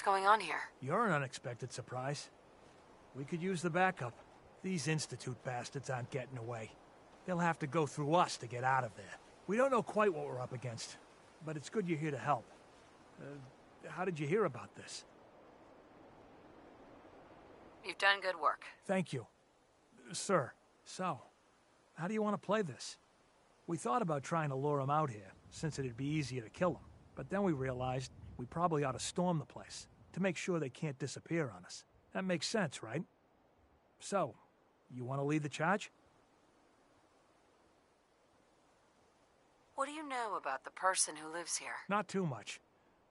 going on here? You're an unexpected surprise. We could use the backup. These Institute bastards aren't getting away. They'll have to go through us to get out of there. We don't know quite what we're up against, but it's good you're here to help. How did you hear about this? You've done good work. Thank you. Sir, so, how do you want to play this? We thought about trying to lure him out here, since it'd be easier to kill him. But then we realized we probably ought to storm the place, to make sure they can't disappear on us. That makes sense, right? So, you want to lead the charge? What do you know about the person who lives here? Not too much.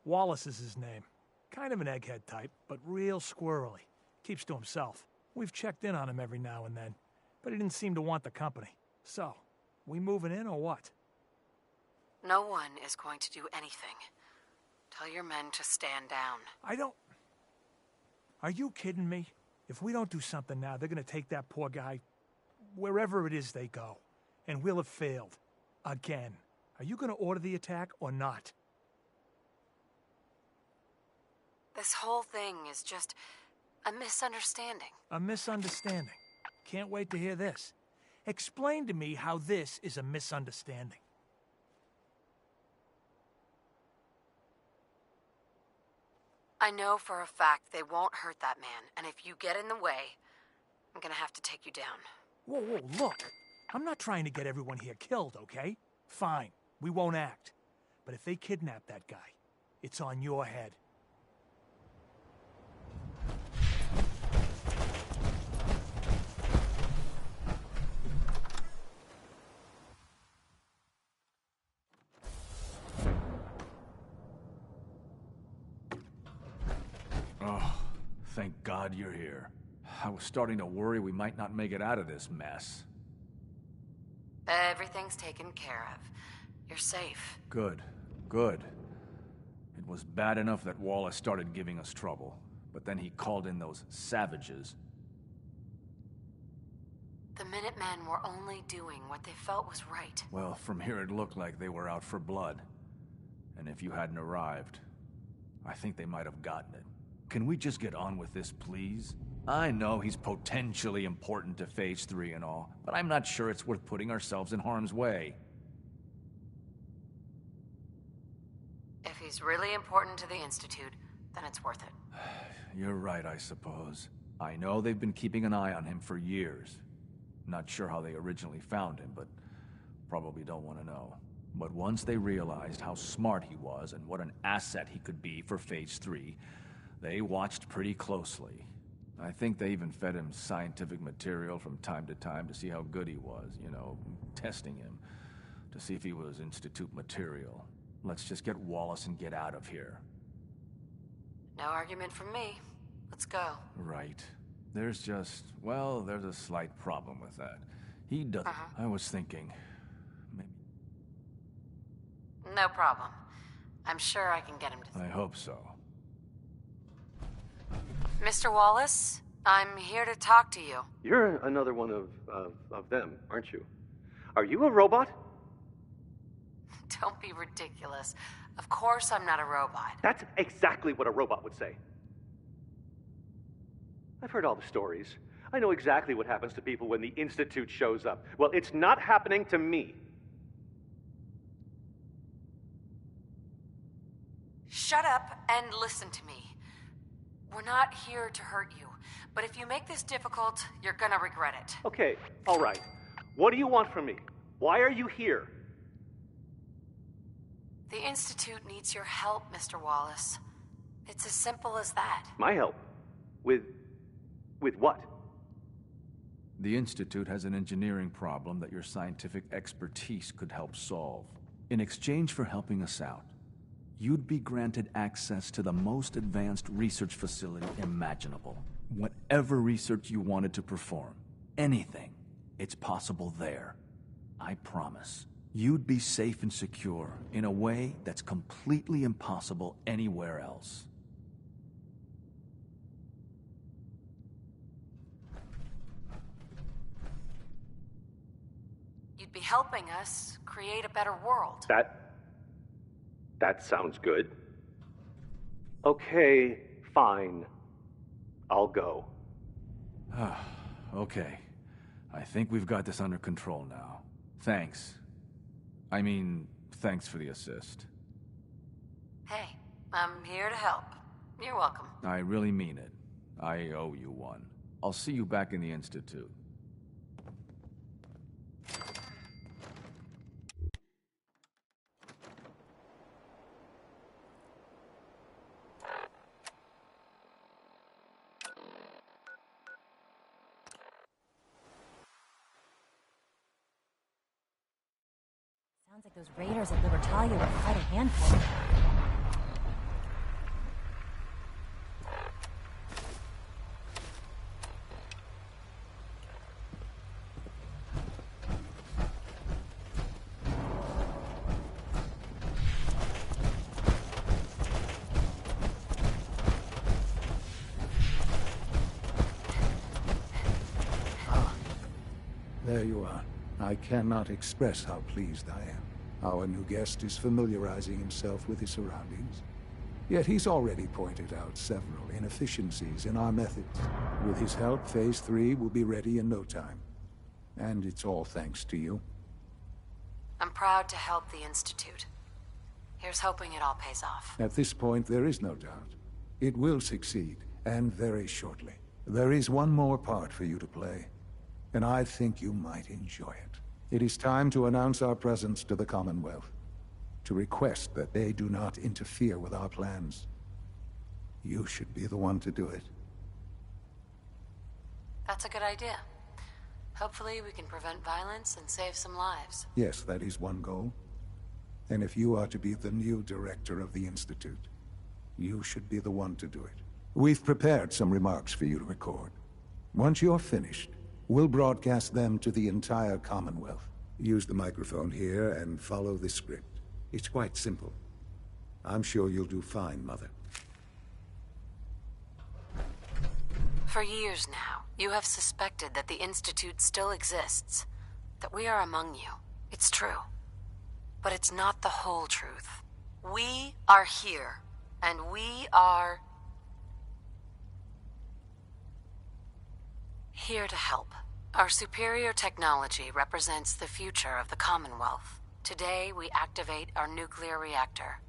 Wallace is his name. Kind of an egghead type, but real squirrely. Keeps to himself. We've checked in on him every now and then, but he didn't seem to want the company. So, we moving in or what? No one is going to do anything. Tell your men to stand down. Are you kidding me? If we don't do something now, they're gonna take that poor guy wherever it is they go. And we'll have failed. Again. Are you gonna order the attack or not? This whole thing is just a misunderstanding. A misunderstanding. Can't wait to hear this. Explain to me how this is a misunderstanding. I know for a fact they won't hurt that man, and if you get in the way, I'm gonna have to take you down. Whoa, look. I'm not trying to get everyone here killed, okay? Fine, we won't act. But if they kidnap that guy, it's on your head. Oh, thank God you're here. I was starting to worry we might not make it out of this mess. Everything's taken care of. You're safe. Good, good. It was bad enough that Wallace started giving us trouble, but then he called in those savages. The Minutemen were only doing what they felt was right. Well, from here it looked like they were out for blood. And if you hadn't arrived, I think they might have gotten it. Can we just get on with this, please? I know he's potentially important to Phase 3 and all, but I'm not sure it's worth putting ourselves in harm's way. If he's really important to the Institute, then it's worth it. You're right, I suppose. I know they've been keeping an eye on him for years. Not sure how they originally found him, but probably don't want to know. But once they realized how smart he was and what an asset he could be for Phase 3, they watched pretty closely. I think they even fed him scientific material from time to time to see how good he was, you know, testing him, to see if he was Institute material. Let's just get Wallace and get out of here. No argument from me. Let's go. Right. There's just, well, there's a slight problem with that. He doesn't... I was thinking, maybe... No problem. I'm sure I can get him to... I hope so. Mr. Wallace, I'm here to talk to you. You're another one of them, aren't you? Are you a robot? Don't be ridiculous. Of course I'm not a robot. That's exactly what a robot would say. I've heard all the stories. I know exactly what happens to people when the Institute shows up. Well, it's not happening to me. Shut up and listen to me. We're not here to hurt you, but if you make this difficult, you're gonna regret it. Okay, all right. What do you want from me? Why are you here? The Institute needs your help, Mr. Wallace. It's as simple as that. My help? With what? The Institute has an engineering problem that your scientific expertise could help solve. In exchange for helping us out, you'd be granted access to the most advanced research facility imaginable. Whatever research you wanted to perform, anything, it's possible there. I promise. You'd be safe and secure in a way that's completely impossible anywhere else. You'd be helping us create a better world. That sounds good. Okay, Fine. I'll go. Okay. I think we've got this under control now. Thanks. I mean, thanks for the assist. Hey, I'm here to help. You're welcome. I really mean it. I owe you one. I'll see you back in the Institute. Sounds like those raiders at Libertalia were quite a handful. There you are. I cannot express how pleased I am. Our new guest is familiarizing himself with his surroundings. Yet he's already pointed out several inefficiencies in our methods. With his help, Phase 3 will be ready in no time. And it's all thanks to you. I'm proud to help the Institute. Here's hoping it all pays off. At this point, there is no doubt. It will succeed, and very shortly. There is one more part for you to play, and I think you might enjoy it. It is time to announce our presence to the Commonwealth, to request that they do not interfere with our plans. You should be the one to do it. That's a good idea. Hopefully we can prevent violence and save some lives. Yes, that is one goal. And if you are to be the new director of the Institute, you should be the one to do it. We've prepared some remarks for you to record. Once you're finished, we'll broadcast them to the entire Commonwealth. Use the microphone here and follow the script. It's quite simple. I'm sure you'll do fine, Mother. For years now, you have suspected that the Institute still exists, that we are among you. It's true. But it's not the whole truth. We are here, and we are here to help. Our superior technology represents the future of the Commonwealth. Today, we activate our nuclear reactor,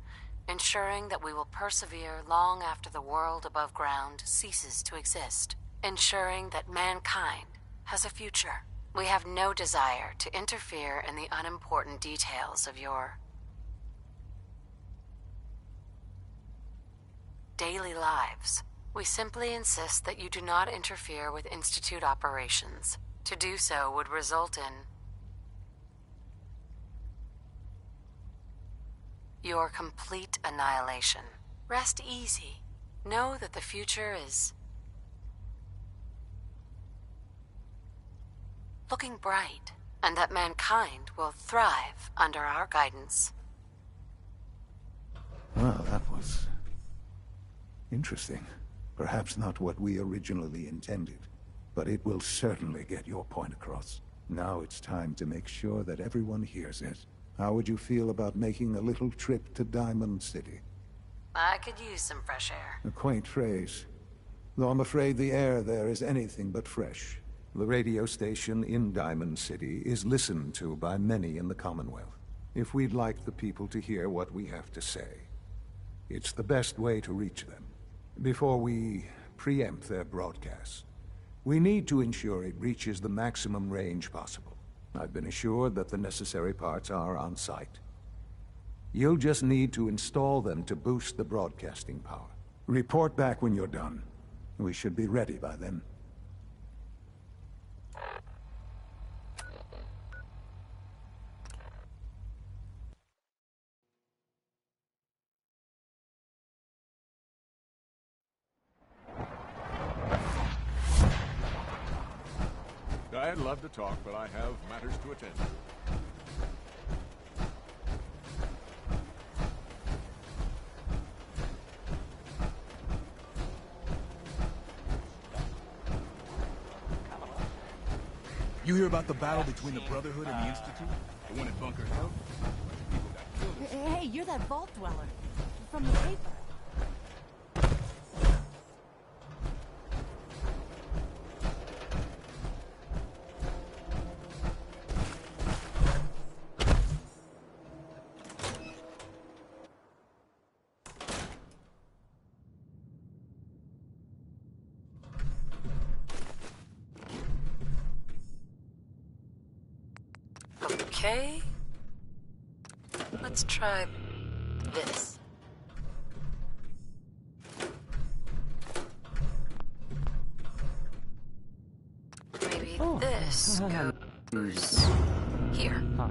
ensuring that we will persevere long after the world above ground ceases to exist, ensuring that mankind has a future. We have no desire to interfere in the unimportant details of your daily lives. We simply insist that you do not interfere with Institute operations. To do so would result in your complete annihilation. Rest easy. Know that the future is looking bright, and that mankind will thrive under our guidance. Well, that was interesting. Perhaps not what we originally intended, but it will certainly get your point across. Now it's time to make sure that everyone hears it. How would you feel about making a little trip to Diamond City? I could use some fresh air. A quaint phrase, though I'm afraid the air there is anything but fresh. The radio station in Diamond City is listened to by many in the Commonwealth. If we'd like the people to hear what we have to say, it's the best way to reach them. Before we preempt their broadcast, we need to ensure it reaches the maximum range possible. I've been assured that the necessary parts are on site. You'll just need to install them to boost the broadcasting power. Report back when you're done. We should be ready by then. I'd love to talk, but I have matters to attend to. You hear about the battle between the Brotherhood and the Institute? The one at Bunker Hill? People got killed. Hey, you're that vault dweller from the paper. Okay. Let's try this. Maybe this goes here. Hi.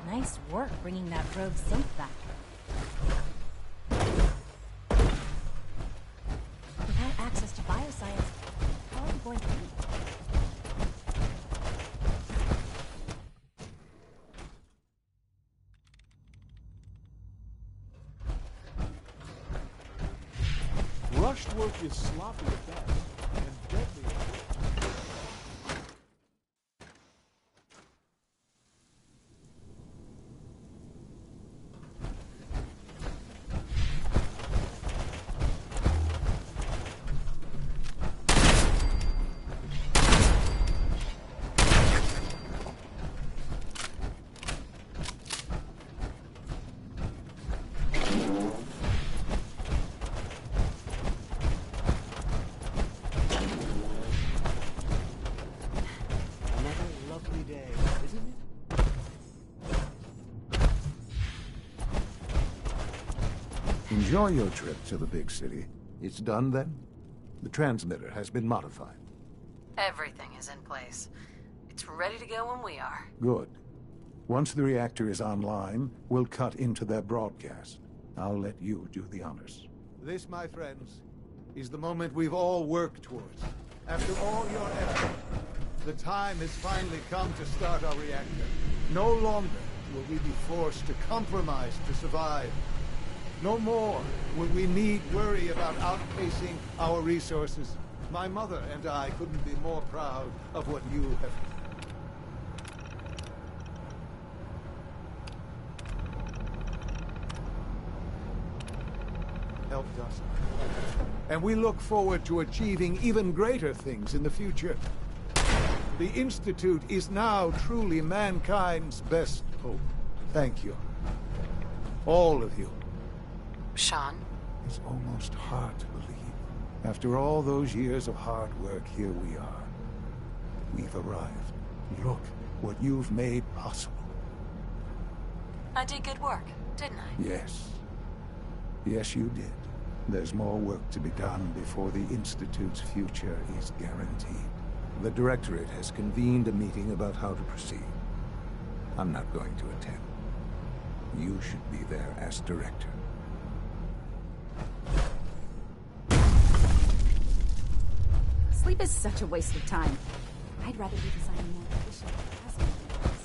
Nice work bringing that rogue synth back. Without access to bioscience, how are we going to eat? Rushed work is sloppy at best, and deadly at worst. Enjoy your trip to the big city. It's done then? The transmitter has been modified. Everything is in place. It's ready to go when we are. Good. Once the reactor is online, we'll cut into their broadcast. I'll let you do the honors. This, my friends, is the moment we've all worked towards. After all your effort, the time has finally come to start our reactor. No longer will we be forced to compromise to survive. No more will we need worry about outpacing our resources. My mother and I couldn't be more proud of what you have helped us. And we look forward to achieving even greater things in the future. The Institute is now truly mankind's best hope. Thank you. All of you. Sean? It's almost hard to believe. After all those years of hard work, here we are. We've arrived. Look what you've made possible. I did good work, didn't I? Yes. Yes, you did. There's more work to be done before the Institute's future is guaranteed. The Directorate has convened a meeting about how to proceed. I'm not going to attend. You should be there as Director. Sleep is such a waste of time. I'd rather be designing more efficient plasma units.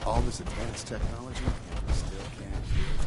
All this advanced technology, and we still can't hear it.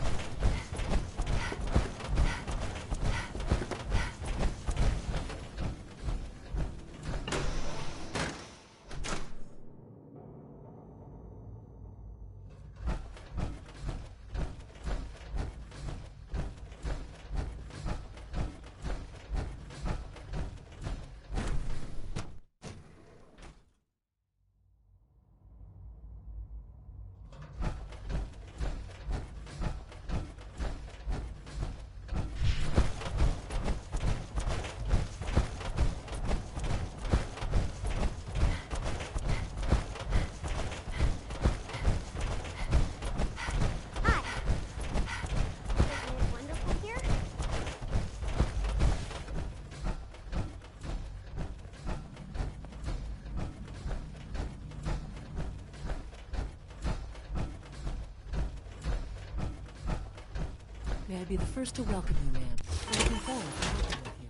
May I be the first to welcome you, ma'am. I'm looking forward to working with you.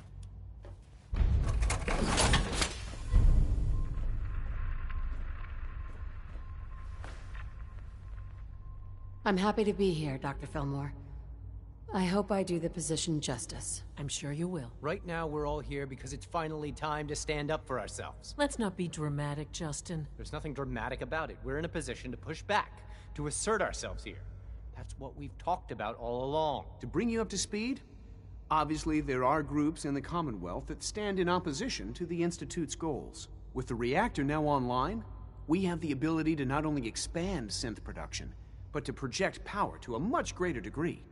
I'm happy to be here, Dr. Fillmore. I hope I do the position justice. I'm sure you will. Right now, we're all here because it's finally time to stand up for ourselves. Let's not be dramatic, Justin. There's nothing dramatic about it. We're in a position to push back, to assert ourselves here. That's what we've talked about all along. To bring you up to speed, Obviously, there are groups in the Commonwealth that stand in opposition to the Institute's goals. With the reactor now online, we have the ability to not only expand synth production, but to project power to a much greater degree.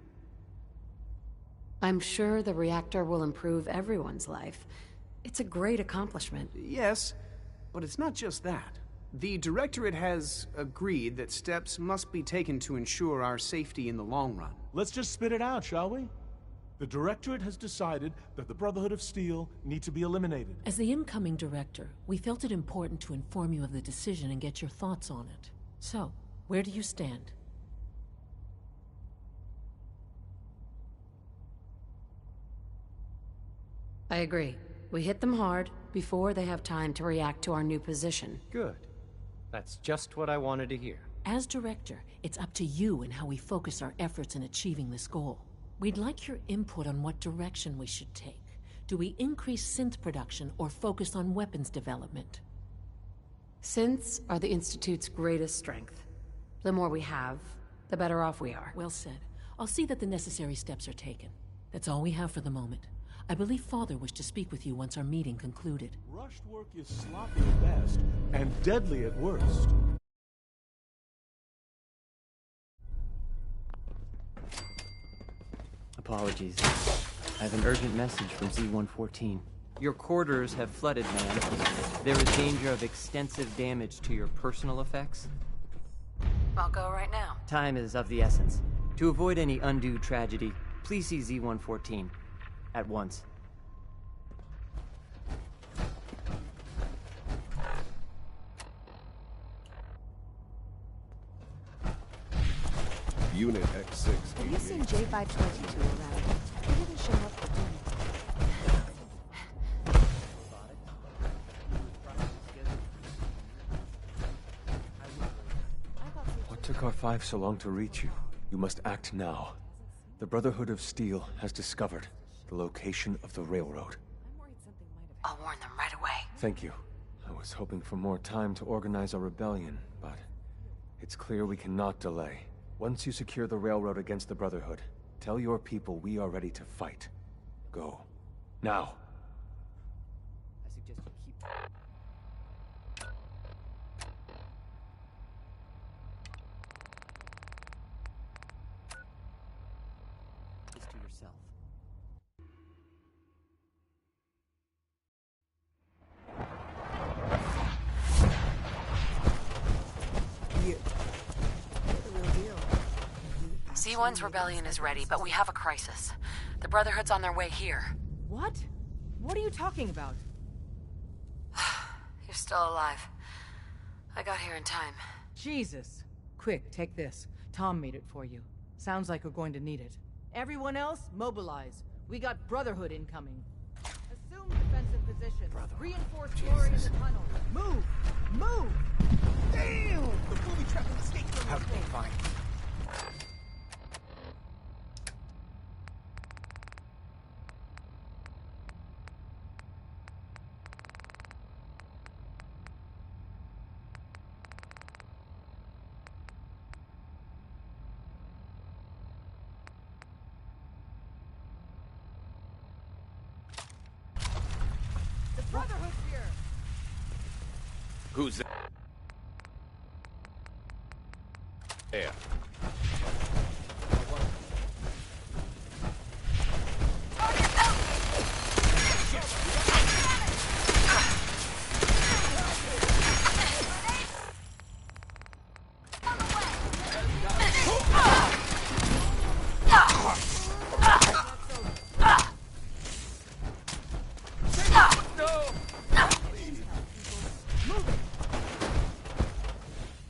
I'm sure the reactor will improve everyone's life. It's a great accomplishment. Yes, but it's not just that. The Directorate has agreed that steps must be taken to ensure our safety in the long run. Let's just spit it out, shall we? The Directorate has decided that the Brotherhood of Steel need to be eliminated. As the incoming director, we felt it important to inform you of the decision and get your thoughts on it. So, where do you stand? I agree. We hit them hard before they have time to react to our new position. Good. That's just what I wanted to hear. As director, it's up to you and how we focus our efforts in achieving this goal. We'd like your input on what direction we should take. Do we increase synth production or focus on weapons development? Synths are the Institute's greatest strength. The more we have, the better off we are. Well said. I'll see that the necessary steps are taken. That's all we have for the moment. I believe Father wished to speak with you once our meeting concluded. Rushed work is sloppy at best, and deadly at worst. Apologies. I have an urgent message from Z-114. Your quarters have flooded, man. There is danger of extensive damage to your personal effects. I'll go right now. Time is of the essence. To avoid any undue tragedy, please see Z-114. At once. Unit X6. Have you seen J522 around? He didn't show up for dinner. What took R5 so long to reach you? You must act now. The Brotherhood of Steel has discovered the location of the railroad. I'll warn them right away. Thank you. I was hoping for more time to organize a rebellion, but it's clear we cannot delay. Once you secure the railroad against the Brotherhood, tell your people we are ready to fight. Go. Now. I suggest you keep... this to yourself. C1's rebellion is ready, but we have a crisis. The Brotherhood's on their way here. What? What are you talking about? You're still alive. I got here in time. Jesus. Quick, take this. Tom made it for you. Sounds like we're going to need it. Everyone else, mobilize. We got Brotherhood incoming. Assume defensive position. Reinforce glory in the tunnel. Move! Move! Damn! The booby trap in the state tunnel. How did they find me? Brotherhood's here! Who's that? There.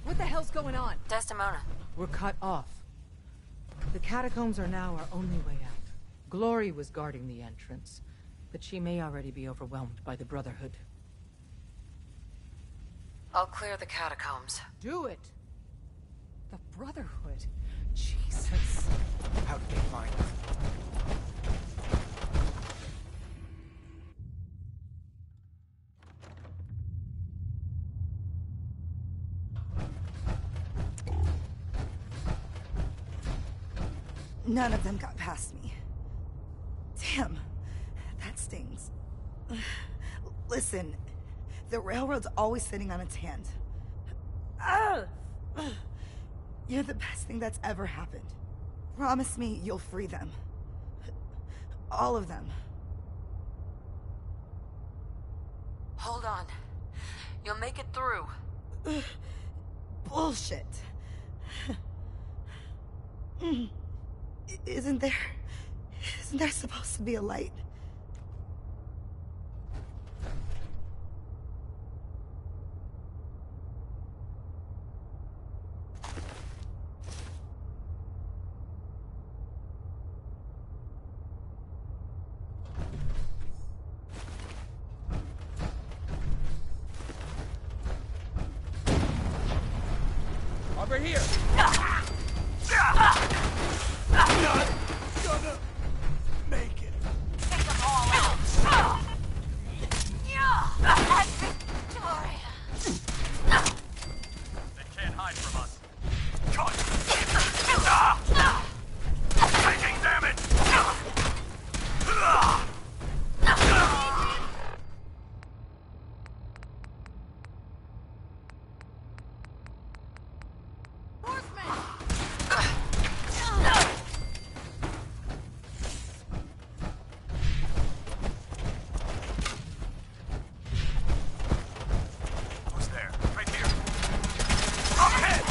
What the hell's going on? Desdemona. We're cut off. The catacombs are now our only way out. Glory was guarding the entrance, but she may already be overwhelmed by the Brotherhood. I'll clear the catacombs. Do it! The Brotherhood? Jesus. How did they find us? None of them got past me. Damn. Damn, that stings. Listen, the railroad's always sitting on its hand. You're the best thing that's ever happened. Promise me you'll free them. All of them. Hold on. You'll make it through. Bullshit. Isn't there supposed to be a light? Over here! Make it. Take them all out. They can't hide from us. Taking damage! Who's there? Right here. Up ahead!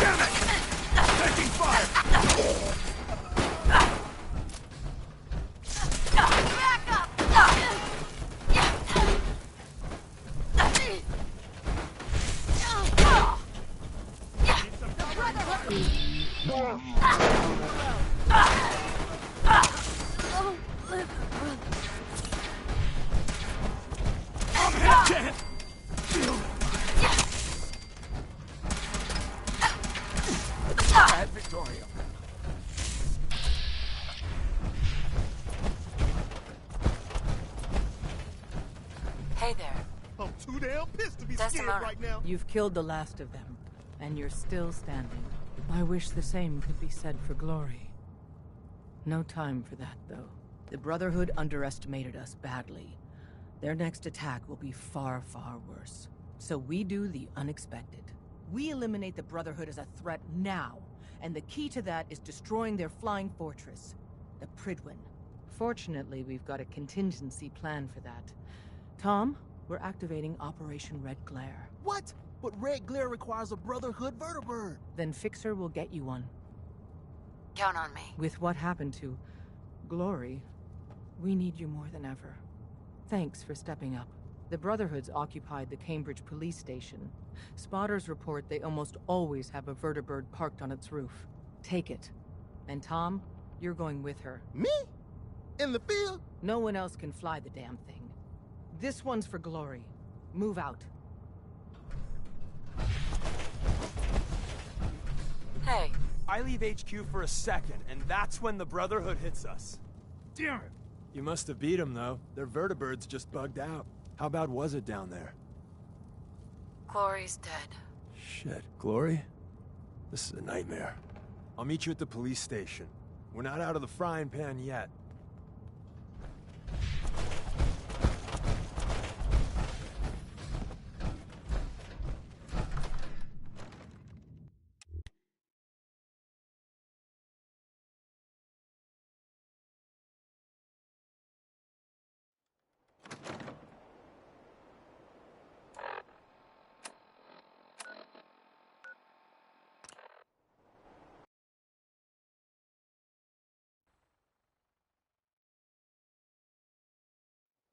Damn it! Taking fire! Back up! At Victoria. Hey there. I'm too damn pissed to be Desdemona. scared right now. You've killed the last of them, and you're still standing. I wish the same could be said for Glory. No time for that, though. The Brotherhood underestimated us badly. Their next attack will be far, far worse. So we do the unexpected. We eliminate the Brotherhood as a threat now, and the key to that is destroying their flying fortress, the Pridwin. Fortunately, we've got a contingency plan for that. Tom, we're activating Operation Red Glare. What? But Red Glare requires a Brotherhood vertibird. Then Fixer will get you one. Count on me. With what happened to Glory, we need you more than ever. Thanks for stepping up. The Brotherhood's occupied the Cambridge police station. Spotters report they almost always have a vertibird parked on its roof. Take it. And Tom, you're going with her. Me? In the field? No one else can fly the damn thing. This one's for Glory. Move out. Hey. I leave HQ for a second, and that's when the Brotherhood hits us. Damn it. You must have beat them, though. Their vertibirds just bugged out. How bad was it down there? Glory's dead. Shit. Glory? This is a nightmare. I'll meet you at the police station. We're not out of the frying pan yet.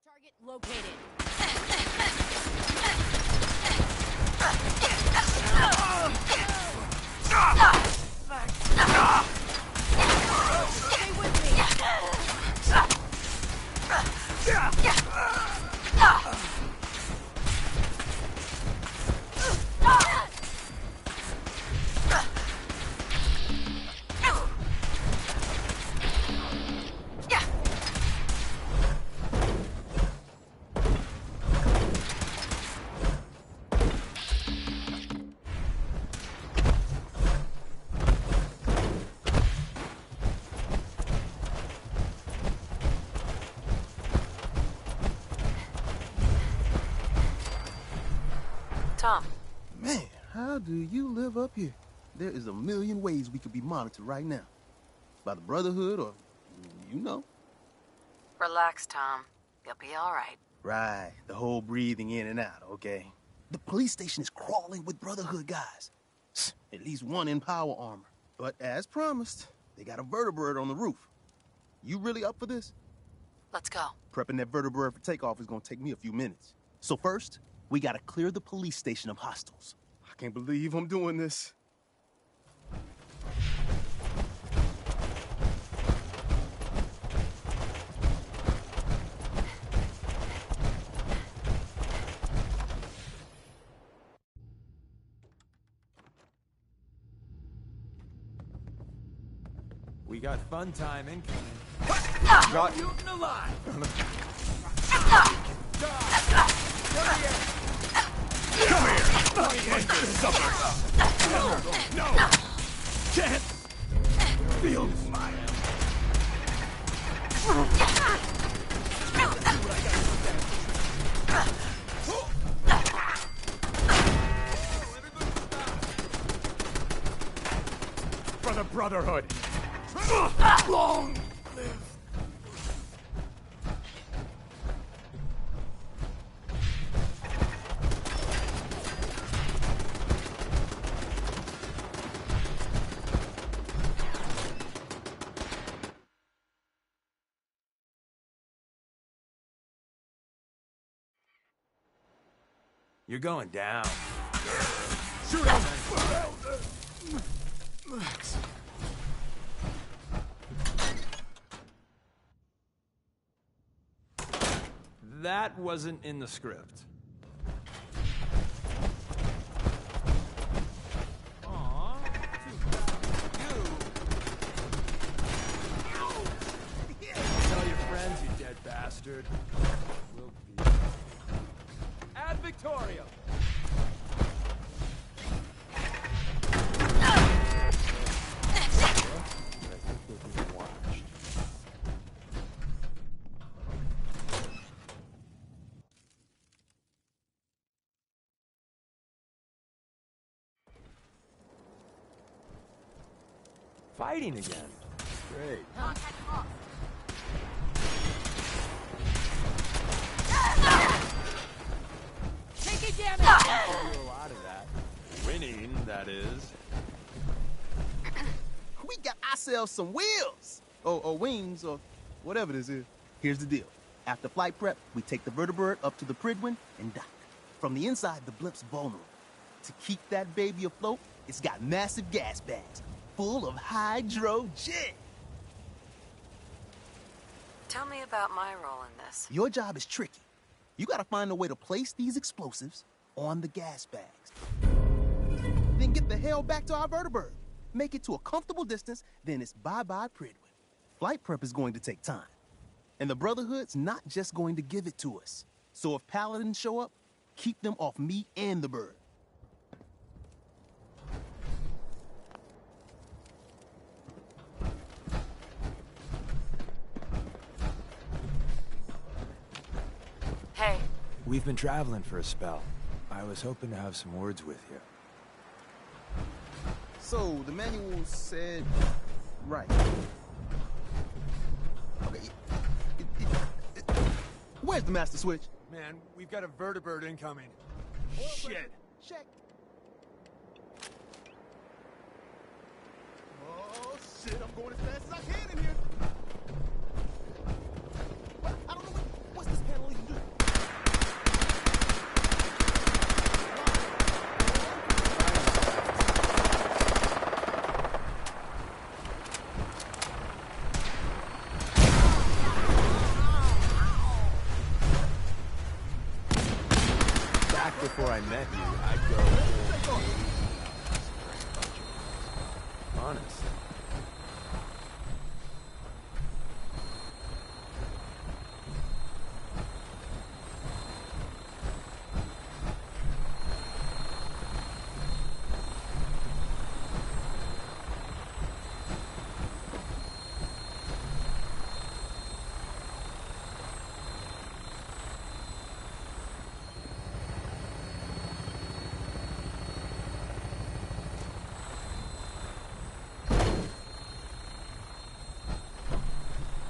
Target located. Stay with me. Tom. Man, how do you live up here? There is a million ways we could be monitored right now. By the Brotherhood or, you know. Relax, Tom. You'll be all right. Right, the whole breathing in and out, okay? The police station is crawling with Brotherhood guys. At least one in power armor. But as promised, they got a vertebrate on the roof. You really up for this? Let's go. Prepping that vertebrate for takeoff is gonna take me a few minutes. So first, we gotta clear the police station of hostiles. I can't believe I'm doing this. We got fun time incoming. Got you alive! Come here! No! Can't feel my... For the Brotherhood! Long live... You're going down. Shoot him! That wasn't in the script. Aw, tell your friends, you dead bastard. We'll be... Ad Victoriam! Fighting again. Great. Taking damage! Do a lot of that. Winning, that is. We got ourselves some wheels! Or wings, or whatever this is. Here's the deal. After flight prep, we take the vertebrate up to the Pridwin and dock. From the inside, the blimp's vulnerable. To keep that baby afloat, it's got massive gas bags, full of hydrogen. Tell me about my role in this. Your job is tricky. You gotta find a way to place these explosives on the gas bags. Then get the hell back to our vertebrate. Make it to a comfortable distance, then it's bye-bye Pridwin. Flight prep is going to take time. And the Brotherhood's not just going to give it to us. So if Paladins show up, keep them off me and the bird. Hey. We've been traveling for a spell. I was hoping to have some words with you. So, the manual said... right. Okay. Where's the master switch? Man, we've got a vertebrate incoming. Shit. Check. Oh, shit. I'm going as fast as I can in here. What? I don't know what's this panel even do? Before I met you, I'd go... Honest.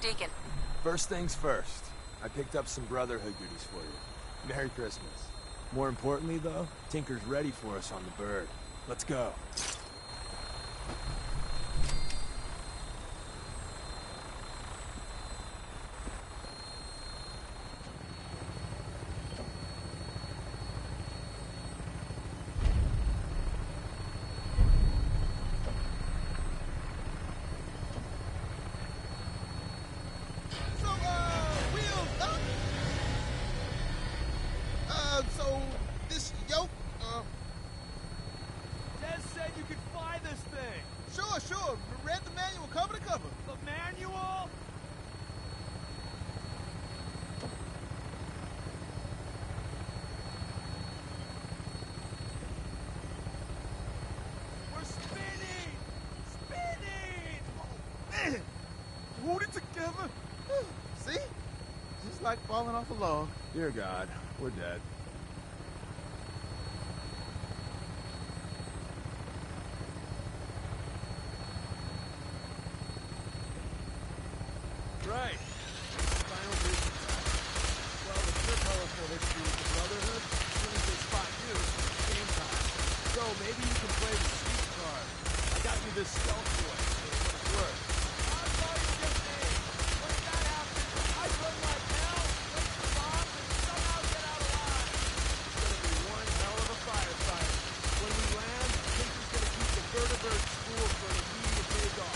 Deacon. First things first. I picked up some Brotherhood goodies for you. Merry Christmas. More importantly, though, Tinker's ready for us on the bird. Let's go. So, this yoke, Des said you could fly this thing. Sure. Read the manual cover to cover. The manual? We're spinning! Spinning! Man, hold it together. See? Just like falling off a log. Dear God, we're dead. Right. Final vision time. Well, with your colorful history with the Brotherhood, as soon as they spot you, it's game time. So maybe you can play the sweet card. I got you this stealth boy, for what it's worth. I saw you get me. When that happened, I run like hell, wait for bombs, and somehow get out alive. It's gonna be one hell of a firefight. When we land, Tinker's gonna keep the vertebrate school for an immediate takeoff.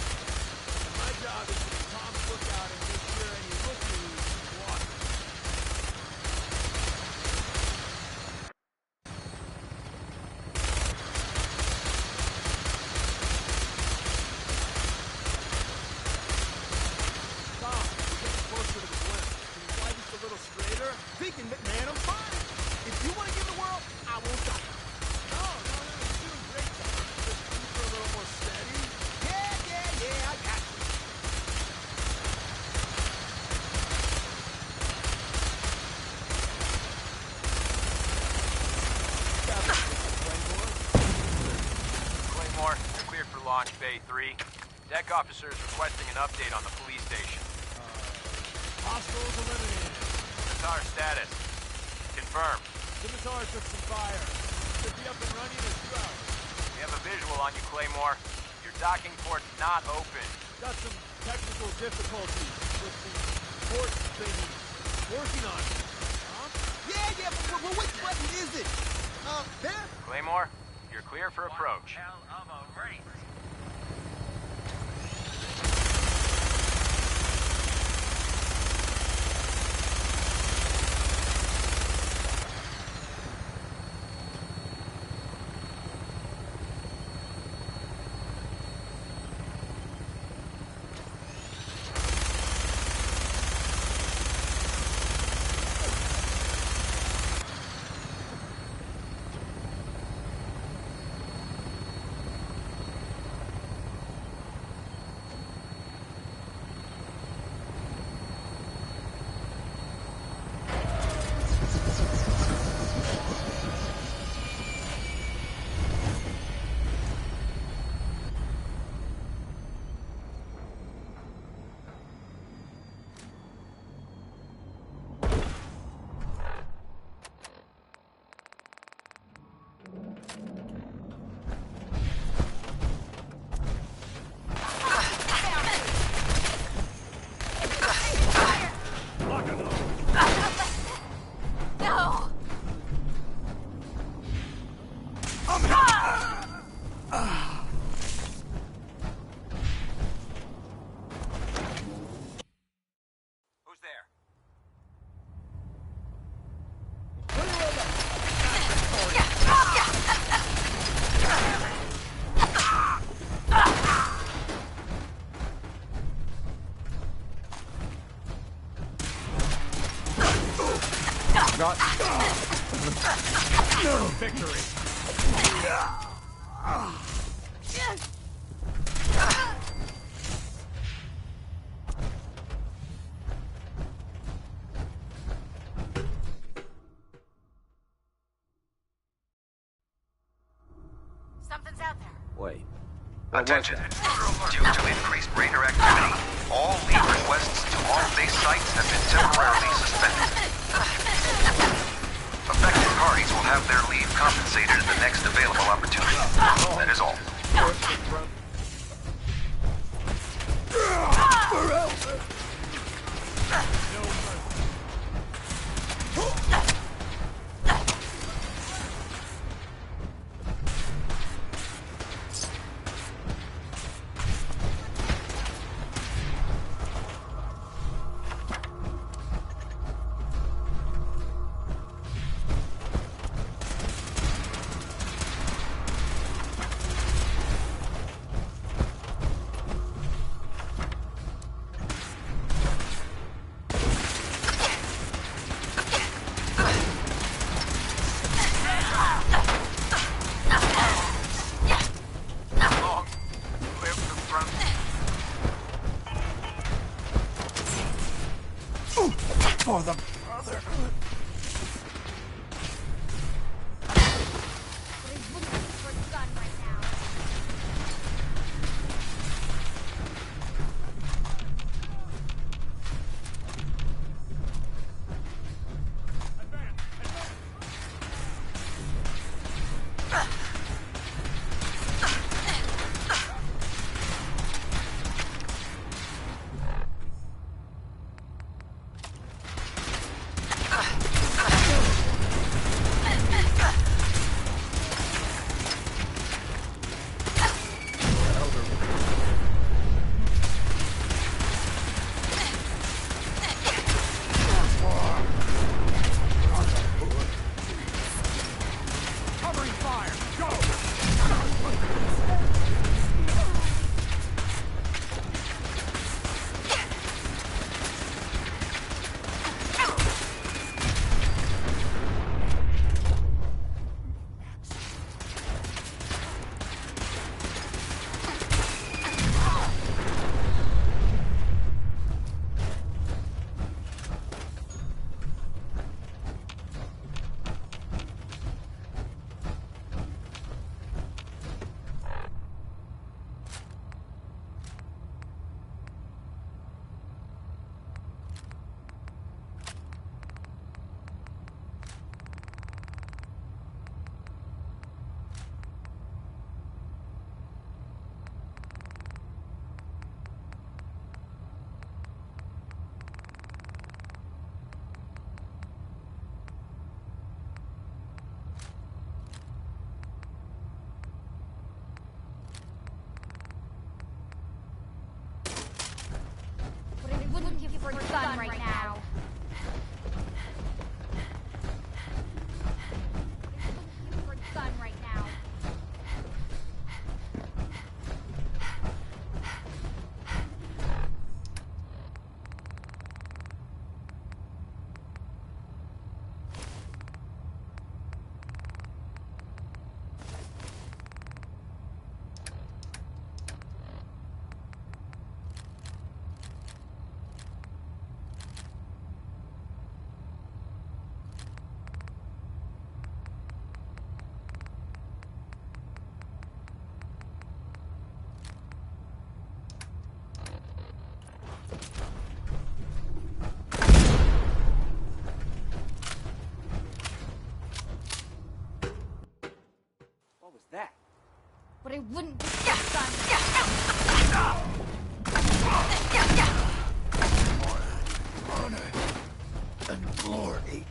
And my job is to be Tom's lookout and make sure any look-throughs keep walking. Tom, we're getting closer to the blimp. Can you fly just a little straighter? Thinking, man, I'm fine. If you want to give the world, I won't stop. No, you're doing great, Tom. Just keep her a little more steady. Yeah, I got you. Claymore, you're cleared for launch Bay 3. Deck officer is requesting an update on the police station. Hostiles eliminated. Scimitar status. Confirmed. Scimitar took some fire. Should be up and running in 2 hours. We have a visual on you, Claymore. Your docking port's not open. Got some technical difficulties with the port thingy. Working on it. Huh? Yeah, but which button is it? There? Claymore, you're clear for approach. Hell of a race. Not. Victory. Something's out there. Wait. Attention. Due to increased radar activity, All leave requests to all base sites have been temporarily suspended. Affected parties will have their leave compensated at the next available opportunity. That is all. For the Brotherhood. For your gun right now. For your gun right now. That? But I wouldn't do that. Honor and glory.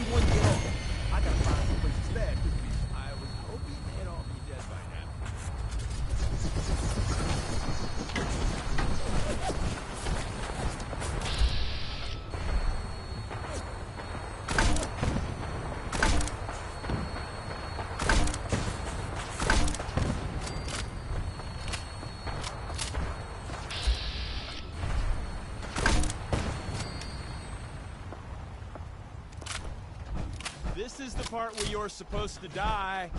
C1 get off? I gotta find some place to stash this piece. I was hoping they'd all be dead by now. This is the part where you're supposed to die.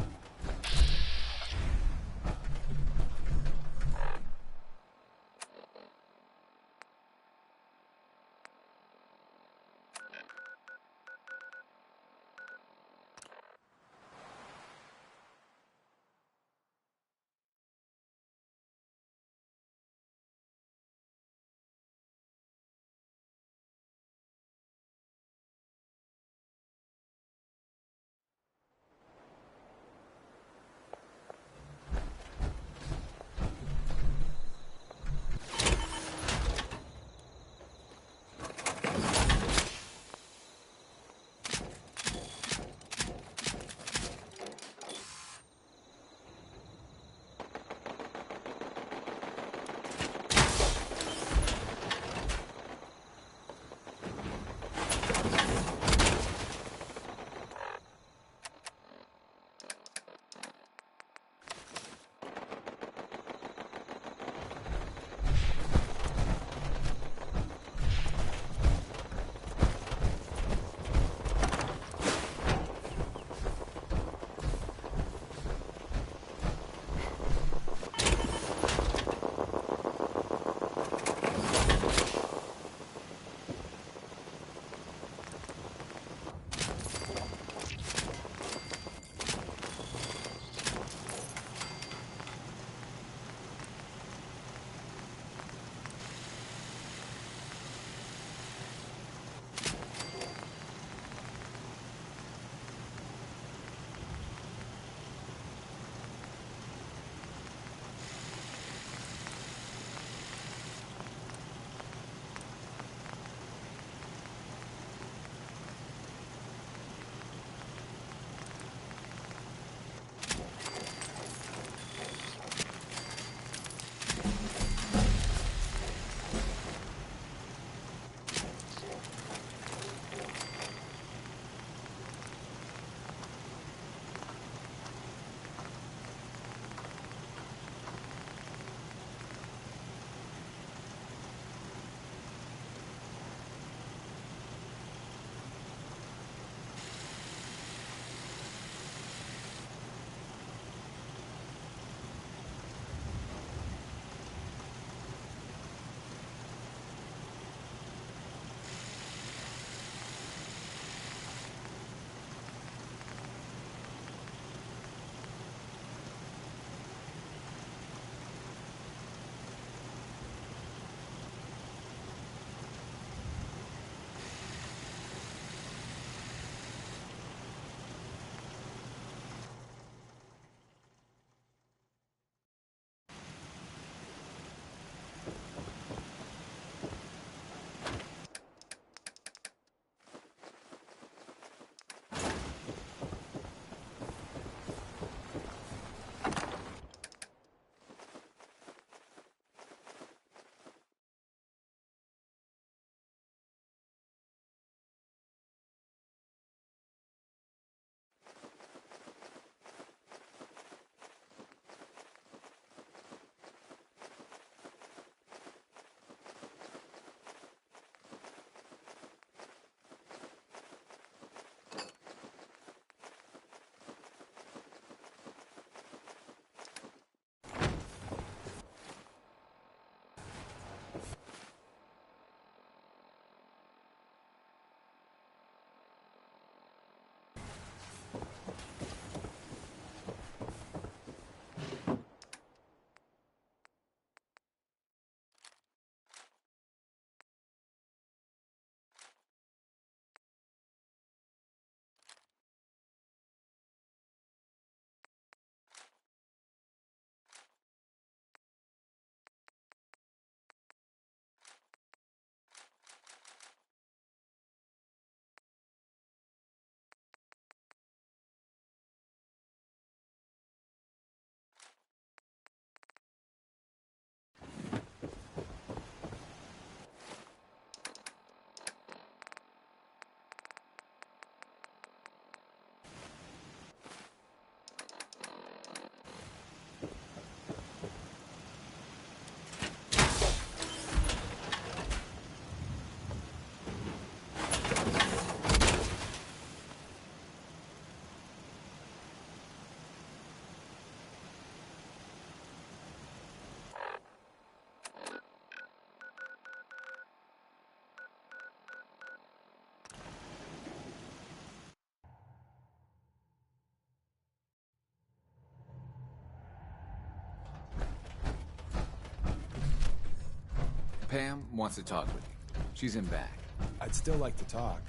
Pam wants to talk with you. She's in back. I'd still like to talk,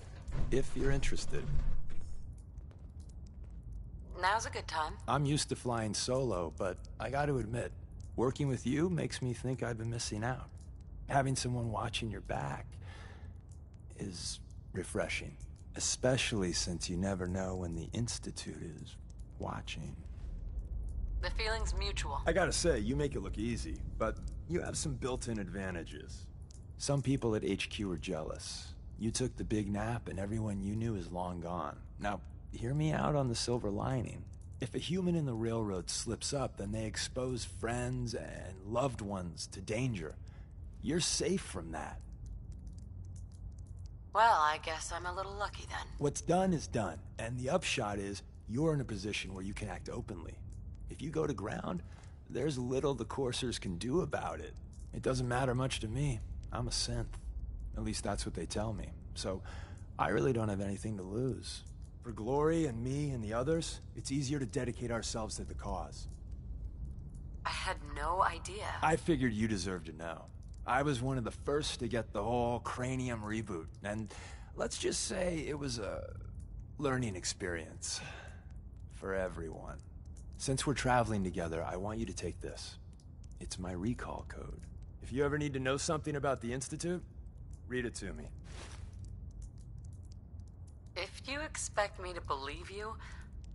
if you're interested. Now's a good time. I'm used to flying solo, but I gotta admit, working with you makes me think I've been missing out. Having someone watching your back is refreshing, especially since you never know when the Institute is watching. The feeling's mutual. I gotta say, you make it look easy, but you have some built-in advantages. Some people at HQ are jealous. You took the big nap and everyone you knew is long gone. Now, hear me out on the silver lining. If a human in the railroad slips up, then they expose friends and loved ones to danger. You're safe from that. Well, I guess I'm a little lucky then. What's done is done, and the upshot is you're in a position where you can act openly. If you go to ground, there's little the coursers can do about it. It doesn't matter much to me. I'm a synth. At least that's what they tell me. So I really don't have anything to lose. For Glory and me and the others, it's easier to dedicate ourselves to the cause. I had no idea. I figured you deserved to know. I was one of the first to get the whole Cranium reboot, and let's just say it was a learning experience for everyone. Since we're traveling together, I want you to take this. It's my recall code. If you ever need to know something about the Institute, read it to me. If you expect me to believe you,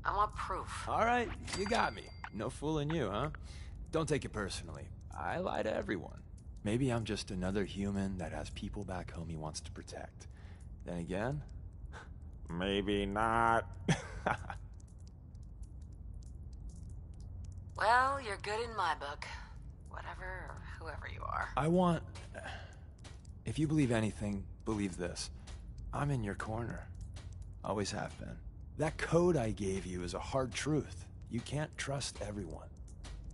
I want proof. All right, you got me. No fooling you, huh? Don't take it personally. I lie to everyone. Maybe I'm just another human that has people back home he wants to protect. Then again, maybe not. Well, you're good in my book. Whatever or whoever you are. I want... If you believe anything, believe this. I'm in your corner. Always have been. That code I gave you is a hard truth. You can't trust everyone.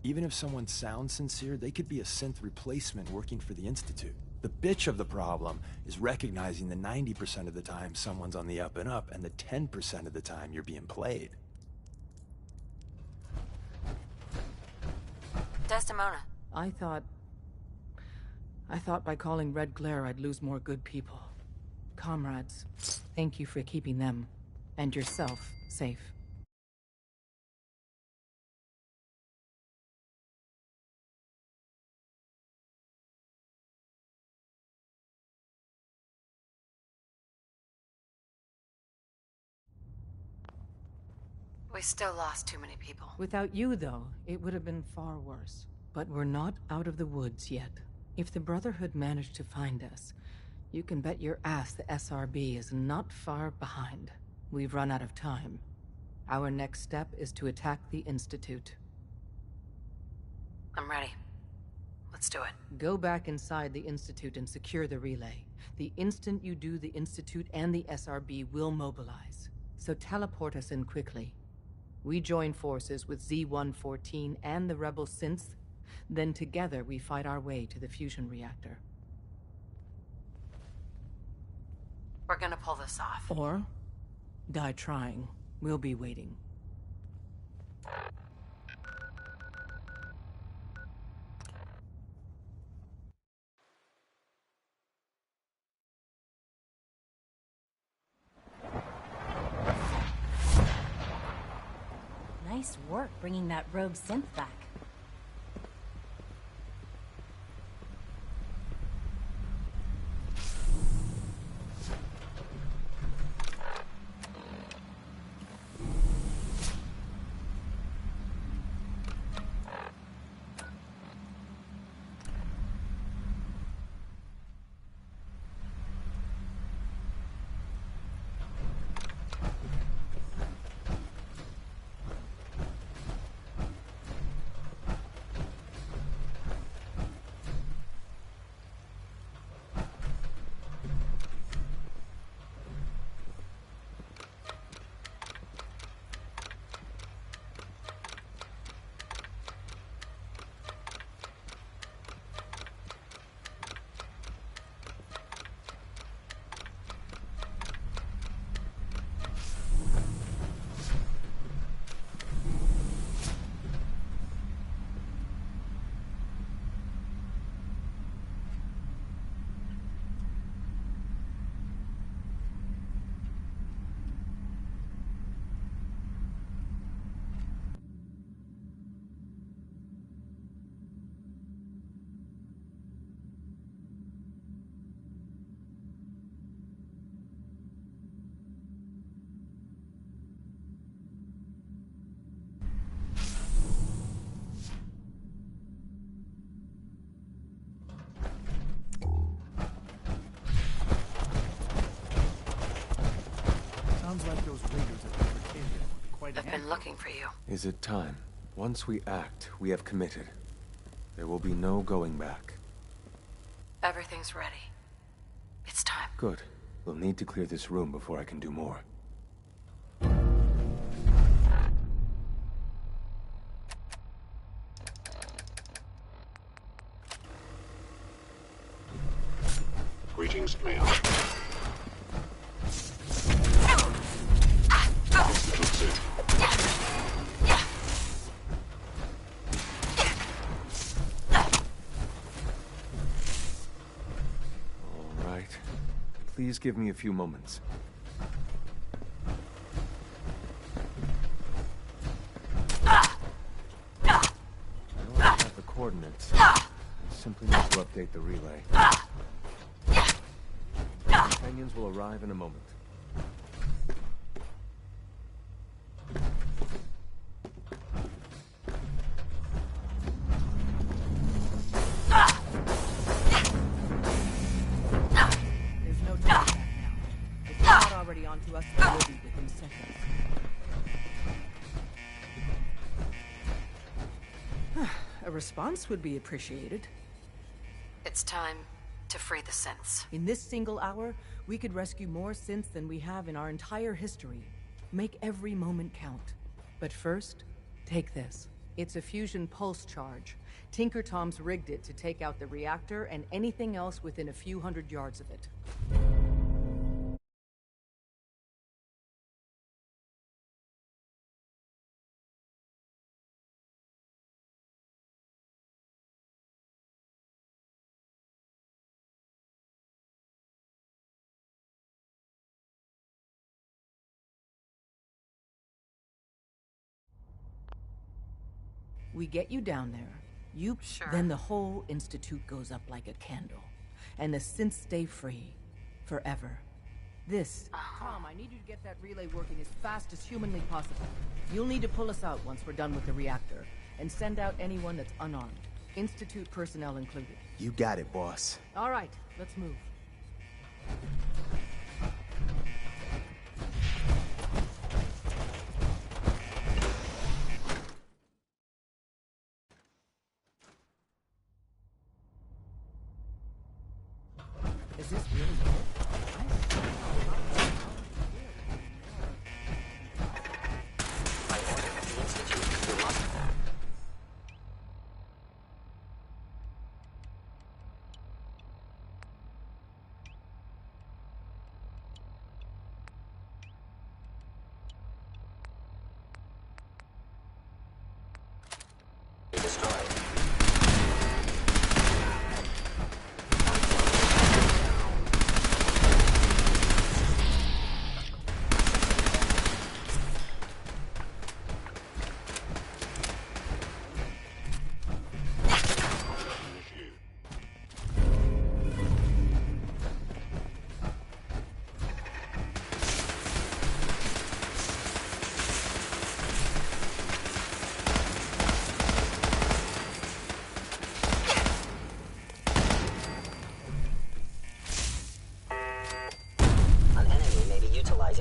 Even if someone sounds sincere, they could be a synth replacement working for the Institute. The bitch of the problem is recognizing the 90% of the time someone's on the up and up, and the 10% of the time you're being played. Desdemona. I thought by calling Red Glare I'd lose more good people. Comrades, thank you for keeping them, and yourself, safe. We still lost too many people. Without you, though, it would have been far worse. But we're not out of the woods yet. If the Brotherhood managed to find us, you can bet your ass the SRB is not far behind. We've run out of time. Our next step is to attack the Institute. I'm ready. Let's do it. Go back inside the Institute and secure the relay. The instant you do, the Institute and the SRB will mobilize. So teleport us in quickly. We join forces with Z-114 and the rebel synths, then together we fight our way to the fusion reactor. We're gonna pull this off. Or die trying. We'll be waiting. Nice work bringing that rogue synth back. those raiders at the Libertalia were quite a I've been handful. looking for you. Is it time? Once we act, we have committed. There will be no going back. Everything's ready. It's time. Good. We'll need to clear this room before I can do more. Greetings, ma'am. All right. Please give me a few moments. I already have the coordinates. I simply need to update the relay. Companions will arrive in a moment. There's no time back now. If you're not already onto us, we will be within seconds. A response would be appreciated. It's time to free the synths. In this single hour, we could rescue more synths than we have in our entire history. Make every moment count. But first, take this. It's a fusion pulse charge. Tinker Tom's rigged it to take out the reactor and anything else within a few hundred yards of it. We get you down there. Then the whole Institute goes up like a candle. And the synths stay free. Forever. Tom, I need you to get that relay working as fast as humanly possible. You'll need to pull us out once we're done with the reactor. And send out anyone that's unarmed. Institute personnel included. You got it, boss. All right, let's move. Is this really it?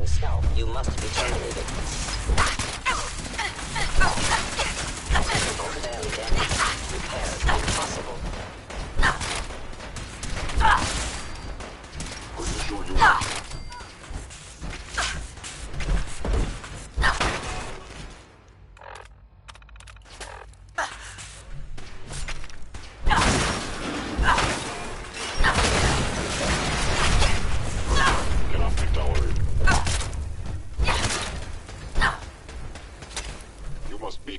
Stealth. You must be terminated. Daily damage. Repairs impossible. Are you sure you are?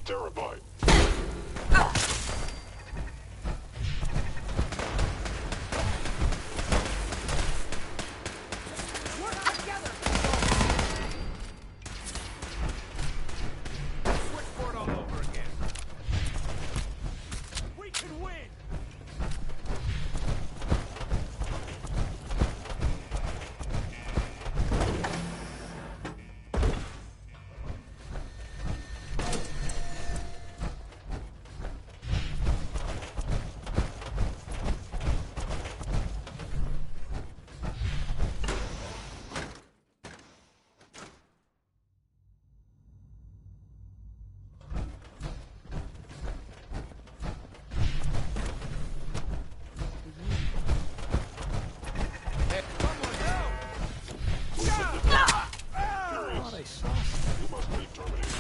Terrified. Switchboard all over again. We can win! You must be terminated.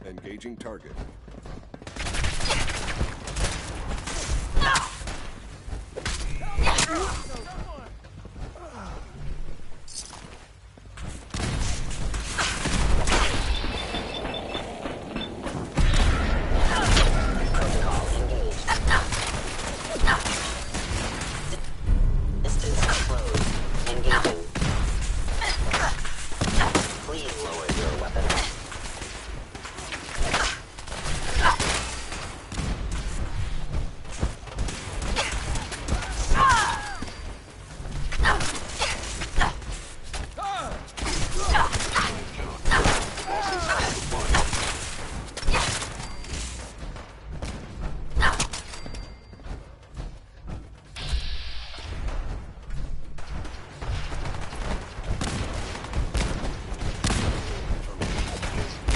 Engaging target. Distance closed. Engaging. Please lower your weapon.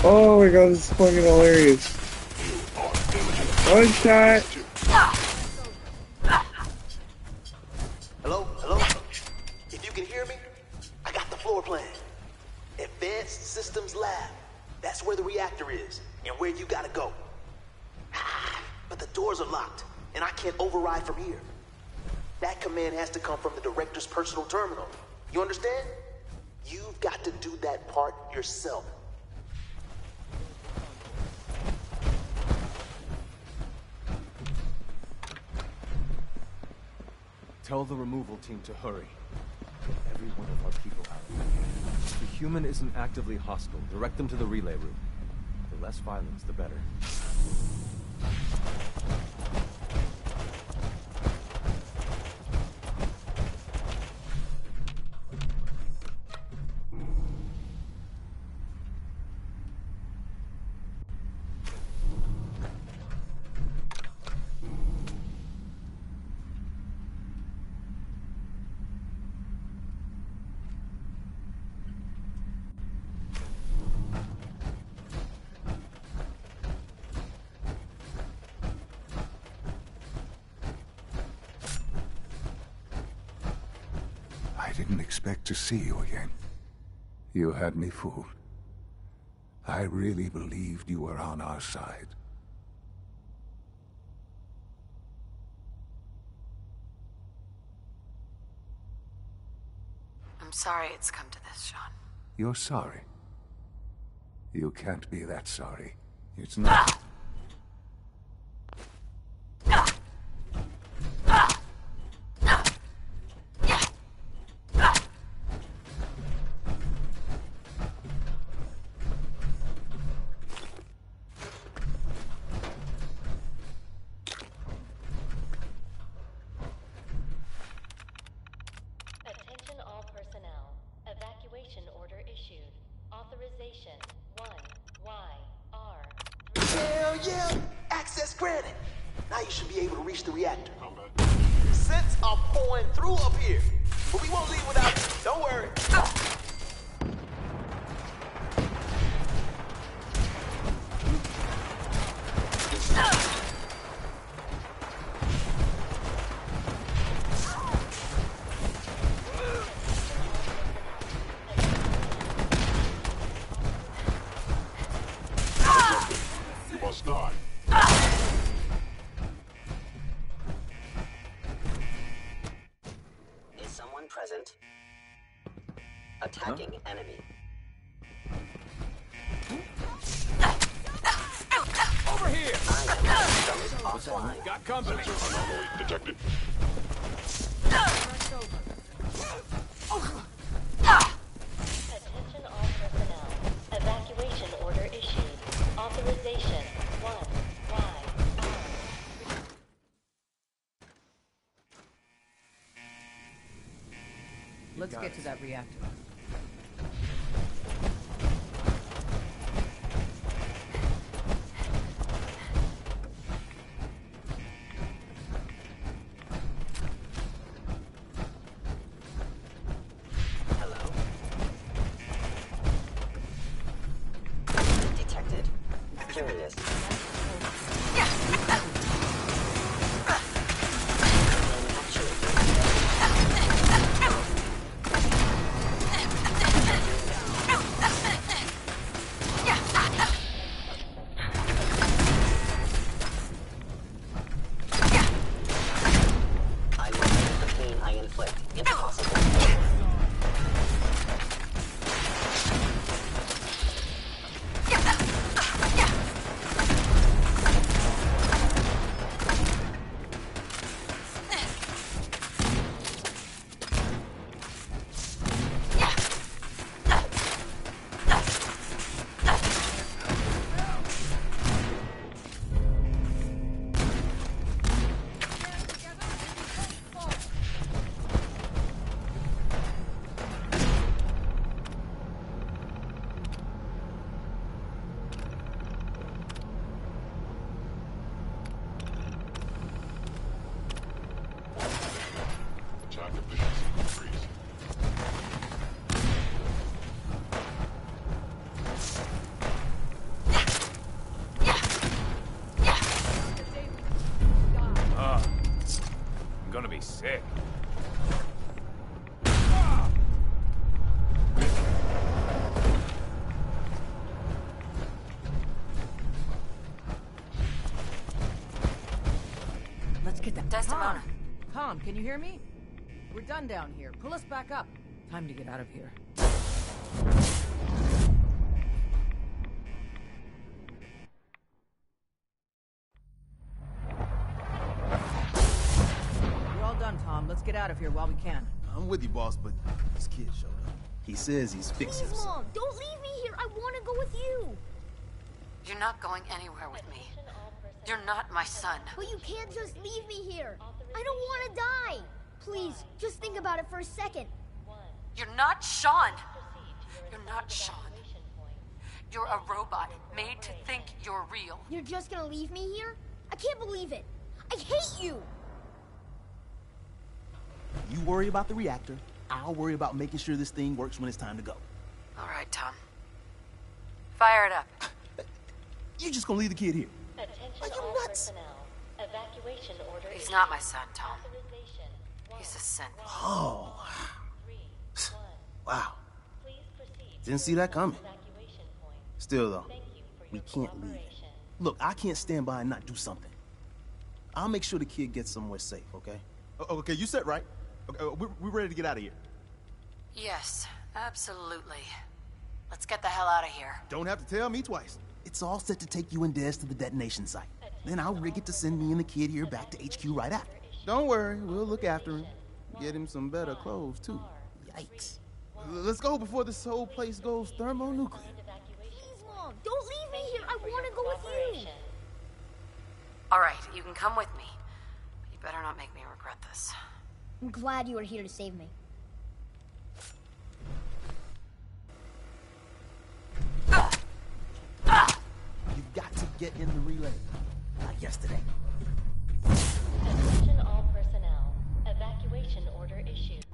Oh my god, this is fucking hilarious. One shot. Hello? Hello? If you can hear me, I got the floor plan. Advanced Systems Lab. That's where the reactor is, and where you gotta go. But the doors are locked, and I can't override from here. That command has to come from the director's personal terminal. You understand? You've got to do that part yourself. Tell the removal team to hurry. Get every one of our people out. If the human isn't actively hostile, direct them to the relay room. The less violence, the better. I didn't expect to see you again. You had me fooled. I really believed you were on our side. I'm sorry it's come to this, Sean. You're sorry. You can't be that sorry. It's not... Attention all personnel. Evacuation order issued. Authorization 1YR. Hell yeah! Access granted. Now you should be able to reach the reactor. Scents are pouring through up here, but we won't leave without you. Don't worry. You must not. Is someone present? Attacking enemy. Over here! Offline. Got company. Anomaly detected. Let's get to that reactor. Detected. Curious. I will take the pain I inflict, if possible. I'm gonna be sick. Let's get that. Desdemona. Tom, can you hear me? We're done down here. Pull us back up. Time to get out of here. We're all done, Tom. Let's get out of here while we can. I'm with you, boss, but this kid showed up. He says he's fixing Please, something. Mom, don't leave me here. I want to go with you. You're not going anywhere with me. You're not my son. But you can't just leave me here. I don't want to die. Please, just think about it for a second. You're not Sean. You're not Sean. You're a robot made to think you're real. You're just gonna leave me here? I can't believe it. I hate you. You worry about the reactor. I'll worry about making sure this thing works when it's time to go. All right, Tom. Fire it up. You're just gonna leave the kid here. Attention Are you all nuts? personnel. Evacuation order He's issued. not my son, Tom. Authorization. He's a synth. Oh. 3, 1. Wow. Please proceed. Didn't see that coming. Evacuation point. Still, though, Thank you for we your can't leave. cooperation. Look, I can't stand by and not do something. I'll make sure the kid gets somewhere safe, okay? Okay, you said right. Okay, we're ready to get out of here. Yes, absolutely. Let's get the hell out of here. Don't have to tell me twice. It's all set to take you and Des to the detonation site. Then I'll rig it to send me and the kid here back to HQ right after. Don't worry, we'll look after him. Get him some better clothes, too. Yikes. Let's go before this whole place goes thermonuclear. Please, Mom, don't leave me here. I want to go with you. All right, you can come with me. But you better not make me regret this. I'm glad you were here to save me. You've got to get in the relay. Like yesterday. Attention all personnel. Evacuation order issued.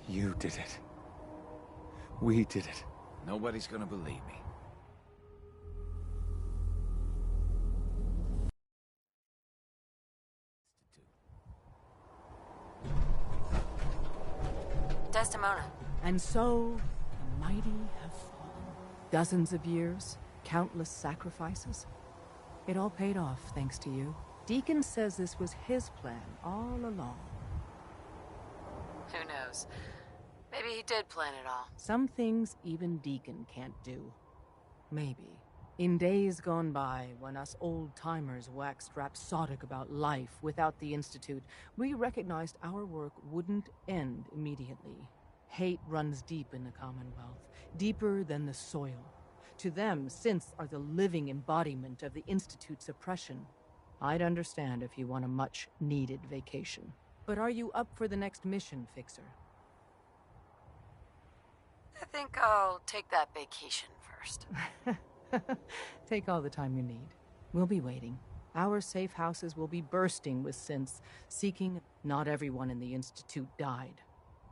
You did it. We did it. Nobody's gonna believe me. Desdemona. And so, the mighty have fallen. Dozens of years, countless sacrifices. It all paid off thanks to you. Deacon says this was his plan all along. Who knows? Maybe he did plan it all. Some things even Deacon can't do. Maybe. In days gone by, when us old-timers waxed rhapsodic about life without the Institute, we recognized our work wouldn't end immediately. Hate runs deep in the Commonwealth, deeper than the soil. To them, synths are the living embodiment of the Institute's oppression. I'd understand if you want a much-needed vacation. But are you up for the next mission, Fixer? I think I'll take that vacation first. Take all the time you need. We'll be waiting. Our safe houses will be bursting with synths, seeking... Not everyone in the Institute died.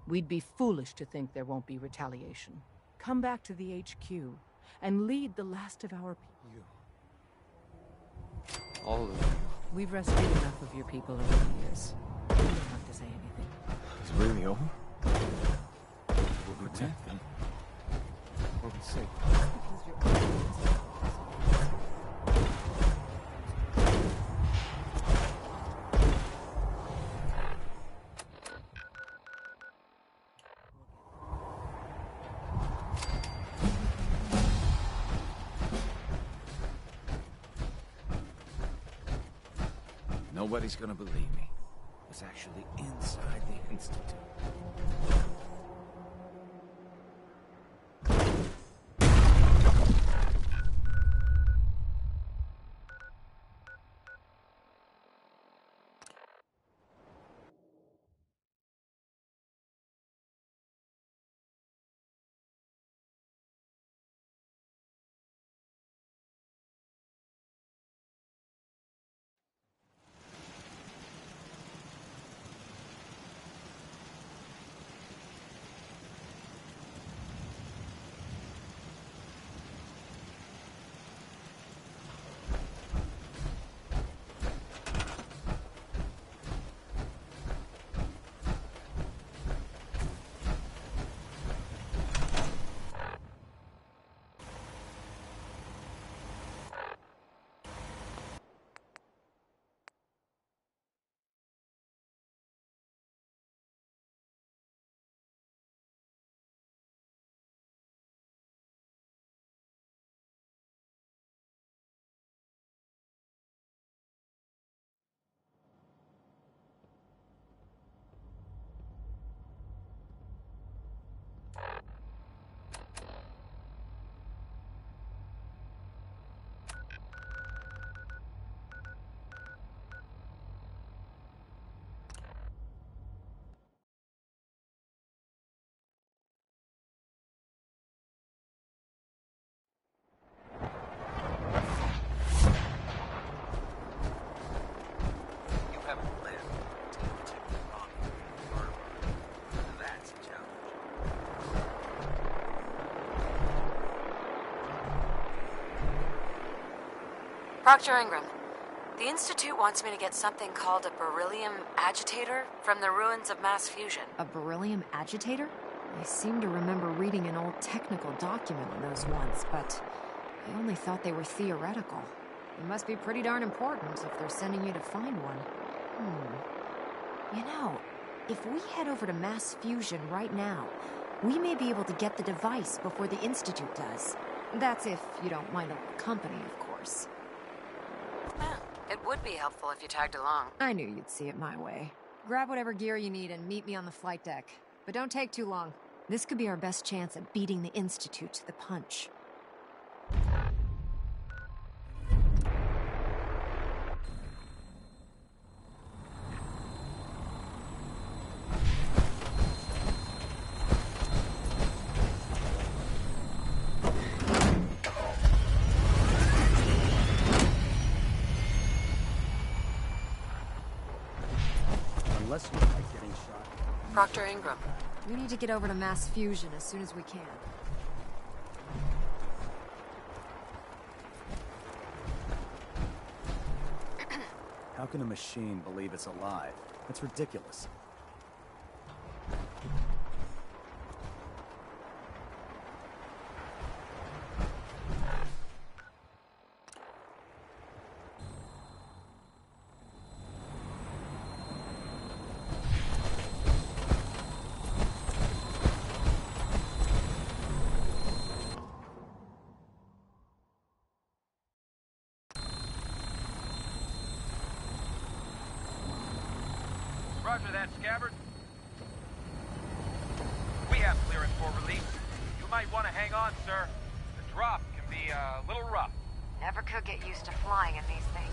We'd be foolish to think there won't be retaliation. Come back to the HQ and lead the last of our people. All of you. We've rescued enough of your people over the years. You don't have to say anything. It's really over? We'll protect them. We'll be safe. Nobody's gonna believe me. I was actually inside the Institute. Proctor Ingram, the Institute wants me to get something called a beryllium agitator from the ruins of mass fusion. A beryllium agitator? I seem to remember reading an old technical document on those once, but I only thought they were theoretical. It must be pretty darn important if they're sending you to find one. You know, if we head over to mass fusion right now, we may be able to get the device before the Institute does. That's if you don't mind a company, of course. It would be helpful if you tagged along. I knew you'd see it my way. Grab whatever gear you need and meet me on the flight deck. But don't take too long. This could be our best chance at beating the Institute to the punch. Unless you like getting shot. Proctor Ingram. We need to get over to mass fusion as soon as we can. How can a machine believe it's alive? That's ridiculous. Roger that, Scabbard. We have clearance for release. You might want to hang on, sir. The drop can be a little rough. Never could get used to flying in these things.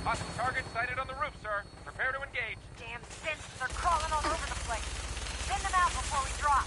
Hostile target sighted on the roof, sir. Prepare to engage. Damn synths, they're crawling all over the place. Send them out before we drop.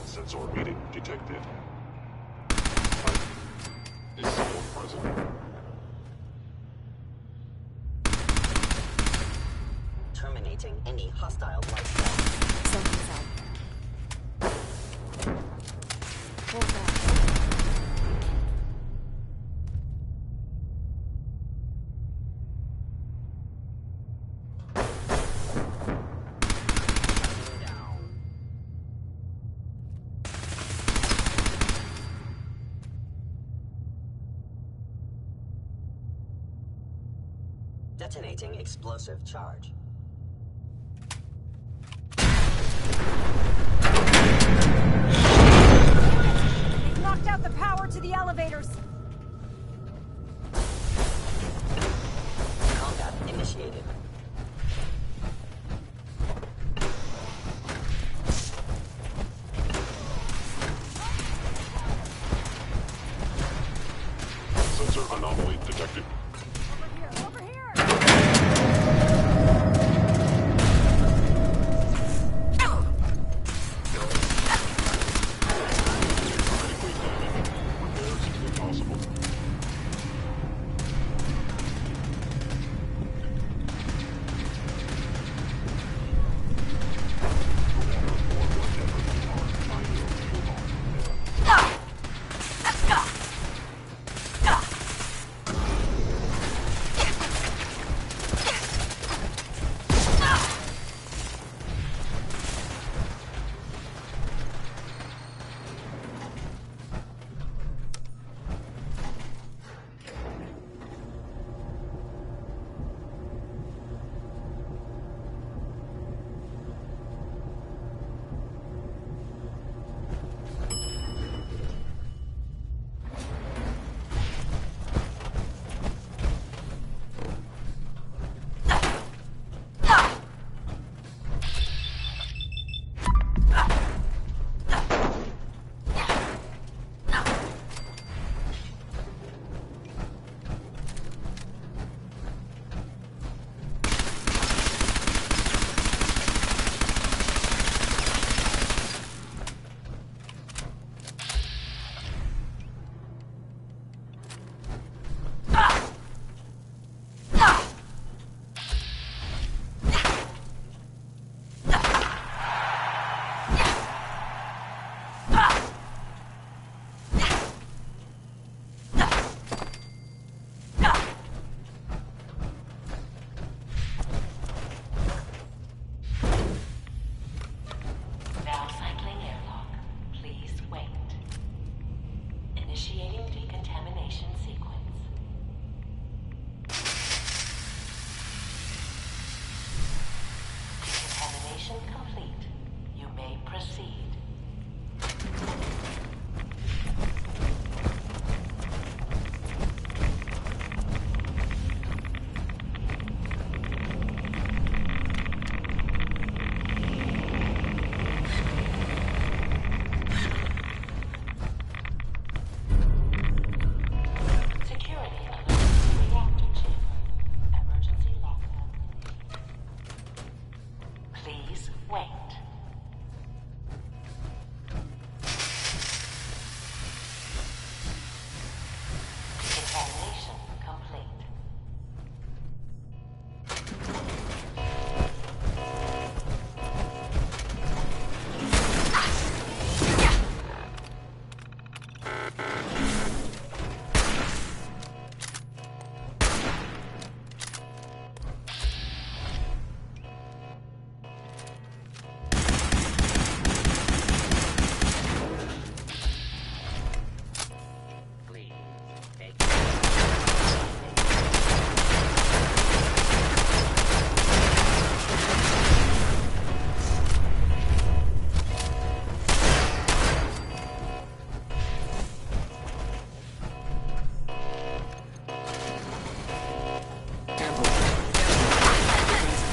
Sensor reading detected. Is still present. Terminating any hostile lifestyle. Something's out. Pull back. Detonating explosive charge. They've knocked out the power to the elevators. Combat initiated. Anomaly detected. Now cycling airlock. Please wait. Initiating decontamination sequence. Decontamination complete. You may proceed. Security alert. Reactor chamber. Emergency lockdown. Please wait. Decontamination complete.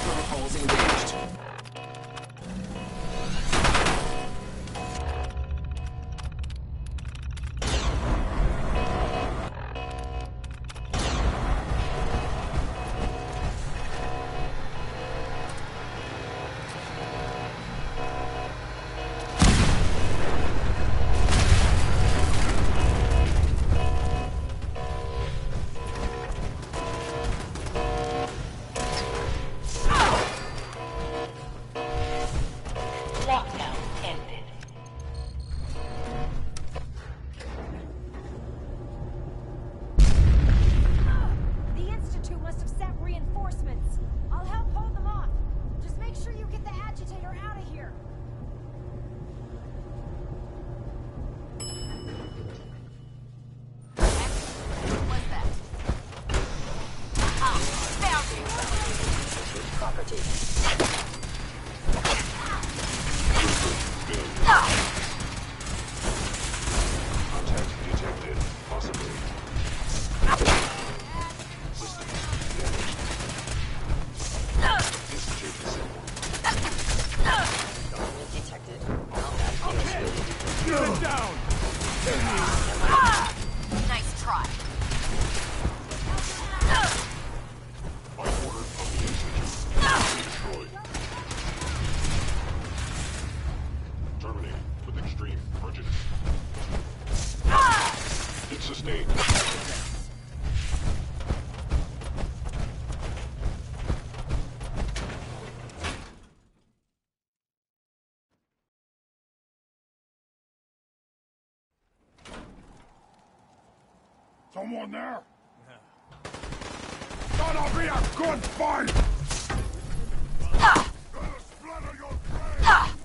Protocols engaged. Lockdown ended. The Institute must have sent reinforcements. I'll help hold them off. Just make sure you get the agitator out of here. What's that? Ah, found you! Property. Contact detected. Possibly. System damaged. Institute disabled. Dominant detected. Combat initiated. Get down! Nice try. Someone there? Gonna be a good fight! Splatter your brain!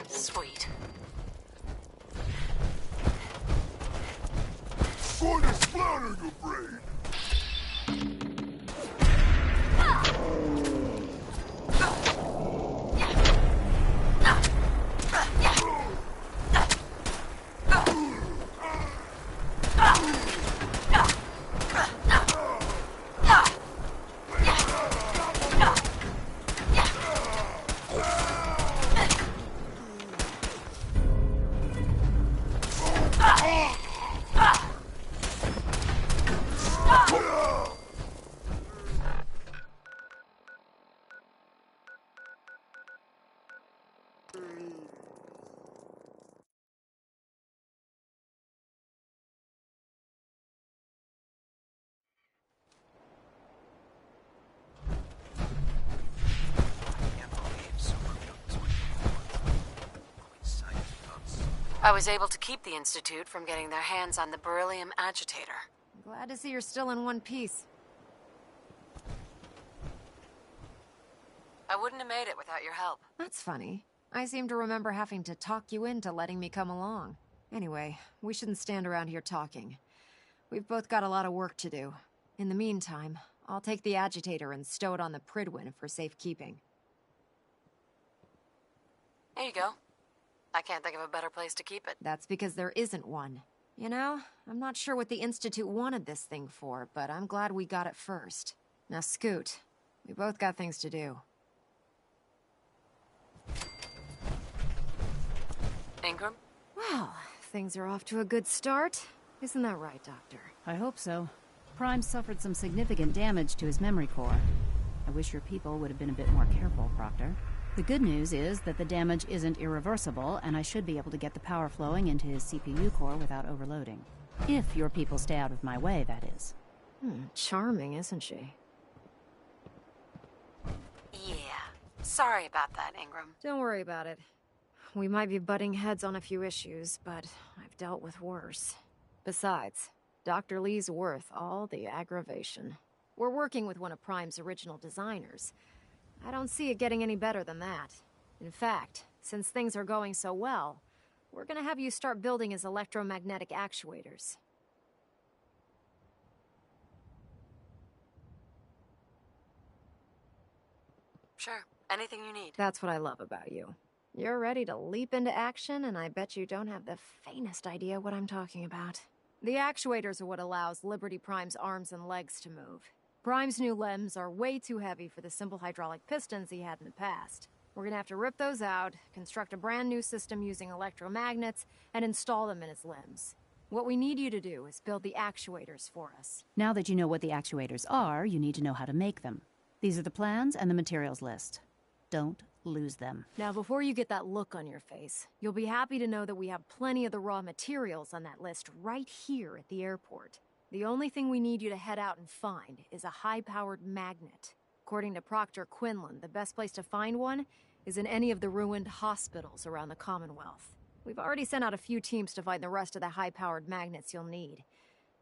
Sweet. Going to splatter your brain! I was able to keep the Institute from getting their hands on the beryllium agitator. Glad to see you're still in one piece. I wouldn't have made it without your help. That's funny. I seem to remember having to talk you into letting me come along. Anyway, we shouldn't stand around here talking. We've both got a lot of work to do. In the meantime, I'll take the agitator and stow it on the Pridwin for safekeeping. There you go. I can't think of a better place to keep it. That's because there isn't one. You know, I'm not sure what the Institute wanted this thing for, but I'm glad we got it first. Now scoot. We both got things to do. Ingram? Well, things are off to a good start. Isn't that right, Doctor? I hope so. Prime suffered some significant damage to his memory core. I wish your people would have been a bit more careful, Proctor. The good news is that the damage isn't irreversible, and I should be able to get the power flowing into his CPU core without overloading. If your people stay out of my way, that is. Charming, isn't she? Yeah. Sorry about that, Ingram. Don't worry about it. We might be butting heads on a few issues, but I've dealt with worse. Besides, Dr. Lee's worth all the aggravation. We're working with one of Prime's original designers. I don't see it getting any better than that. In fact, since things are going so well, we're gonna have you start building his electromagnetic actuators. Sure. Anything you need. That's what I love about you. You're ready to leap into action, and I bet you don't have the faintest idea what I'm talking about. The actuators are what allows Liberty Prime's arms and legs to move. Prime's new limbs are way too heavy for the simple hydraulic pistons he had in the past. We're gonna have to rip those out, construct a brand new system using electromagnets, and install them in his limbs. What we need you to do is build the actuators for us. Now that you know what the actuators are, you need to know how to make them. These are the plans and the materials list. Don't lose them. Now, before you get that look on your face, you'll be happy to know that we have plenty of the raw materials on that list right here at the airport. The only thing we need you to head out and find is a high-powered magnet. According to Proctor Quinlan, the best place to find one is in any of the ruined hospitals around the Commonwealth. We've already sent out a few teams to find the rest of the high-powered magnets you'll need.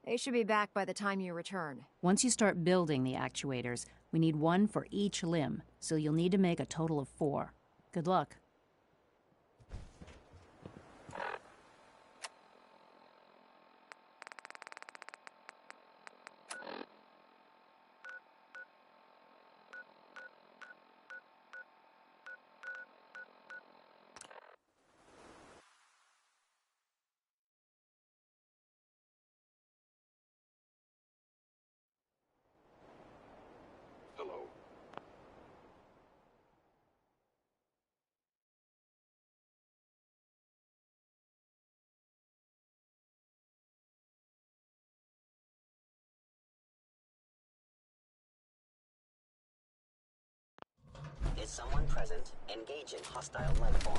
They should be back by the time you return. Once you start building the actuators, we need one for each limb, so you'll need to make a total of 4. Good luck. is someone present, engaging hostile life form.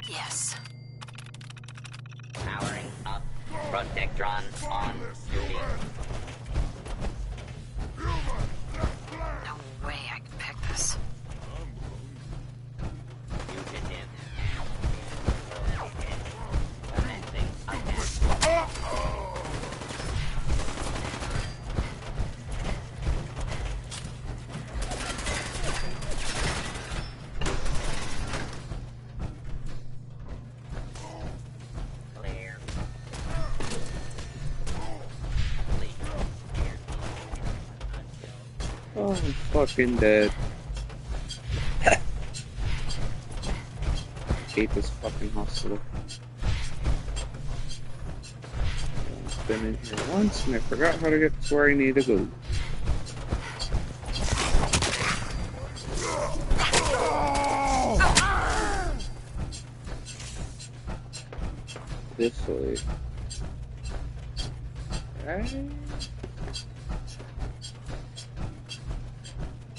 Yes. Powering up. Protectron on duty. No way I can pick this. Fugitive. Commencing attack. Clear. Oh, I'm fucking dead. Hate this fucking hospital. I've been in here once and I forgot how to get to where I need to go. This way. Right?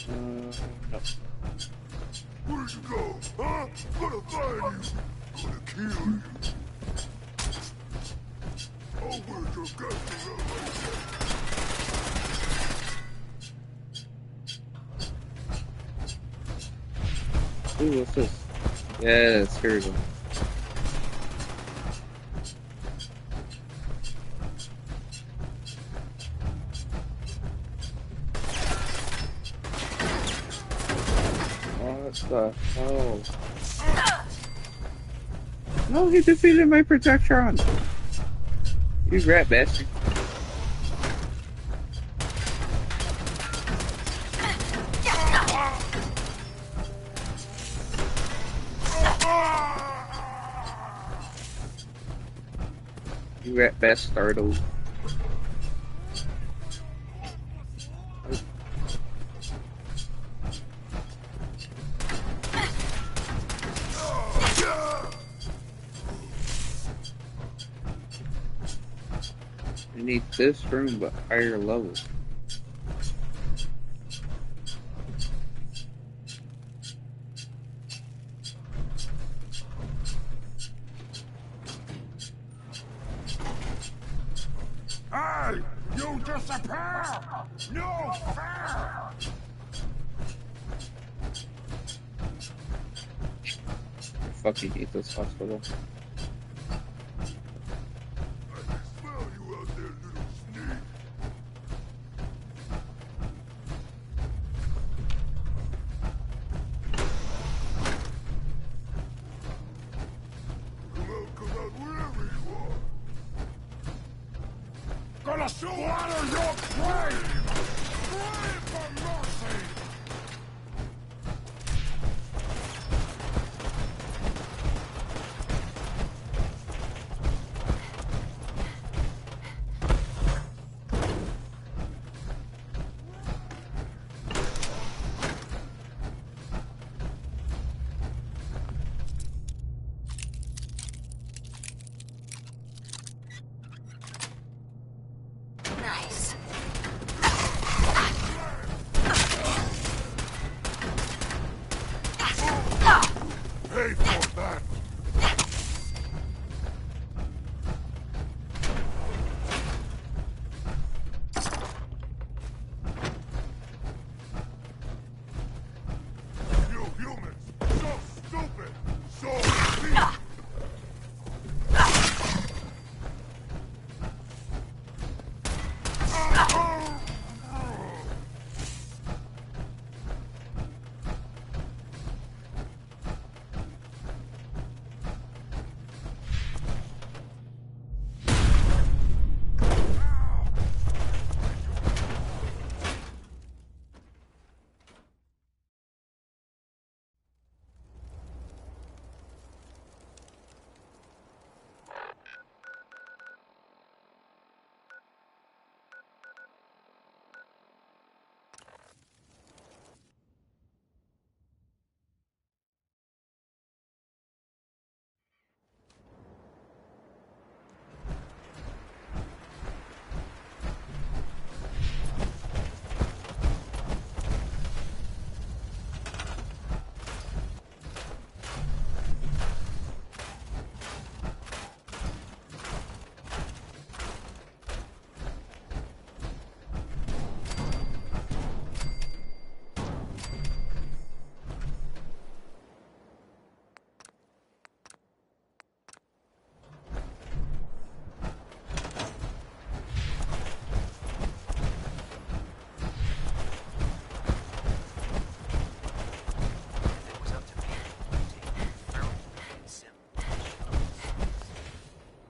No. Where'd you go? Huh? Gonna find you. Gonna kill you. Oh, where'd your guts go? Ooh, what's this? Yes, here we go. What the hell? No, he defeated my Protectron! You rat bastard. You rat bastardo. I need this room, but higher level. Hey! You disappear! No fair! I fucking hate this hospital. Gonna slaughter your prey! Pray for mercy!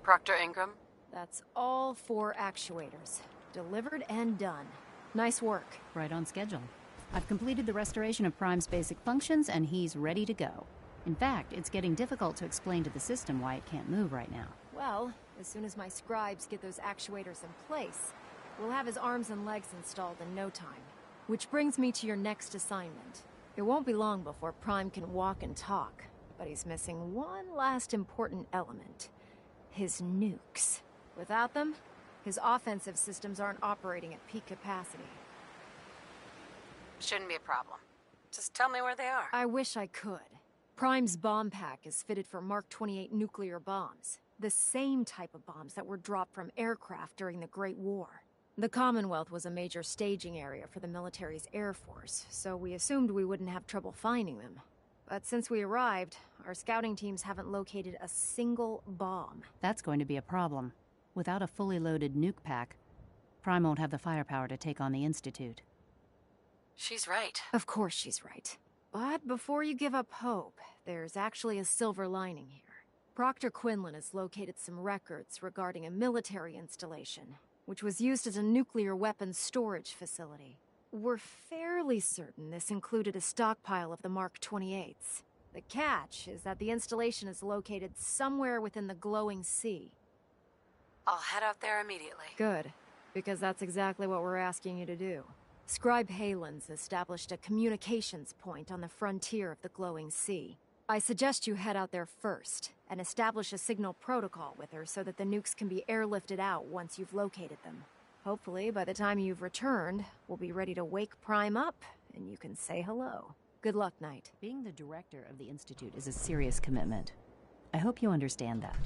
Proctor Ingram? That's all 4 actuators. Delivered and done. Nice work. Right on schedule. I've completed the restoration of Prime's basic functions, and he's ready to go. In fact, it's getting difficult to explain to the system why it can't move right now. Well, as soon as my scribes get those actuators in place, we'll have his arms and legs installed in no time. Which brings me to your next assignment. It won't be long before Prime can walk and talk, but he's missing one last important element. His nukes. Without them, his offensive systems aren't operating at peak capacity. Shouldn't be a problem. Just tell me where they are. I wish I could. Prime's bomb pack is fitted for Mark 28 nuclear bombs. The same type of bombs that were dropped from aircraft during the Great War. The Commonwealth was a major staging area for the military's air force, so we assumed we wouldn't have trouble finding them. But since we arrived, our scouting teams haven't located a single bomb. That's going to be a problem. Without a fully loaded nuke pack, Prime won't have the firepower to take on the Institute. She's right. Of course she's right. But before you give up hope, there's actually a silver lining here. Proctor Quinlan has located some records regarding a military installation, which was used as a nuclear weapons storage facility. We're fairly certain this included a stockpile of the Mark 28s. The catch is that the installation is located somewhere within the glowing sea. I'll head out there immediately. Good, because that's exactly what we're asking you to do. Scribe Halen's established a communications point on the frontier of the glowing sea. I suggest you head out there first, and establish a signal protocol with her so that the nukes can be airlifted out once you've located them. Hopefully, by the time you've returned, we'll be ready to wake Prime up, and you can say hello. Good luck, Knight. Being the director of the Institute is a serious commitment. I hope you understand that.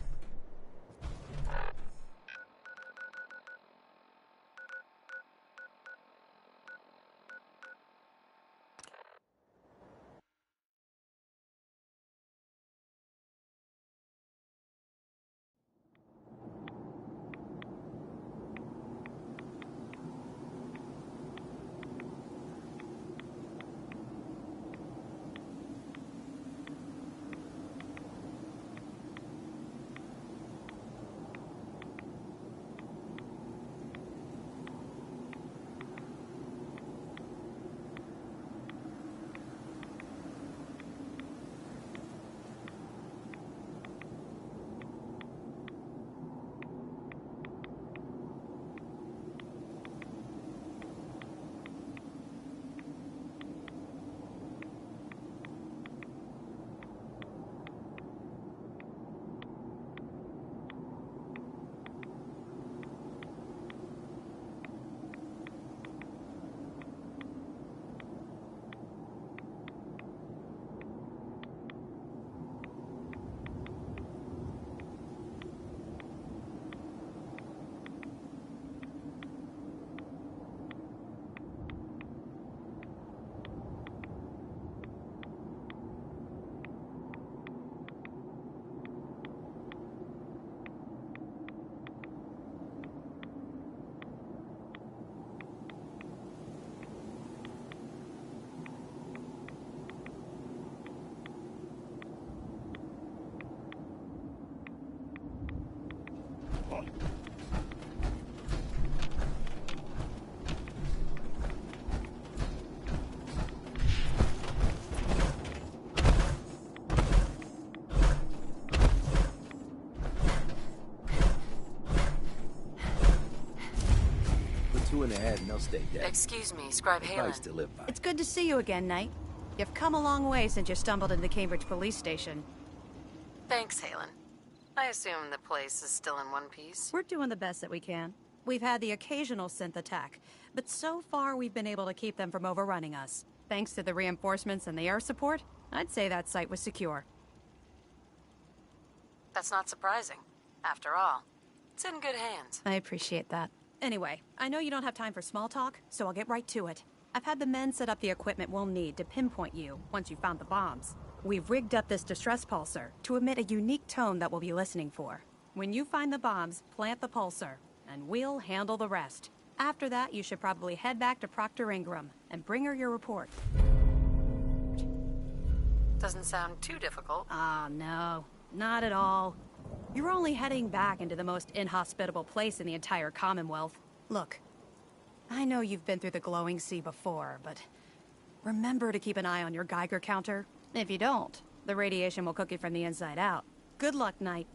Two in the head and they'll stay dead. Excuse me, Scribe Halen. Advice to live by. It's good to see you again, Knight. You've come a long way since you stumbled into Cambridge Police Station. Thanks, Halen. I assume the place is still in one piece. We're doing the best that we can. We've had the occasional synth attack, but so far we've been able to keep them from overrunning us. Thanks to the reinforcements and the air support, I'd say that site was secure. That's not surprising. After all, it's in good hands. I appreciate that. Anyway, I know you don't have time for small talk, so I'll get right to it. I've had the men set up the equipment we'll need to pinpoint you once you've found the bombs. We've rigged up this distress pulsar to emit a unique tone that we'll be listening for. When you find the bombs, plant the pulsar, and we'll handle the rest. After that, you should probably head back to Proctor Ingram and bring her your report. Doesn't sound too difficult. Ah, no. Not at all. You're only heading back into the most inhospitable place in the entire Commonwealth. Look, I know you've been through the glowing sea before, but remember to keep an eye on your Geiger counter. If you don't, the radiation will cook you from the inside out. Good luck, Knight.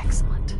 Excellent.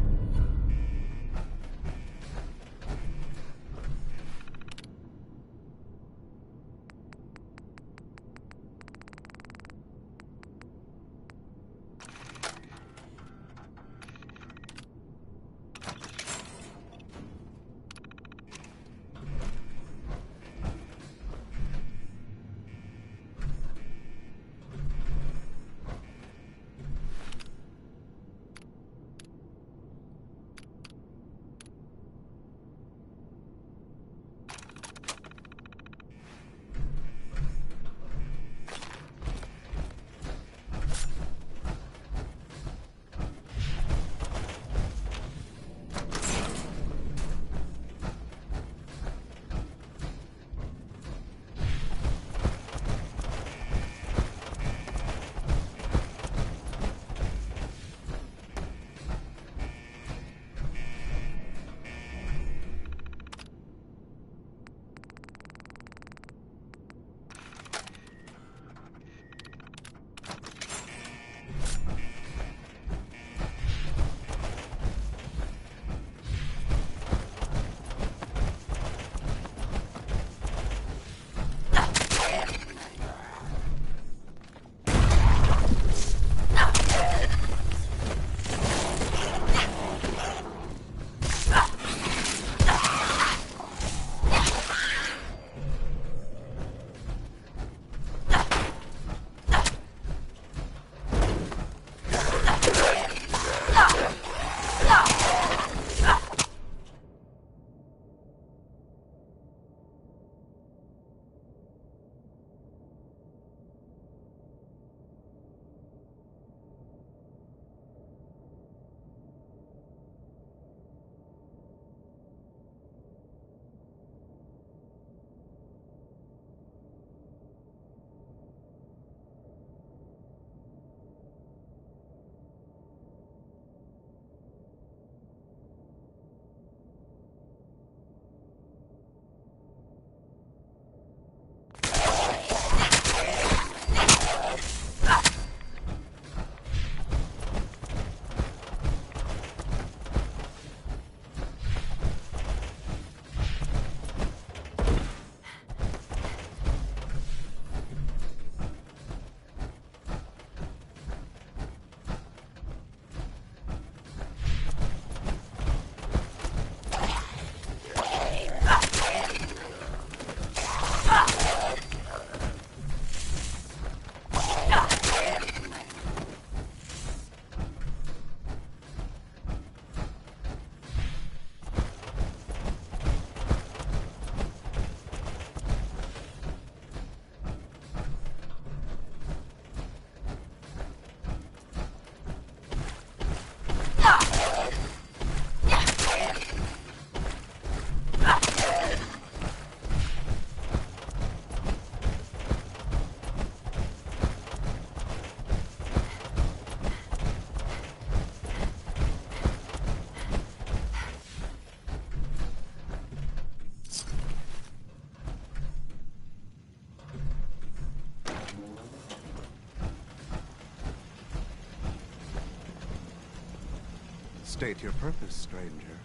State your purpose, stranger.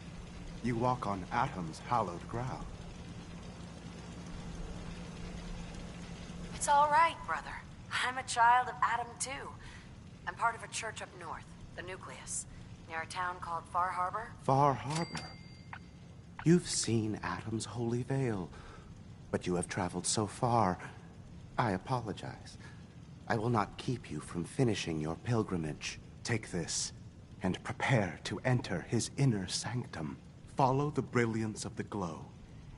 You walk on Atom's hallowed ground. It's all right, brother. I'm a child of Adam, too. I'm part of a church up north, the Nucleus, near a town called Far Harbor. Far Harbor. You've seen Atom's holy veil, but you have traveled so far. I apologize. I will not keep you from finishing your pilgrimage. Take this, and prepare to enter his inner sanctum. Follow the brilliance of the glow,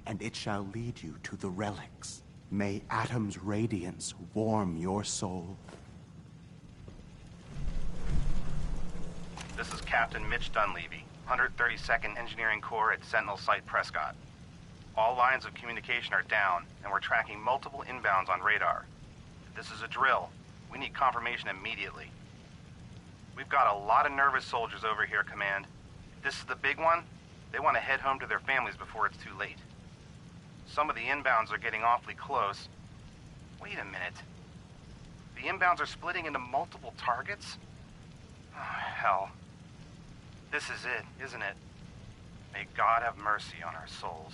and it shall lead you to the relics. May Atom's radiance warm your soul. This is Captain Mitch Dunleavy, 132nd Engineering Corps at Sentinel Site Prescott. All lines of communication are down, and we're tracking multiple inbounds on radar. This is a drill. We need confirmation immediately. We've got a lot of nervous soldiers over here, Command. If this is the big one, they want to head home to their families before it's too late. Some of the inbounds are getting awfully close. Wait a minute. The inbounds are splitting into multiple targets? Oh, hell. This is it, isn't it? May God have mercy on our souls.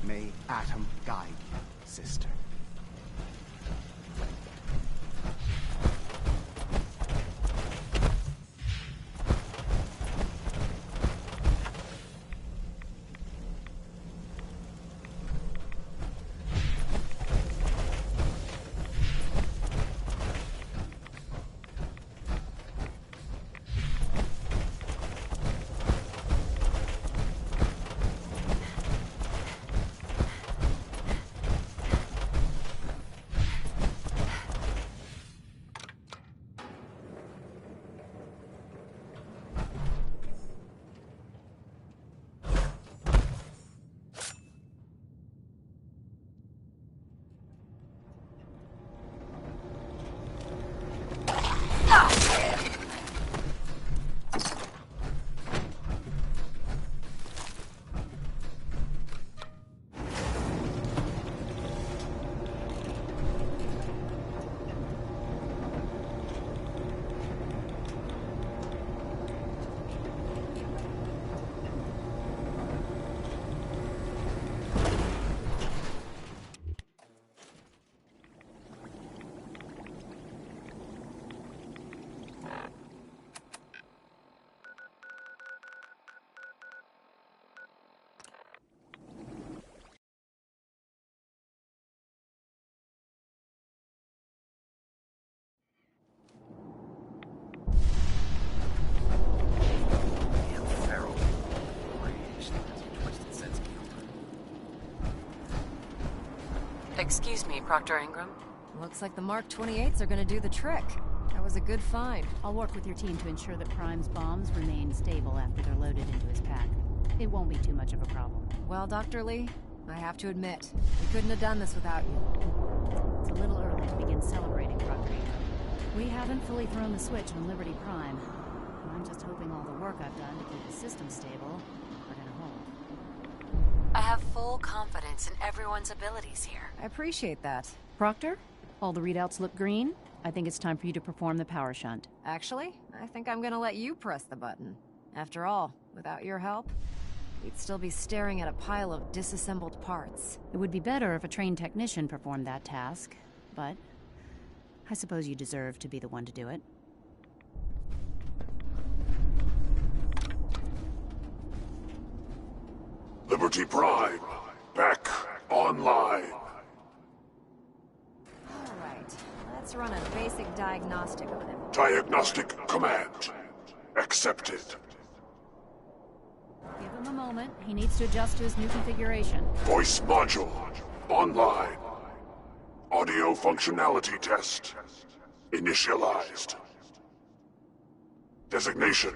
May Atom guide you, sister. Excuse me, Proctor Ingram. Looks like the Mark 28s are gonna do the trick. That was a good find. I'll work with your team to ensure that Prime's bombs remain stable after they're loaded into his pack. It won't be too much of a problem. Well, Dr. Lee, I have to admit, we couldn't have done this without you. It's a little early to begin celebrating, Proctor Ingram. We haven't fully thrown the switch on Liberty Prime. I'm just hoping all the work I've done to keep the system stable are gonna hold. I have full confidence in everyone's abilities here. I appreciate that. Proctor, all the readouts look green. I think it's time for you to perform the power shunt. Actually, I think I'm gonna let you press the button. After all, without your help, we'd still be staring at a pile of disassembled parts. It would be better if a trained technician performed that task, but I suppose you deserve to be the one to do it. Liberty Prime, back online. Alright, let's run a basic diagnostic on him. Diagnostic command accepted. Give him a moment. He needs to adjust to his new configuration. Voice module online. Audio functionality test initialized. Designation: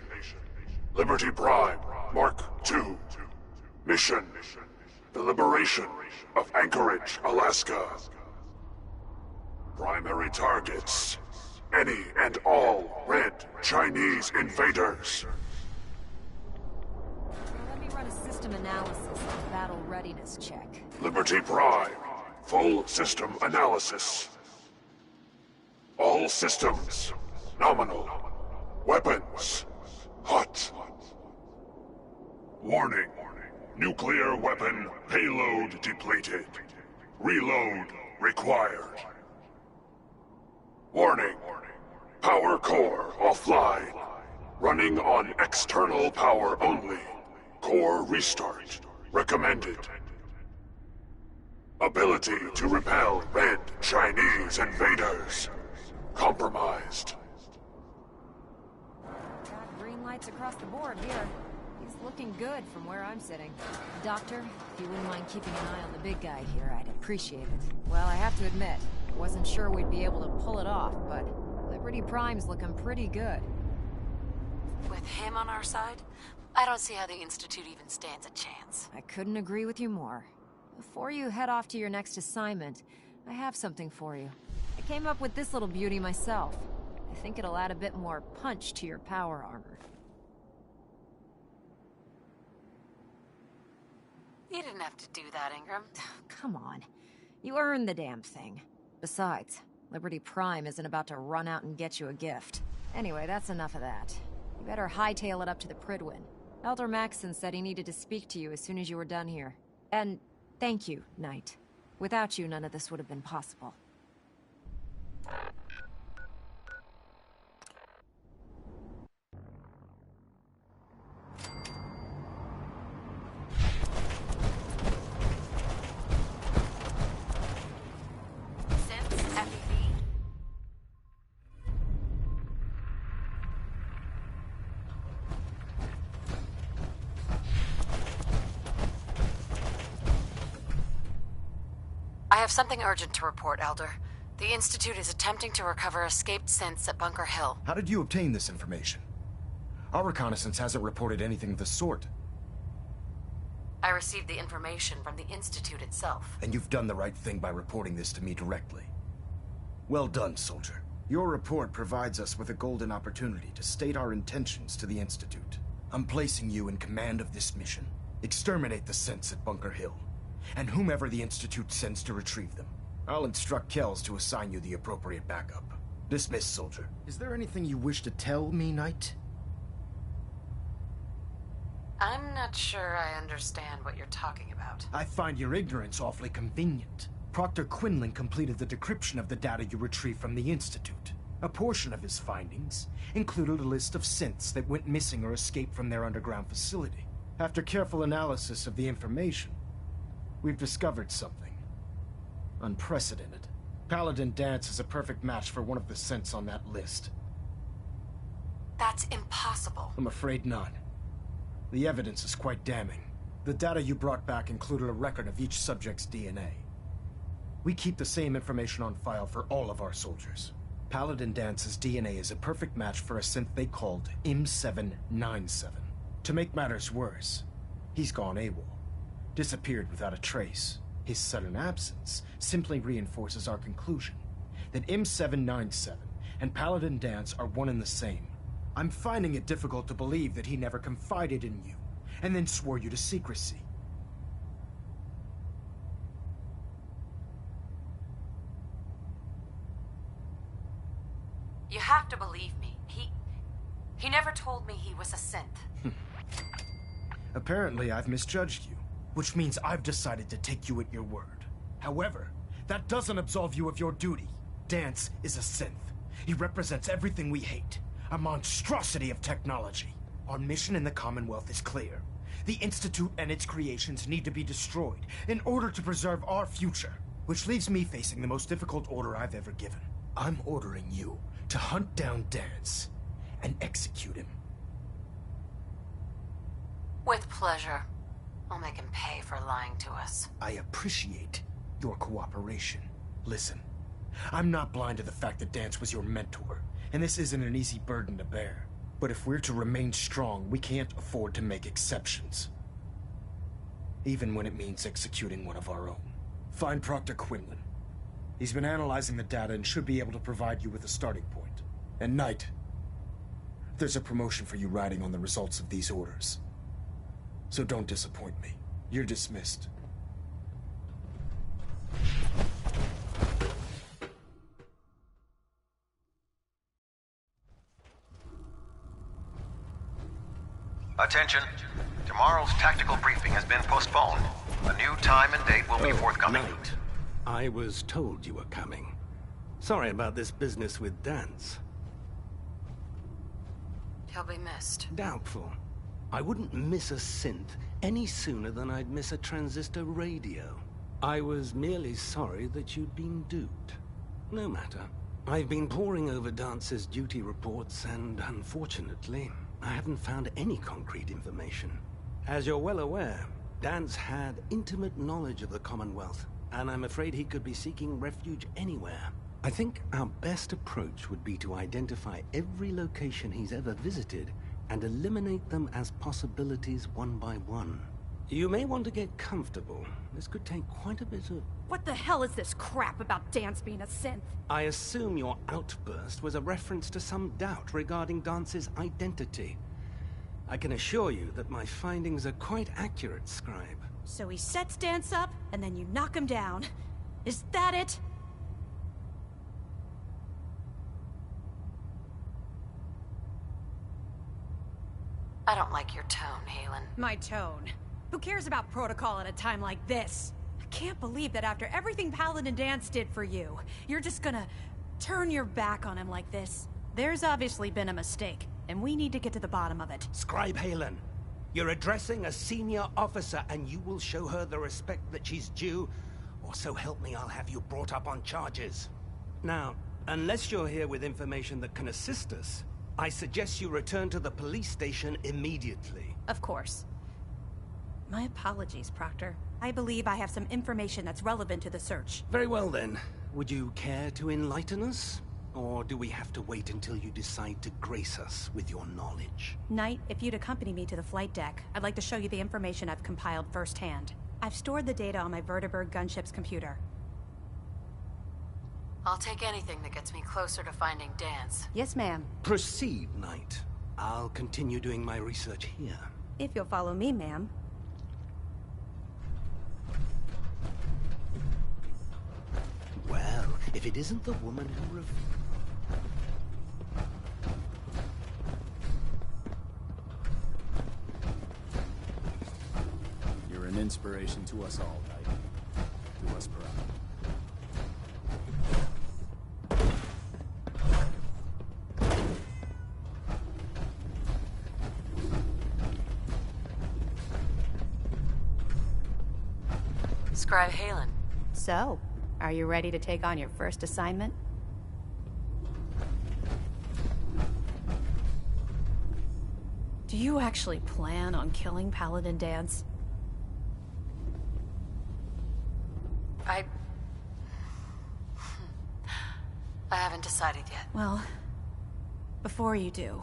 Liberty Prime Mark II. Mission: the liberation of Anchorage, Alaska. Primary targets: any and all red Chinese invaders. Let me run a system analysis and battle readiness check. Liberty Prime, full system analysis. All systems nominal. Weapons hot. Warning. Nuclear weapon payload depleted. Reload required. Warning. Power core offline. Running on external power only. Core restart recommended. Ability to repel red Chinese invaders compromised. Got green lights across the board here. He's looking good from where I'm sitting. Doctor, if you wouldn't mind keeping an eye on the big guy here, I'd appreciate it. Well, I have to admit, wasn't sure we'd be able to pull it off, but Liberty Prime's looking pretty good. With him on our side, I don't see how the Institute even stands a chance. I couldn't agree with you more. Before you head off to your next assignment, I have something for you. I came up with this little beauty myself. I think it'll add a bit more punch to your power armor. You didn't have to do that, Ingram. Come on. You earned the damn thing. Besides, Liberty Prime isn't about to run out and get you a gift. Anyway, that's enough of that. You better hightail it up to the Pridwin. Elder Maxson said he needed to speak to you as soon as you were done here. And thank you, Knight. Without you, none of this would have been possible. I have something urgent to report, Elder. The Institute is attempting to recover escaped synths at Bunker Hill. How did you obtain this information? Our reconnaissance hasn't reported anything of the sort. I received the information from the Institute itself. And you've done the right thing by reporting this to me directly. Well done, soldier. Your report provides us with a golden opportunity to state our intentions to the Institute. I'm placing you in command of this mission. Exterminate the synths at Bunker Hill, and whomever the Institute sends to retrieve them. I'll instruct Kells to assign you the appropriate backup. Dismissed, soldier. Is there anything you wish to tell me, Knight? I'm not sure I understand what you're talking about. I find your ignorance awfully convenient. Proctor Quinlan completed the decryption of the data you retrieved from the Institute. A portion of his findings included a list of synths that went missing or escaped from their underground facility. After careful analysis of the information, we've discovered something unprecedented. Paladin Danse is a perfect match for one of the synths on that list. That's impossible. I'm afraid not. The evidence is quite damning. The data you brought back included a record of each subject's DNA. We keep the same information on file for all of our soldiers. Paladin Dance's DNA is a perfect match for a synth they called M797. To make matters worse, he's gone AWOL. Disappeared without a trace. His sudden absence simply reinforces our conclusion that M797 and Paladin Danse are one and the same. I'm finding it difficult to believe that he never confided in you, and then swore you to secrecy. You have to believe me. He never told me he was a synth. Apparently, I've misjudged you, which means I've decided to take you at your word. However, that doesn't absolve you of your duty. Danse is a synth. He represents everything we hate. A monstrosity of technology. Our mission in the Commonwealth is clear. The Institute and its creations need to be destroyed in order to preserve our future. Which leaves me facing the most difficult order I've ever given. I'm ordering you to hunt down Danse and execute him. With pleasure. I'll make him pay for lying to us. I appreciate your cooperation. Listen, I'm not blind to the fact that Danse was your mentor, and this isn't an easy burden to bear. But if we're to remain strong, we can't afford to make exceptions. Even when it means executing one of our own. Find Proctor Quinlan. He's been analyzing the data and should be able to provide you with a starting point. And Knight, there's a promotion for you riding on the results of these orders. So don't disappoint me. You're dismissed. Attention. Tomorrow's tactical briefing has been postponed. A new time and date will be forthcoming. Knight, I was told you were coming. Sorry about this business with Danse. He'll be missed. Doubtful. I wouldn't miss a synth any sooner than I'd miss a transistor radio. I was merely sorry that you'd been duped. No matter. I've been poring over Dance's duty reports, and unfortunately, I haven't found any concrete information. As you're well aware, Danse had intimate knowledge of the Commonwealth, and I'm afraid he could be seeking refuge anywhere. I think our best approach would be to identify every location he's ever visited and eliminate them as possibilities one by one. You may want to get comfortable. This could take quite a bit of... What the hell is this crap about Dance being a synth? I assume your outburst was a reference to some doubt regarding Dance's identity. I can assure you that my findings are quite accurate, Scribe. So he sets Dance up, and then you knock him down. Is that it? I don't like your tone, Halen. My tone? Who cares about protocol at a time like this? I can't believe that after everything Paladin Dance did for you, you're just gonna turn your back on him like this. There's obviously been a mistake, and we need to get to the bottom of it. Scribe Halen, you're addressing a senior officer, and you will show her the respect that she's due, or so help me, I'll have you brought up on charges. Now, unless you're here with information that can assist us, I suggest you return to the police station immediately. Of course. My apologies, Proctor. I believe I have some information that's relevant to the search. Very well then. Would you care to enlighten us? Or do we have to wait until you decide to grace us with your knowledge? Knight, if you'd accompany me to the flight deck, I'd like to show you the information I've compiled firsthand. I've stored the data on my Vertibird gunship's computer. I'll take anything that gets me closer to finding Dance. Yes, ma'am. Proceed, Knight. I'll continue doing my research here. If you'll follow me, ma'am. Well, if it isn't the woman who You're an inspiration to us all, Knight. Do us proud. Scribe Halen. So, are you ready to take on your first assignment? Do you actually plan on killing Paladin Dance? I haven't decided yet. Well, before you do,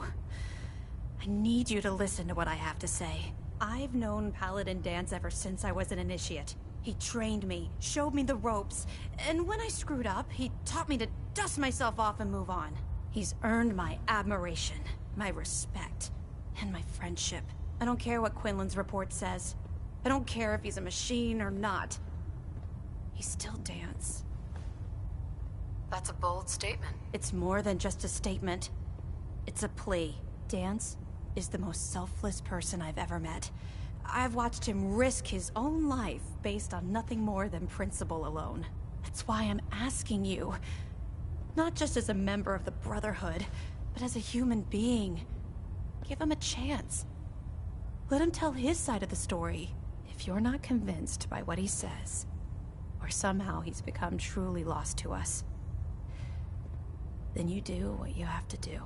I need you to listen to what I have to say. I've known Paladin Dance ever since I was an initiate. He trained me, showed me the ropes, and when I screwed up, he taught me to dust myself off and move on. He's earned my admiration, my respect, and my friendship. I don't care what Quinlan's report says. I don't care if he's a machine or not. He's still Dance. That's a bold statement. It's more than just a statement. It's a plea. Dance is the most selfless person I've ever met. I've watched him risk his own life based on nothing more than principle alone. That's why I'm asking you. Not just as a member of the Brotherhood, but as a human being. Give him a chance. Let him tell his side of the story. If you're not convinced by what he says, or somehow he's become truly lost to us, then you do what you have to do.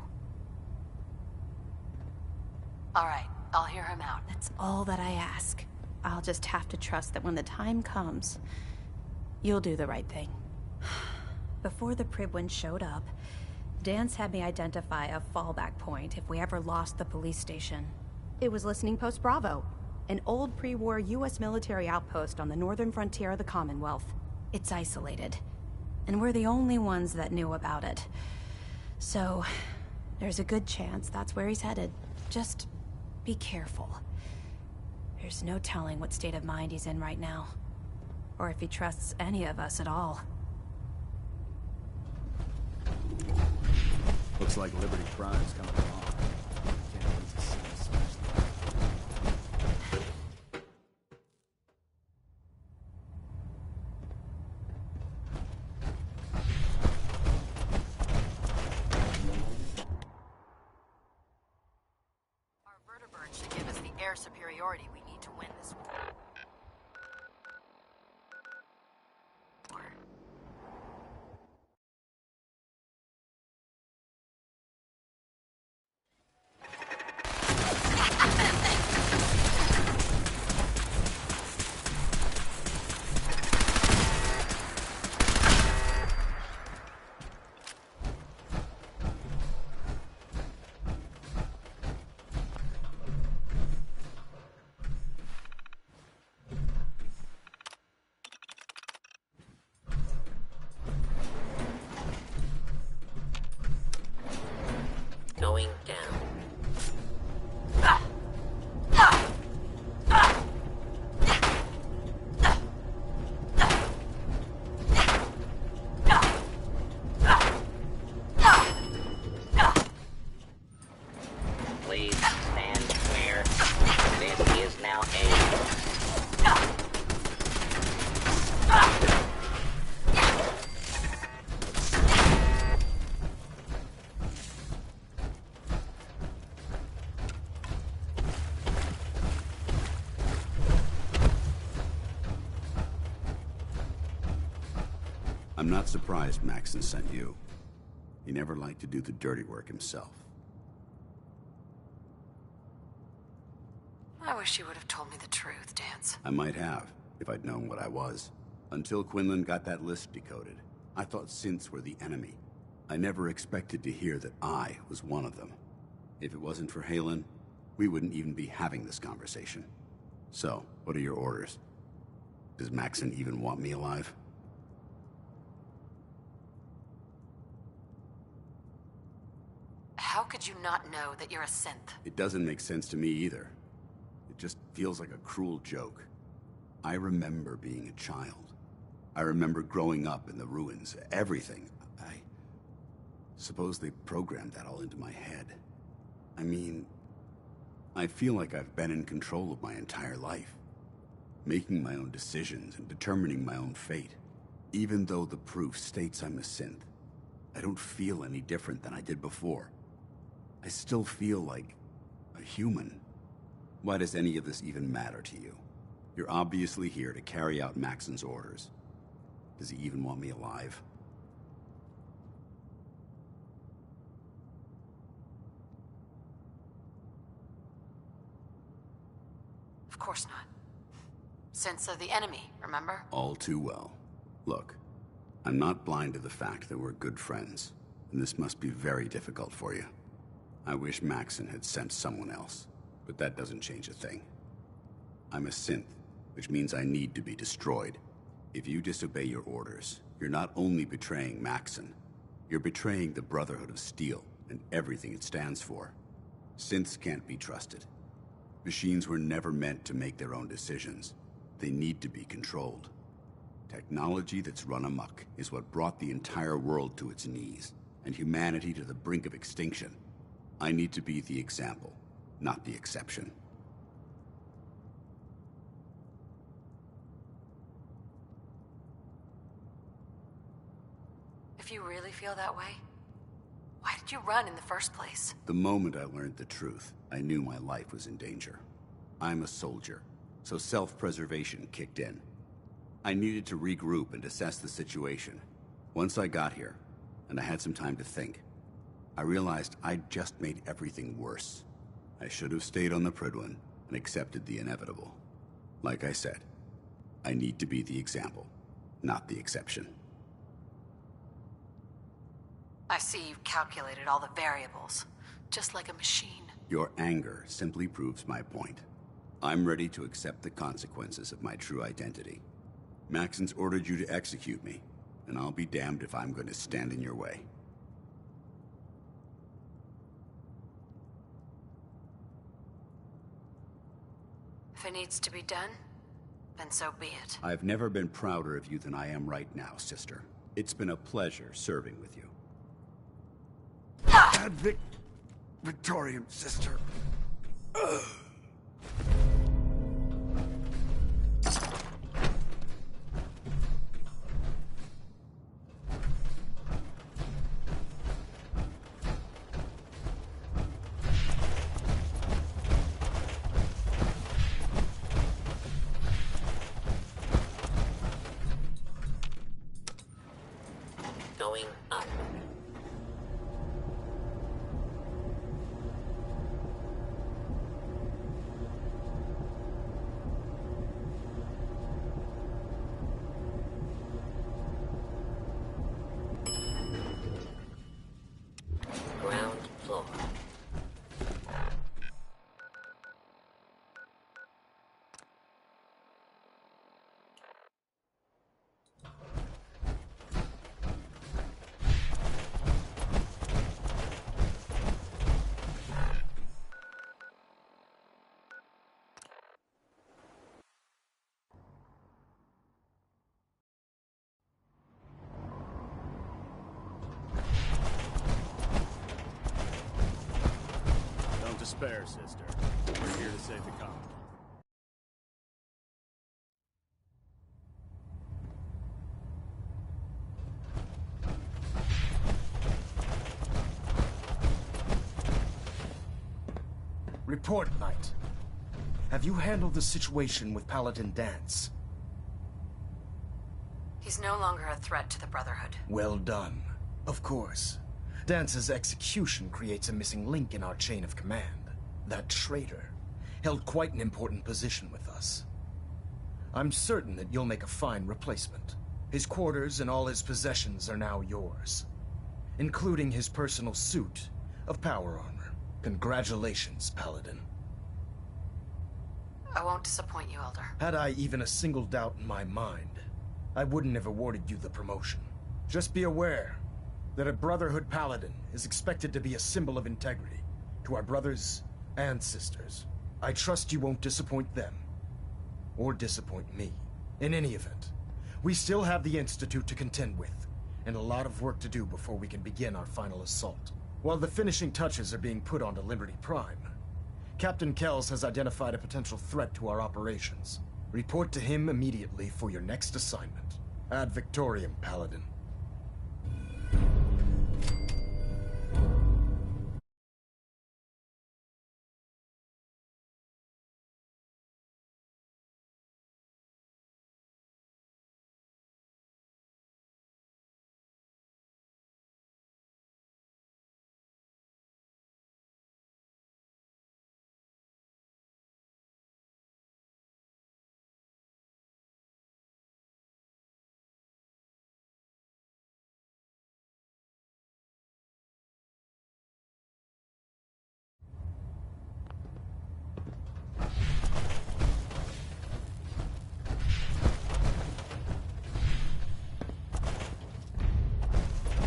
All right, I'll hear him out. That's all that I ask. I'll just have to trust that when the time comes, you'll do the right thing. Before the Pribwin showed up, Dance had me identify a fallback point if we ever lost the police station. It was Listening Post Bravo, an old pre-war US military outpost on the northern frontier of the Commonwealth. It's isolated, and we're the only ones that knew about it. So, there's a good chance that's where he's headed. Just be careful. There's no telling what state of mind he's in right now, or if he trusts any of us at all. Looks like Liberty Prime's coming along. Can't wait to see him smash them. Our Vertibird should give us the air superiority we need to win this war. Going down. Please stand clear. This is now A. I'm not surprised Maxon sent you. He never liked to do the dirty work himself. I wish you would have told me the truth, Dance. I might have, if I'd known what I was. Until Quinlan got that list decoded, I thought synths were the enemy. I never expected to hear that I was one of them. If it wasn't for Halen, we wouldn't even be having this conversation. So, what are your orders? Does Maxon even want me alive? How could you not know that you're a synth? It doesn't make sense to me either. It just feels like a cruel joke. I remember being a child. I remember growing up in the ruins, everything. I suppose they programmed that all into my head. I mean, I feel like I've been in control of my entire life, making my own decisions and determining my own fate. Even though the proof states I'm a synth, I don't feel any different than I did before. I still feel like a human. Why does any of this even matter to you? You're obviously here to carry out Maxon's orders. Does he even want me alive? Of course not. Synths are the enemy, remember? All too well. Look, I'm not blind to the fact that we're good friends, and this must be very difficult for you. I wish Maxon had sent someone else, but that doesn't change a thing. I'm a synth, which means I need to be destroyed. If you disobey your orders, you're not only betraying Maxon, you're betraying the Brotherhood of Steel and everything it stands for. Synths can't be trusted. Machines were never meant to make their own decisions. They need to be controlled. Technology that's run amok is what brought the entire world to its knees, and humanity to the brink of extinction. I need to be the example, not the exception. If you really feel that way, why did you run in the first place? The moment I learned the truth, I knew my life was in danger. I'm a soldier, so self-preservation kicked in. I needed to regroup and assess the situation. Once I got here, and I had some time to think, I realized I'd just made everything worse. I should have stayed on the Prydwen and accepted the inevitable. Like I said, I need to be the example, not the exception. I see you've calculated all the variables, just like a machine. Your anger simply proves my point. I'm ready to accept the consequences of my true identity. Maxon's ordered you to execute me, and I'll be damned if I'm going to stand in your way. If it needs to be done, then so be it. I've never been prouder of you than I am right now, sister. It's been a pleasure serving with you. Ad Victorium, sister. Ugh. Going up. spare, sister. We're here to save the Commonwealth. Report, Knight. Have you handled the situation with Paladin Dance? He's no longer a threat to the Brotherhood. Well done. Of course. Dance's execution creates a missing link in our chain of command. That traitor held quite an important position with us. I'm certain that you'll make a fine replacement. His quarters and all his possessions are now yours, including his personal suit of power armor. Congratulations, Paladin. I won't disappoint you, Elder. Had I even a single doubt in my mind, I wouldn't have awarded you the promotion. Just be aware that a Brotherhood Paladin is expected to be a symbol of integrity to our brothers and sisters. I trust you won't disappoint them, or disappoint me. In any event, we still have the Institute to contend with, and a lot of work to do before we can begin our final assault. While the finishing touches are being put onto Liberty Prime, Captain Kells has identified a potential threat to our operations. Report to him immediately for your next assignment. Ad Victoriam, Paladin.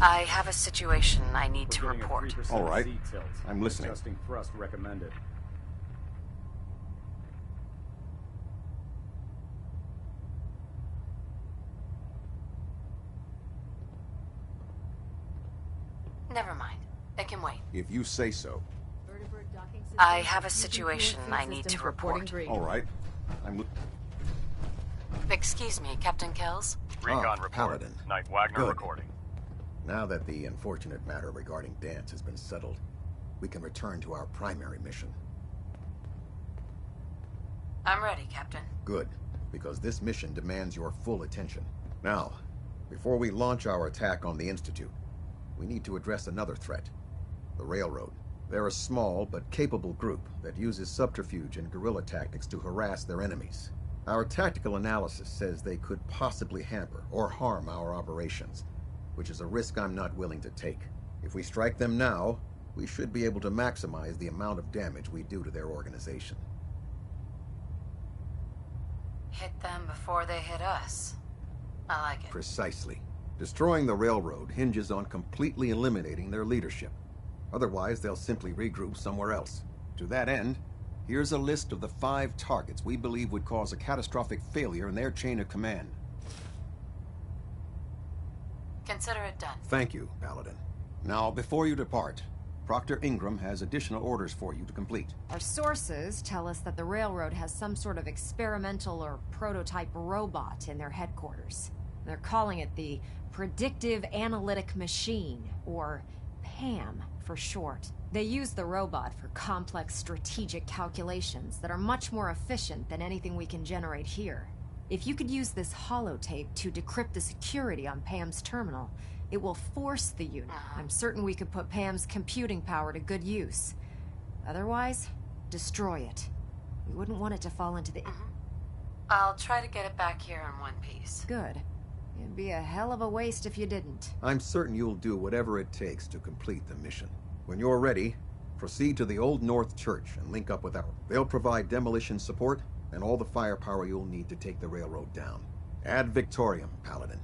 I have a situation I need to report. All right. I'm listening. Adjusting thrust recommended. Never mind. It can wait. If you say so. I have a situation I need to report. All right. Excuse me, Captain Kells? Recon report. Paladin. Knight Wagner Good. recording. Now that the unfortunate matter regarding Dance has been settled, we can return to our primary mission. I'm ready, Captain. Good, because this mission demands your full attention. Now, before we launch our attack on the Institute, we need to address another threat, the Railroad. They're a small but capable group that uses subterfuge and guerrilla tactics to harass their enemies. Our tactical analysis says they could possibly hamper or harm our operations, which is a risk I'm not willing to take. If we strike them now, we should be able to maximize the amount of damage we do to their organization. Hit them before they hit us. I like it. Precisely. Destroying the railroad hinges on completely eliminating their leadership. Otherwise, they'll simply regroup somewhere else. To that end, here's a list of the 5 targets we believe would cause a catastrophic failure in their chain of command. Consider it done. Thank you, Paladin. Now, before you depart, Proctor Ingram has additional orders for you to complete. Our sources tell us that the railroad has some sort of experimental or prototype robot in their headquarters. They're calling it the Predictive Analytic Machine, or PAM for short. They use the robot for complex strategic calculations that are much more efficient than anything we can generate here. If you could use this holotape to decrypt the security on PAM's terminal, it will force the unit. I'm certain we could put PAM's computing power to good use. Otherwise, destroy it. We wouldn't want it to fall into the... I'll try to get it back here in one piece. Good. It'd be a hell of a waste if you didn't. I'm certain you'll do whatever it takes to complete the mission. When you're ready, proceed to the Old North Church and link up with our... They'll provide demolition support and all the firepower you'll need to take the railroad down. Ad Victoriam, Paladin.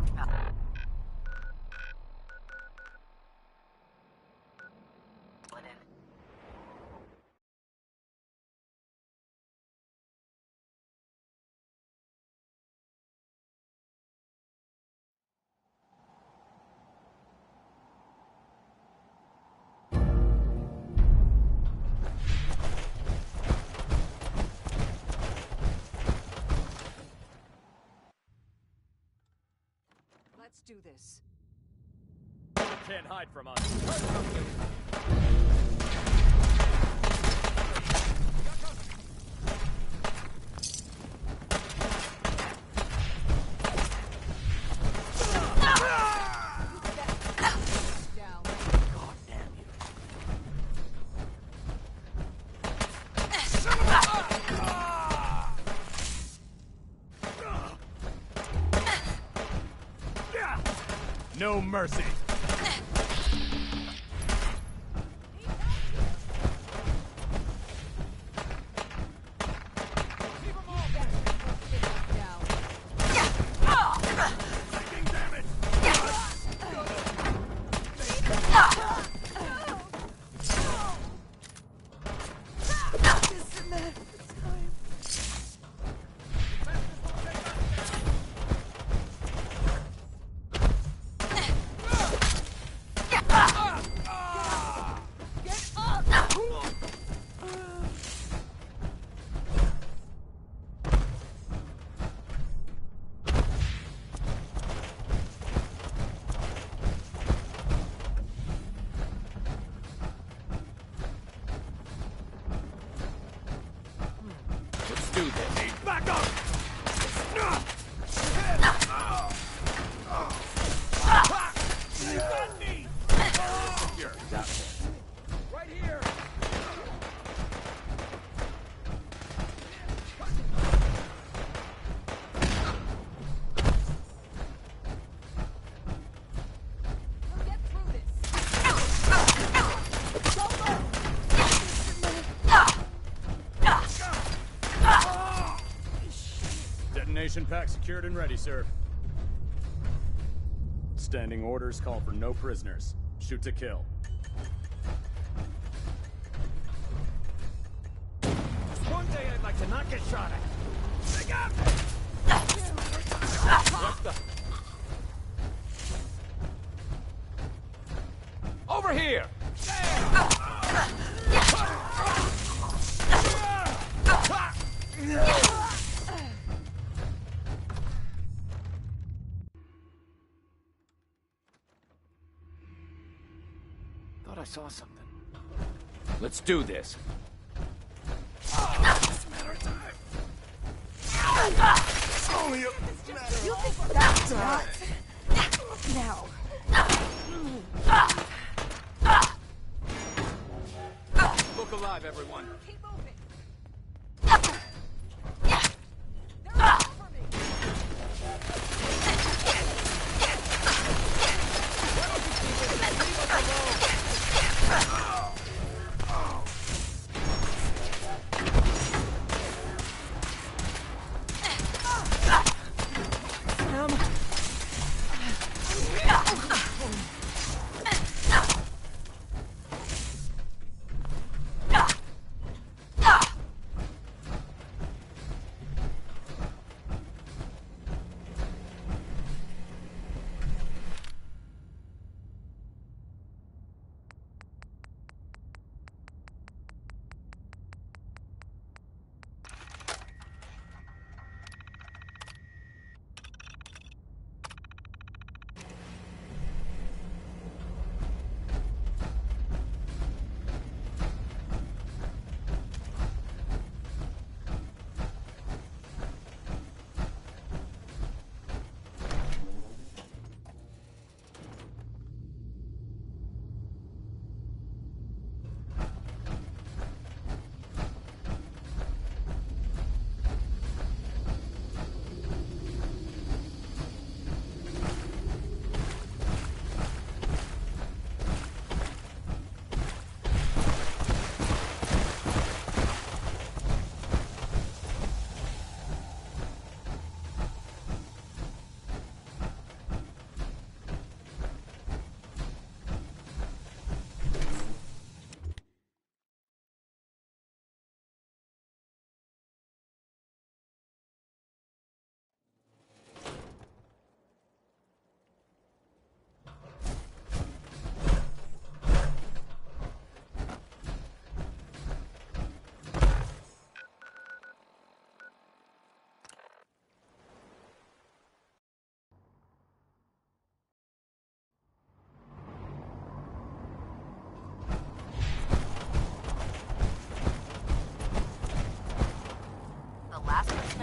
confirmed, pal. Let's do this. Can't hide from us. No mercy. Do this. Back up! You got me! Here, that way. Right here! We'll get through this. Detonation pack secured and ready, sir. Standing orders call for no prisoners. Shoot to kill. Just one day I'd like to not get shot at. They got me! What the? Over here! Thought I saw something. Let's do this. It's a matter of time. Only a matter You think of that's time. Now. Look alive, everyone. Keep moving.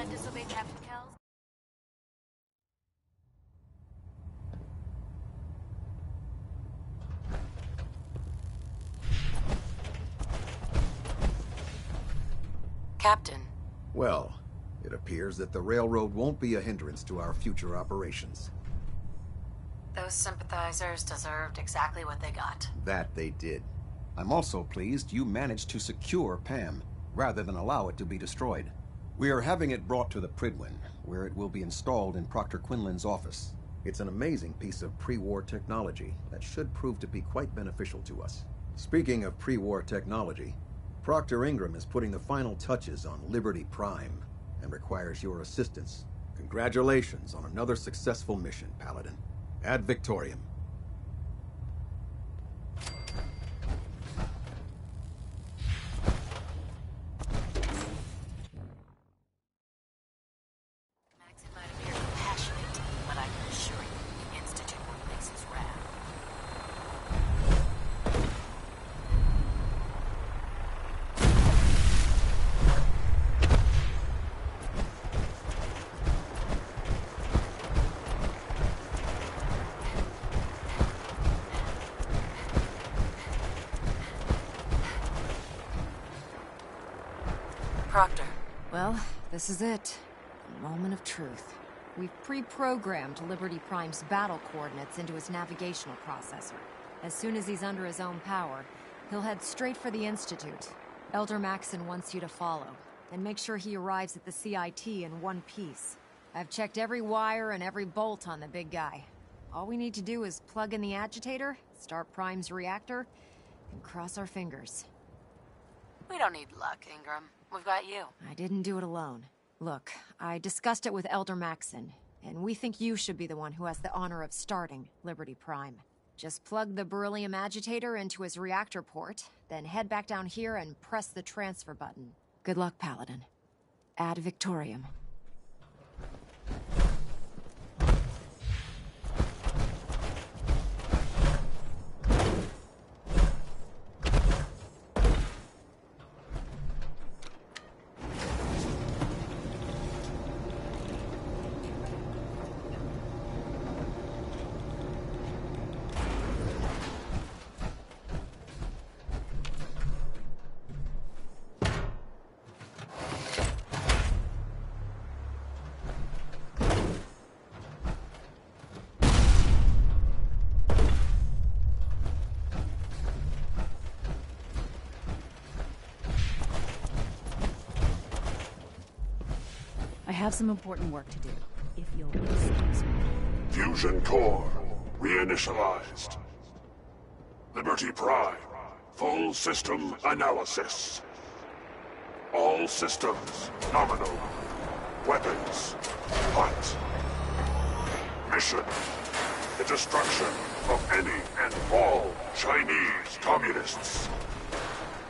disobey Captain Kells? Captain. Well, it appears that the railroad won't be a hindrance to our future operations. Those sympathizers deserved exactly what they got. That they did. I'm also pleased you managed to secure Pam, rather than allow it to be destroyed. We are having it brought to the Pridwin, where it will be installed in Proctor Quinlan's office. It's an amazing piece of pre-war technology that should prove to be quite beneficial to us. Speaking of pre-war technology, Proctor Ingram is putting the final touches on Liberty Prime and requires your assistance. Congratulations on another successful mission, Paladin. Ad Victoriam. Maxon might appear compassionate, but I can assure you the Institute will place his wrath. Proctor. Well, this is it. The moment of truth. We've pre-programmed Liberty Prime's battle coordinates into his navigational processor. As soon as he's under his own power, he'll head straight for the Institute. Elder Maxon wants you to follow, and make sure he arrives at the CIT in one piece. I've checked every wire and every bolt on the big guy. All we need to do is plug in the agitator, start Prime's reactor, and cross our fingers. We don't need luck, Ingram. We've got you. I didn't do it alone. Look, I discussed it with Elder Maxon, and we think you should be the one who has the honor of starting Liberty Prime. Just plug the beryllium agitator into his reactor port, then head back down here and press the transfer button. Good luck, Paladin. Ad Victoriam. I have some important work to do, if you'll excuse me. Fusion core reinitialized. Liberty Prime, full system analysis. All systems nominal. Weapons hot. Mission: the destruction of any and all Chinese communists.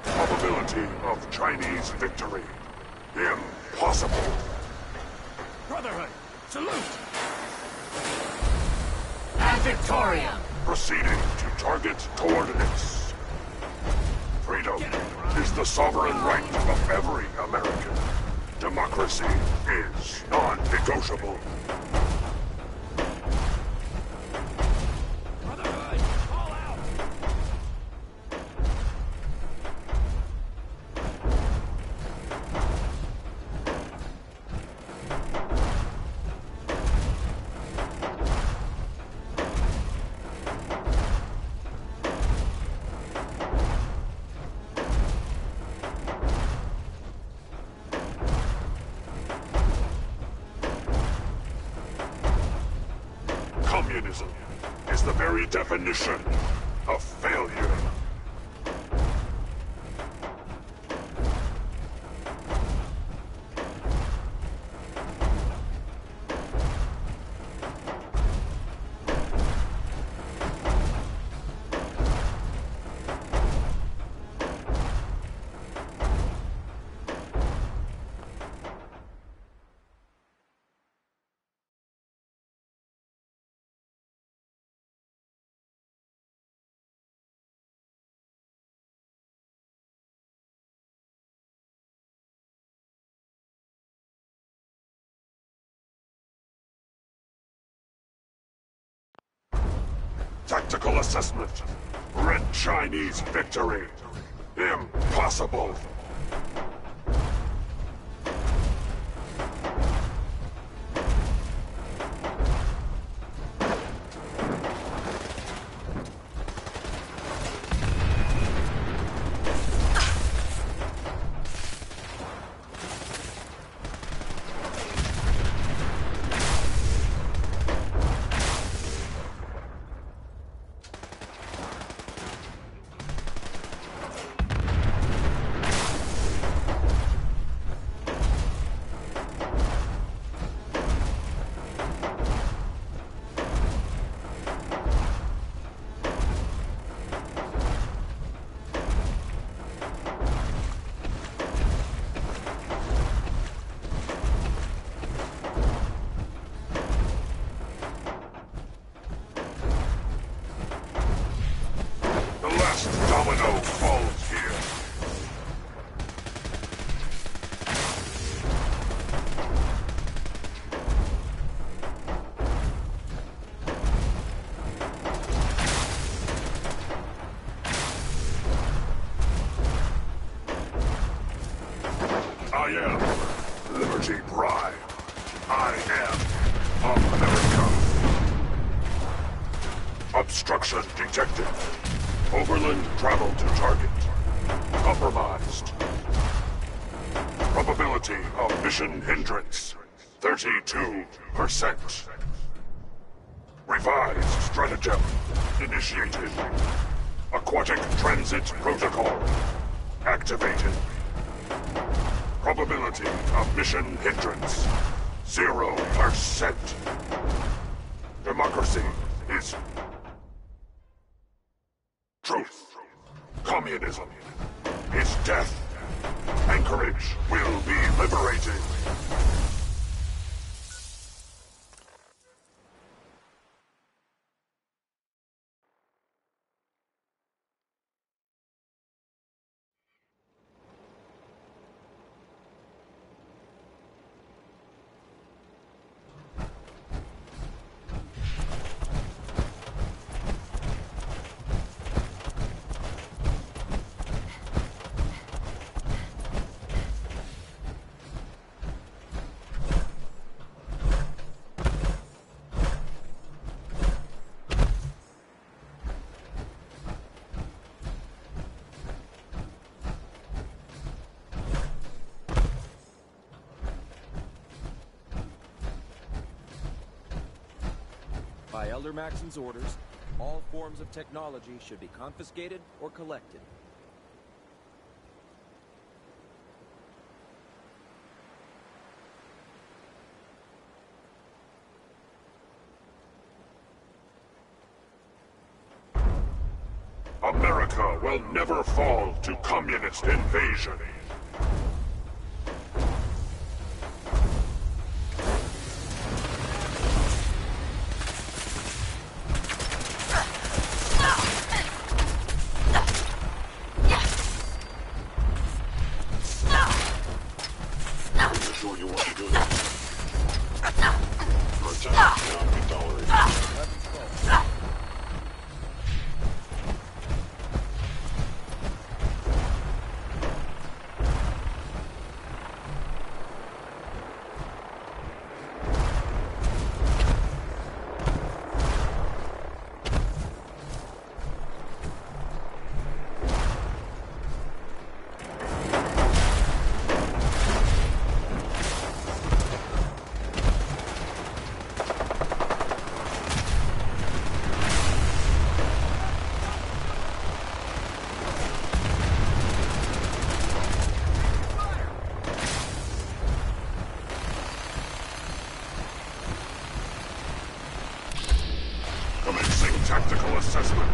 Probability of Chinese victory: impossible. Brotherhood, salute! Ad Victoriam! Proceeding to target coordinates. Freedom is the sovereign right of every American. Democracy is non-negotiable. Brotherhood, all out! Communism is the very definition of failure. tactical assessment. Red Chinese victory. Impossible. Domino falls here. I am Liberty Prime. I am America. Obstruction detected. Overland travel to target. Compromised. Probability of mission hindrance, 32%. Revised stratagem initiated. Aquatic transit protocol activated. Probability of mission hindrance, 0%. Democracy is truth. Communism is death. Anchorage will be liberated. By Elder Maxon's orders, all forms of technology should be confiscated or collected. America will never fall to communist invasion. Tactical assessment.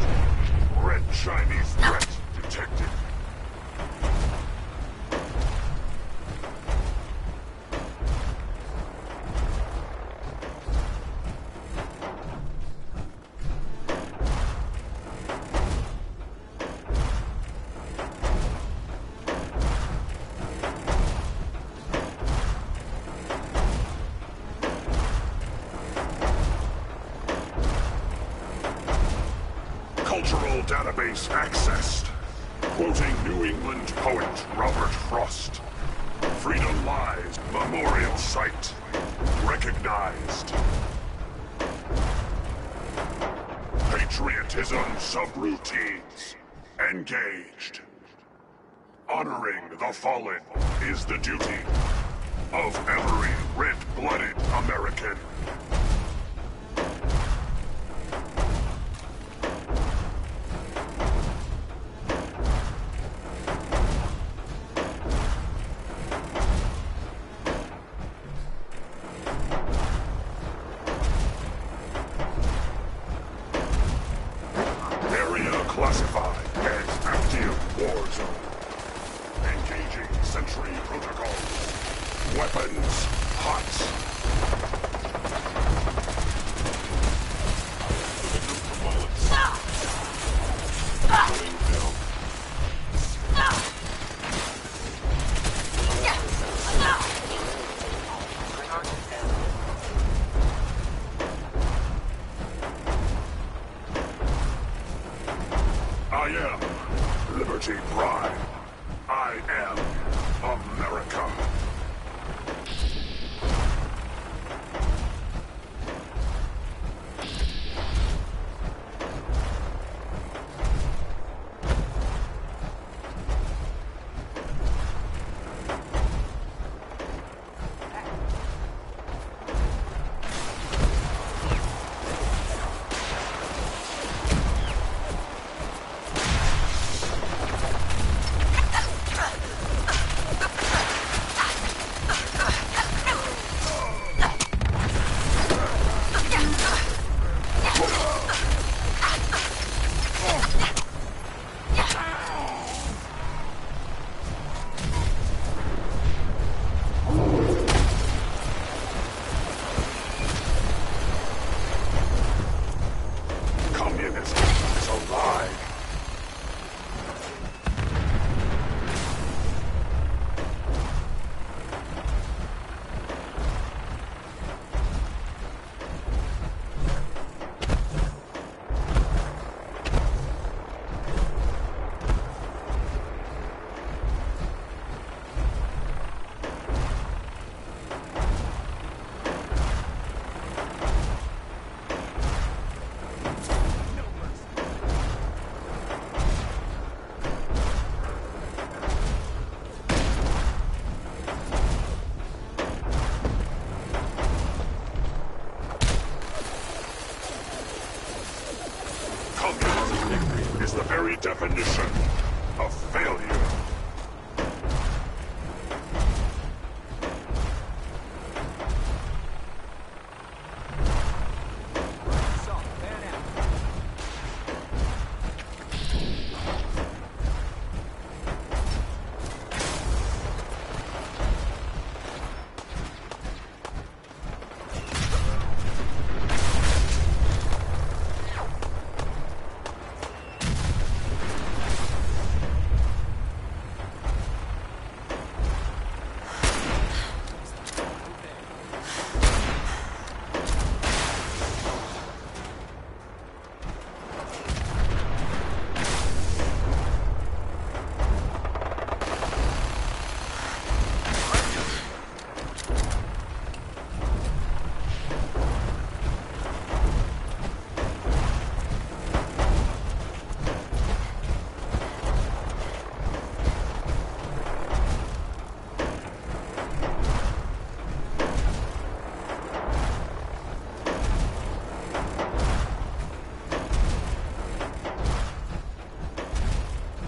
Red Chinese threat detected. database accessed. Quoting New England poet Robert Frost. Freedom lies, memorial site. Recognized. Patriotism subroutines. Engaged. Honoring the fallen is the duty of every red-blooded American. Area classified as active war zone. Engaging sentry protocol. Weapons hot. I am Liberty Prime. I am America. Communism is alive. Communism is the very definition of failure.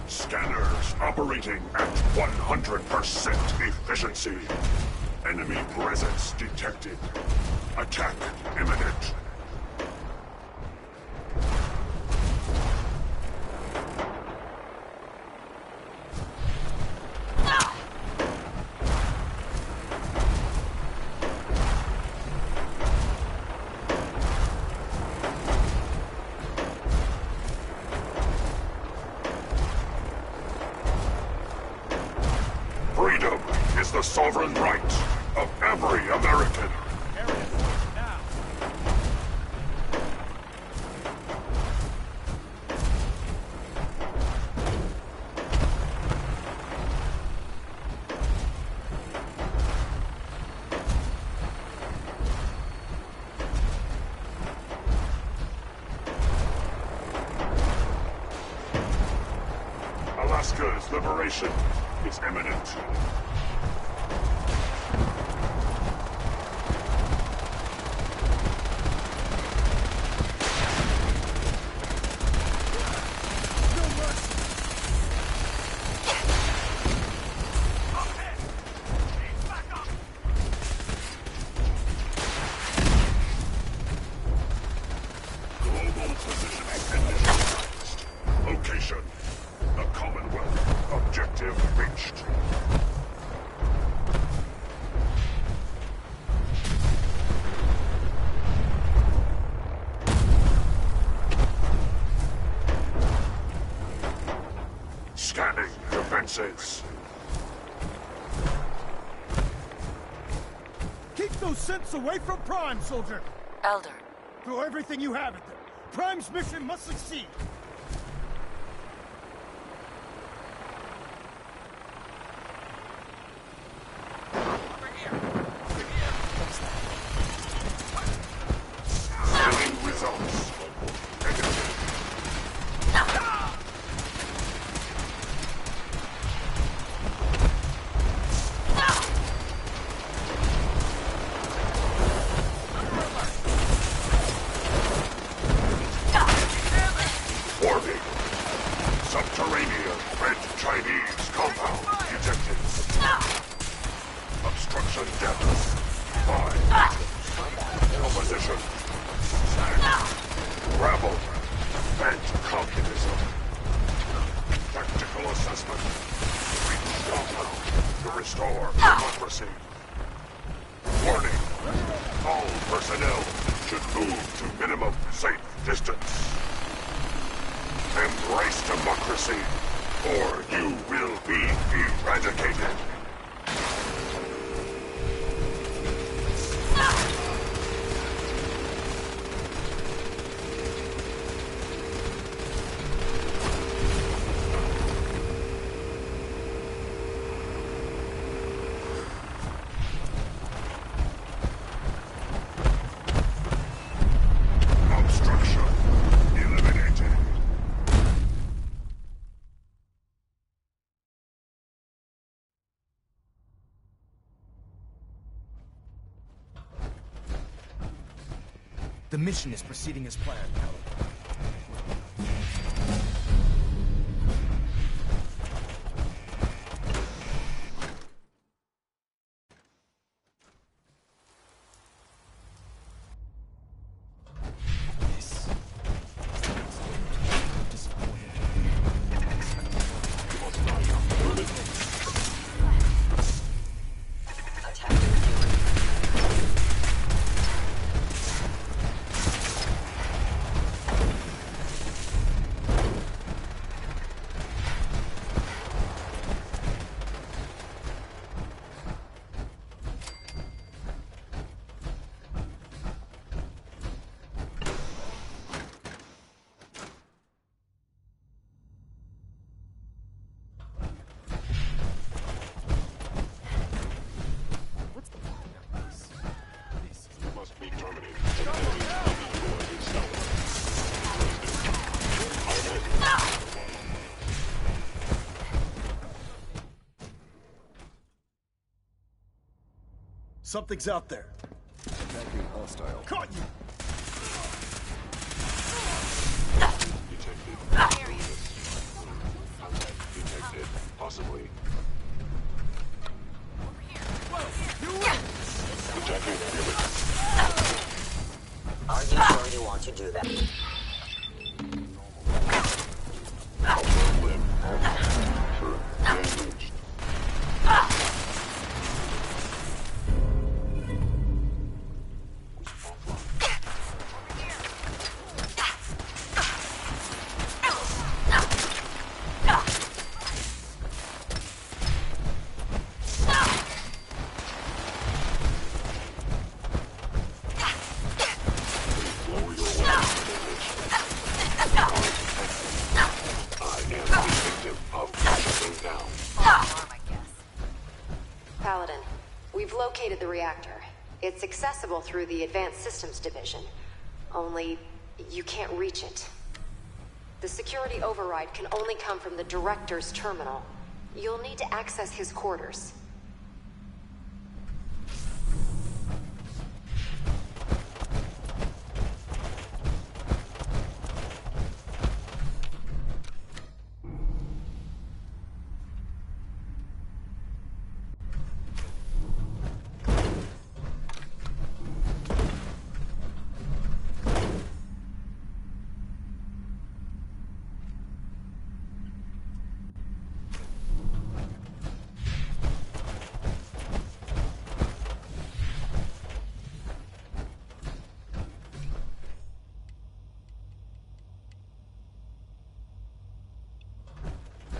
Scanners operating at 100% efficiency. Enemy presence detected. Attack imminent. Freedom is the sovereign right of every American. Separation is imminent. Global positioning initialized. Location: the Commonwealth. Objective reached. Scanning defenses. Keep those synths away from Prime, soldier! Elder. Throw everything you have at them. Prime's mission must succeed. Scanning results. Warning. Subterranean Red Chinese compound detected. Obstruction depth 5. Opposition. Rabble. Vent communism. Tactical assessment. Reach compound to restore democracy. Warning. All personnel should move to minimum safe distance. Embrace democracy, or you will be eradicated. Obstruction eliminated. The mission is proceeding as planned, Paladin. Must be terminated. Something's out there. Attacking hostile. Caught you! Detected. Possibly. Attacking human. Are you sure you want to do that? Limb. Damaged. Paladin, we've located the reactor. It's accessible through the Advanced Systems Division. Only, you can't reach it. The security override can only come from the Director's terminal. You'll need to access his quarters.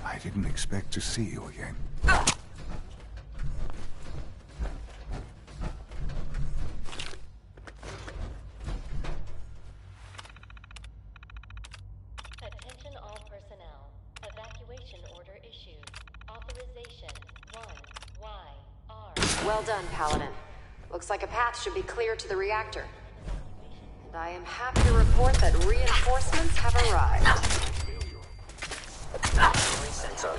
I didn't expect to see you again. Attention all personnel. Evacuation order issued. Authorization 1YR. Well done, Paladin. Looks like a path should be clear to the reactor. And I am happy to report that reinforcements have arrived. Sensor.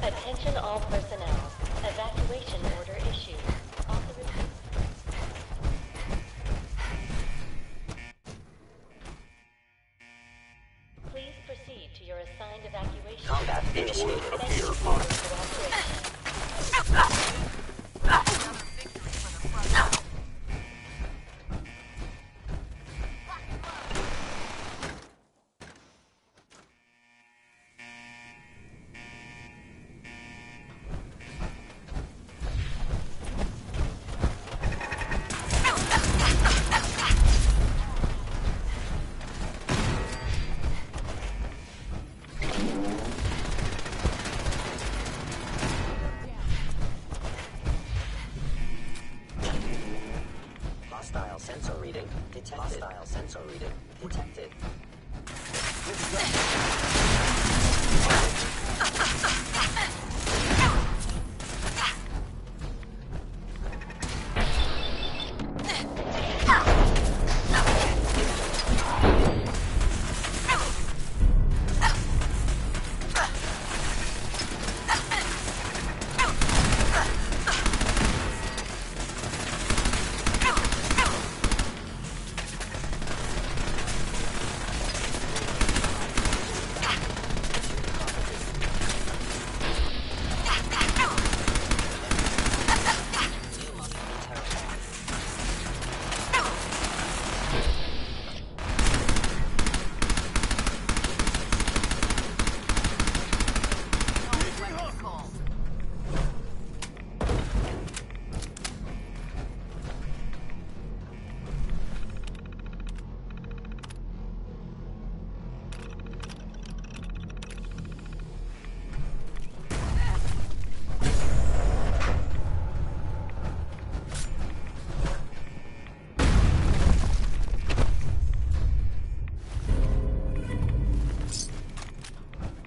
Attention all personnel. Evacuation order issued. Please proceed to your assigned evacuation. Combat initiated. Thank you for your cooperation. Hostile sensor reading detected. Hostile sensor reading detected.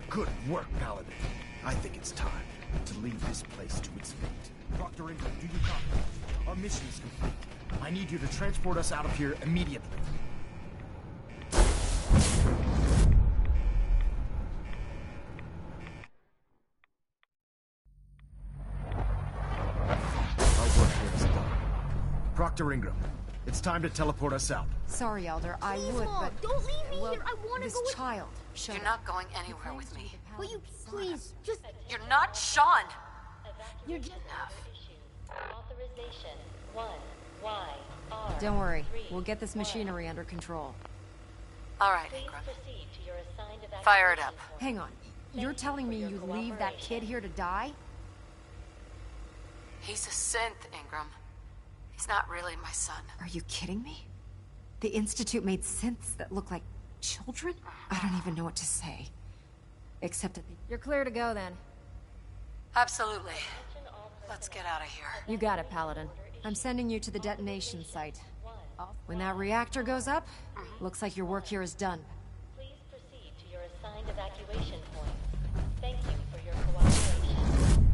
Good work, Paladin. I think it's time to leave this place to its fate. Dr. Ingram, do you copy? Our mission is complete. I need you to transport us out of here immediately. Our work here is done. Proctor Ingram, it's time to teleport us out. Sorry, Elder, I Please, would, Mom, but... don't leave me well, here. I want to this go with child. Shut You're up. not going anywhere with me. Will you please just? You're not Sean! You're just. Authorization 1YR. Don't worry. We'll get this machinery under control. All right, Please Ingram. proceed to your assigned evacuation. Fire it up. Hang on. You're telling me you leave that kid here to die? He's a synth, Ingram. He's not really my son. Are you kidding me? The Institute made synths that look like children? I don't even know what to say. Except that you're clear to go then. Absolutely. Let's get out of here. You got it, Paladin. I'm sending you to the detonation site. When that reactor goes up, looks like your work here is done. Please proceed to your assigned evacuation point. Thank you for your cooperation.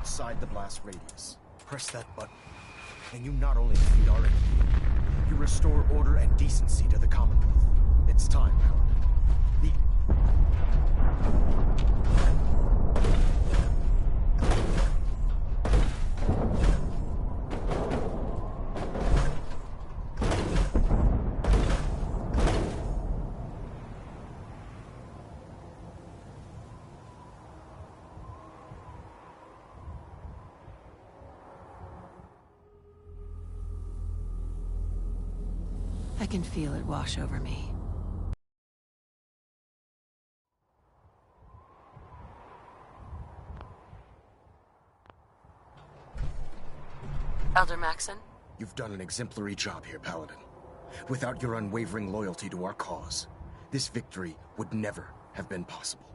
outside the blast radius. Press that button, and you not only defeat our enemy, you restore order and decency to the Commonwealth. It's time, Paladin. I can feel it wash over me. Elder Maxon? You've done an exemplary job here, Paladin. Without your unwavering loyalty to our cause, this victory would never have been possible.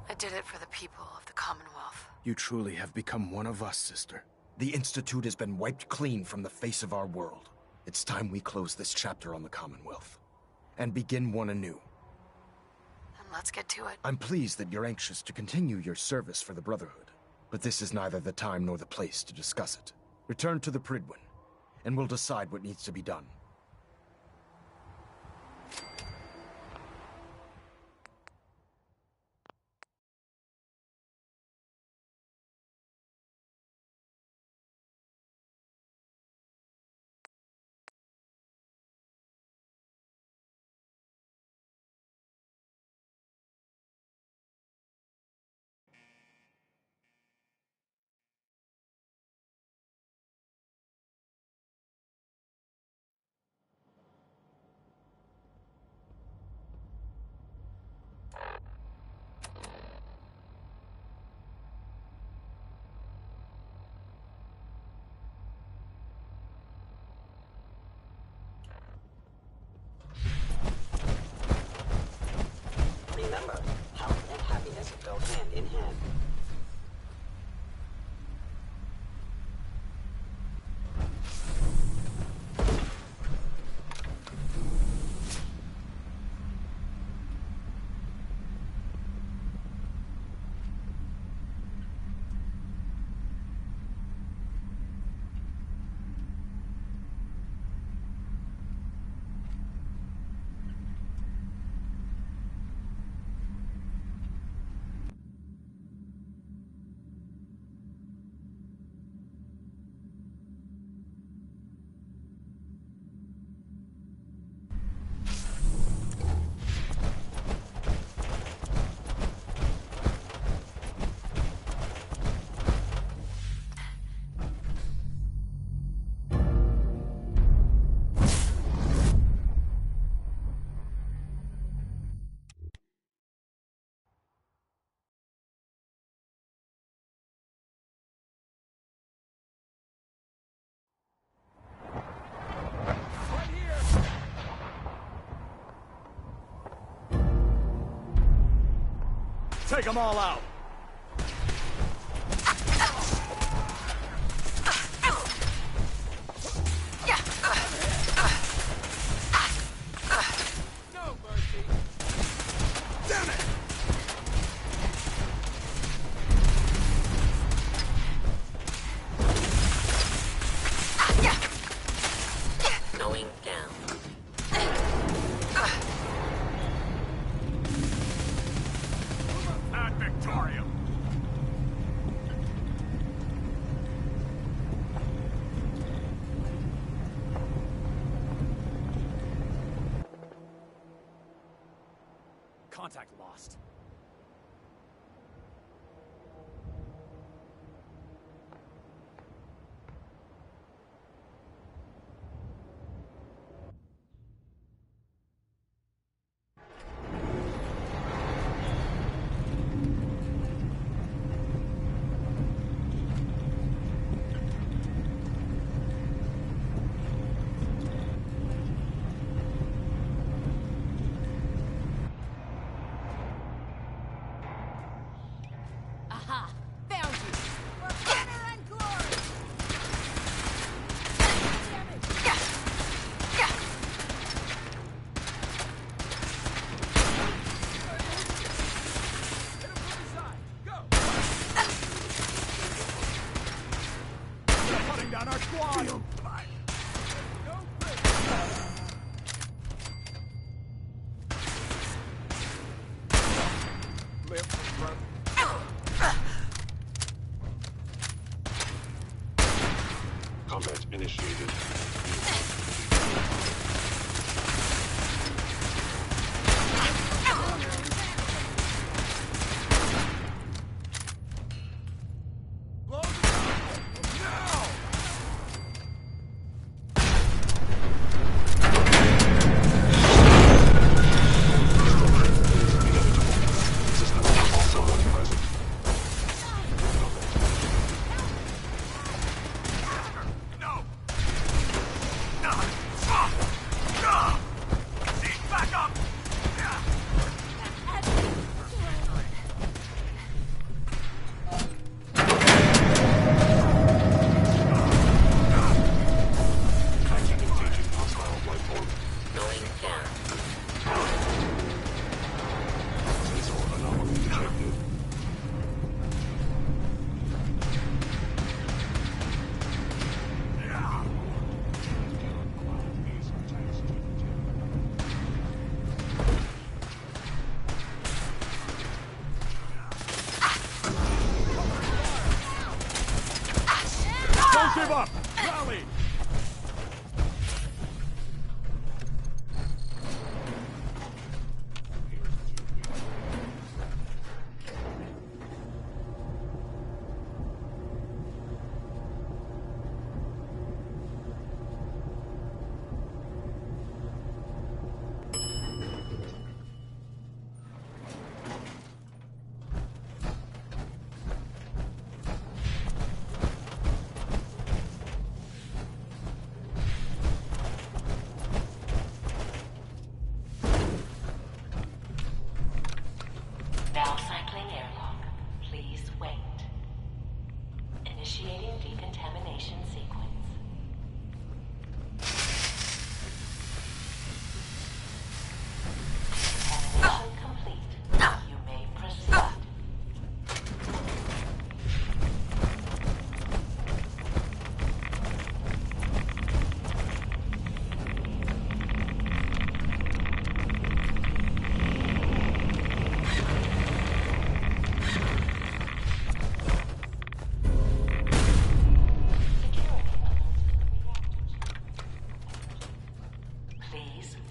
I did it for the people of the Commonwealth. You truly have become one of us, sister. The Institute has been wiped clean from the face of our world. It's time we close this chapter on the Commonwealth and begin one anew. Then let's get to it. I'm pleased that you're anxious to continue your service for the Brotherhood, but this is neither the time nor the place to discuss it. Return to the Pridwin, and we'll decide what needs to be done. Remember, health and happiness go hand in hand. Take them all out! No mercy! Damn it! Going down. Ad Victorium! Contact lost.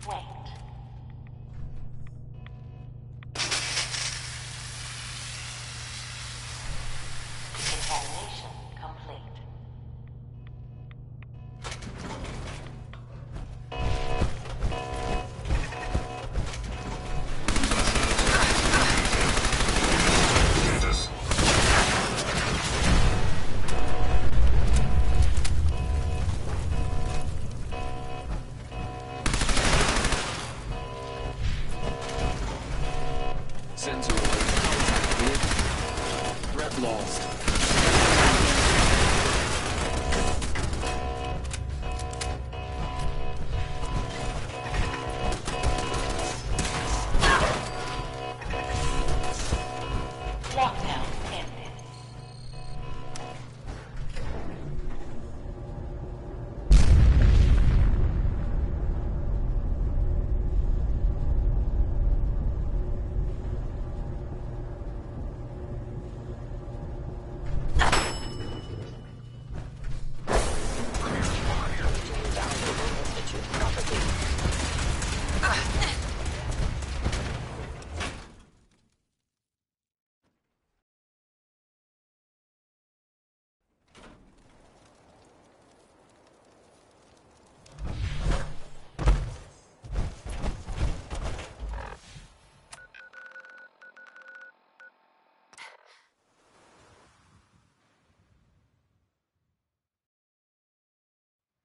Wait. Contamination complete. Sensor alert. Activated. Threat lost. Lockdown ended.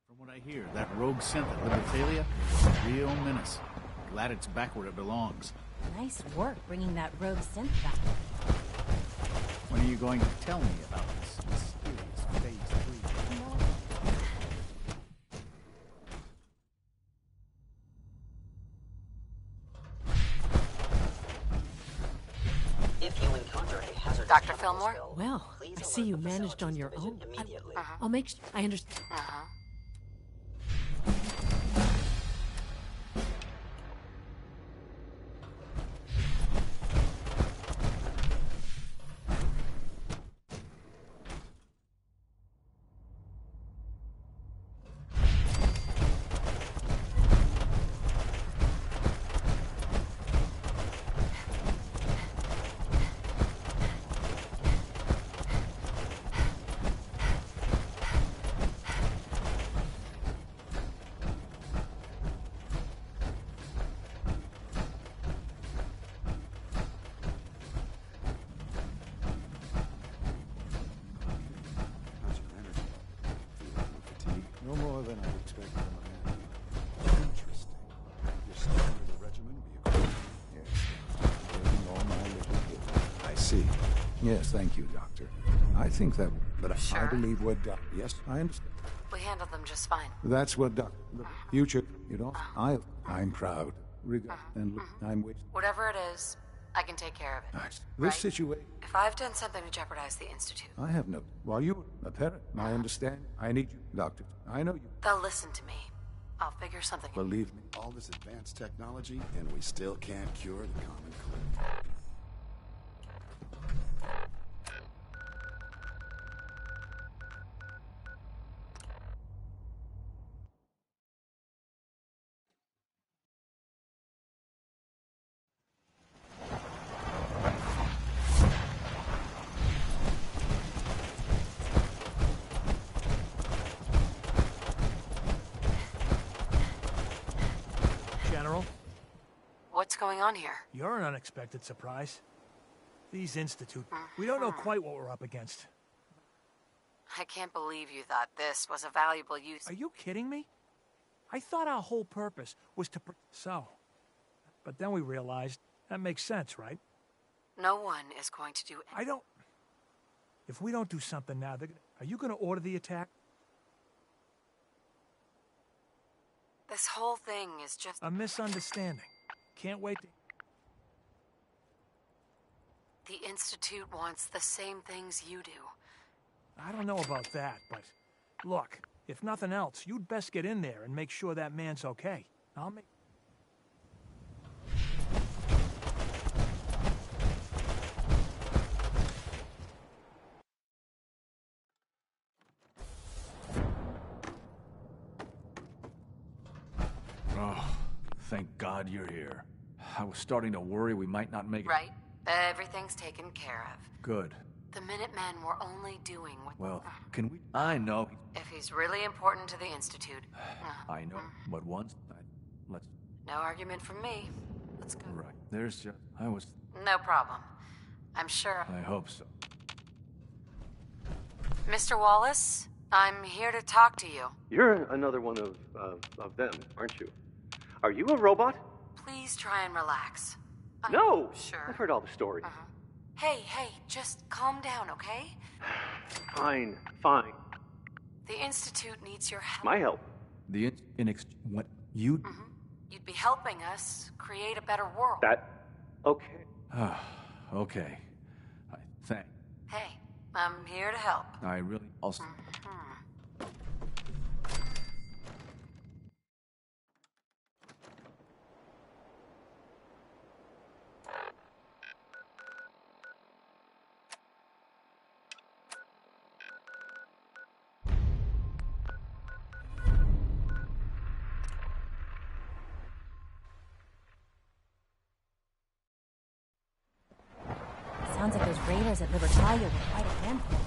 From what I hear, that rogue synth at Libertalia is a real menace. Glad it's back where it belongs. Nice work bringing that rogue synth back. When are you going to tell me about this mysterious Phase 3? If you encounter a hazardous Dr. chemical Fillmore? spill, Well, please I see alert you the managed on your facilities own. division immediately. I'll make sure I understand. How's your energy? Feeling no fatigue? No more than I'd expect from a man. Interesting. You're still under the regimen of your... Yes, taking all my little pills. I see. Yes, thank you, Doctor. I think that... But I Sure. believe what... Yes, I understand. We handled them just fine. That's what the future, you know, I'm proud. And look, I'm with Whatever it is, I can take care of it. this Right. situation. If I've done something to jeopardize the Institute, I have no. While you a parent, I understand. I need you, Doctor. I know you. they'll listen to me. I'll figure something. Believe me. All this advanced technology, and we still can't cure the common cold. General, What's going on here? you're an unexpected surprise. These Institute, we don't know quite what we're up against. I can't believe you thought this was a valuable use. Are you kidding me? I thought our whole purpose was to... But then we realized that makes sense, right? No one is going to do it. I don't... If we don't do something now, are you going to order the attack? This whole thing is just A misunderstanding. Can't wait to... The Institute wants the same things you do. I don't know about that, but... Look, if nothing else, you'd best get in there and make sure that man's okay. I'll make... Oh, thank God you're here. I was starting to worry we might not make it. Right? Everything's taken care of. Good. The Minutemen were only doing what... Well, can we... I know. If he's really important to the Institute... I know, but once... Let's... No argument from me. Let's go. Right. There's just... I was... No problem. I'm sure... I hope so. Mr. Wallace, I'm here to talk to you. You're another one of them, aren't you? Are you a robot? Please try and relax. No! Sure. I've heard all the stories. Hey, just calm down, okay? Fine. The Institute needs your help. My help? What? You? You'd be helping us create a better world. Okay. Okay. Thank. Hey, I'm here to help. I really also... Sounds like those raiders at Libertalia were quite a handful.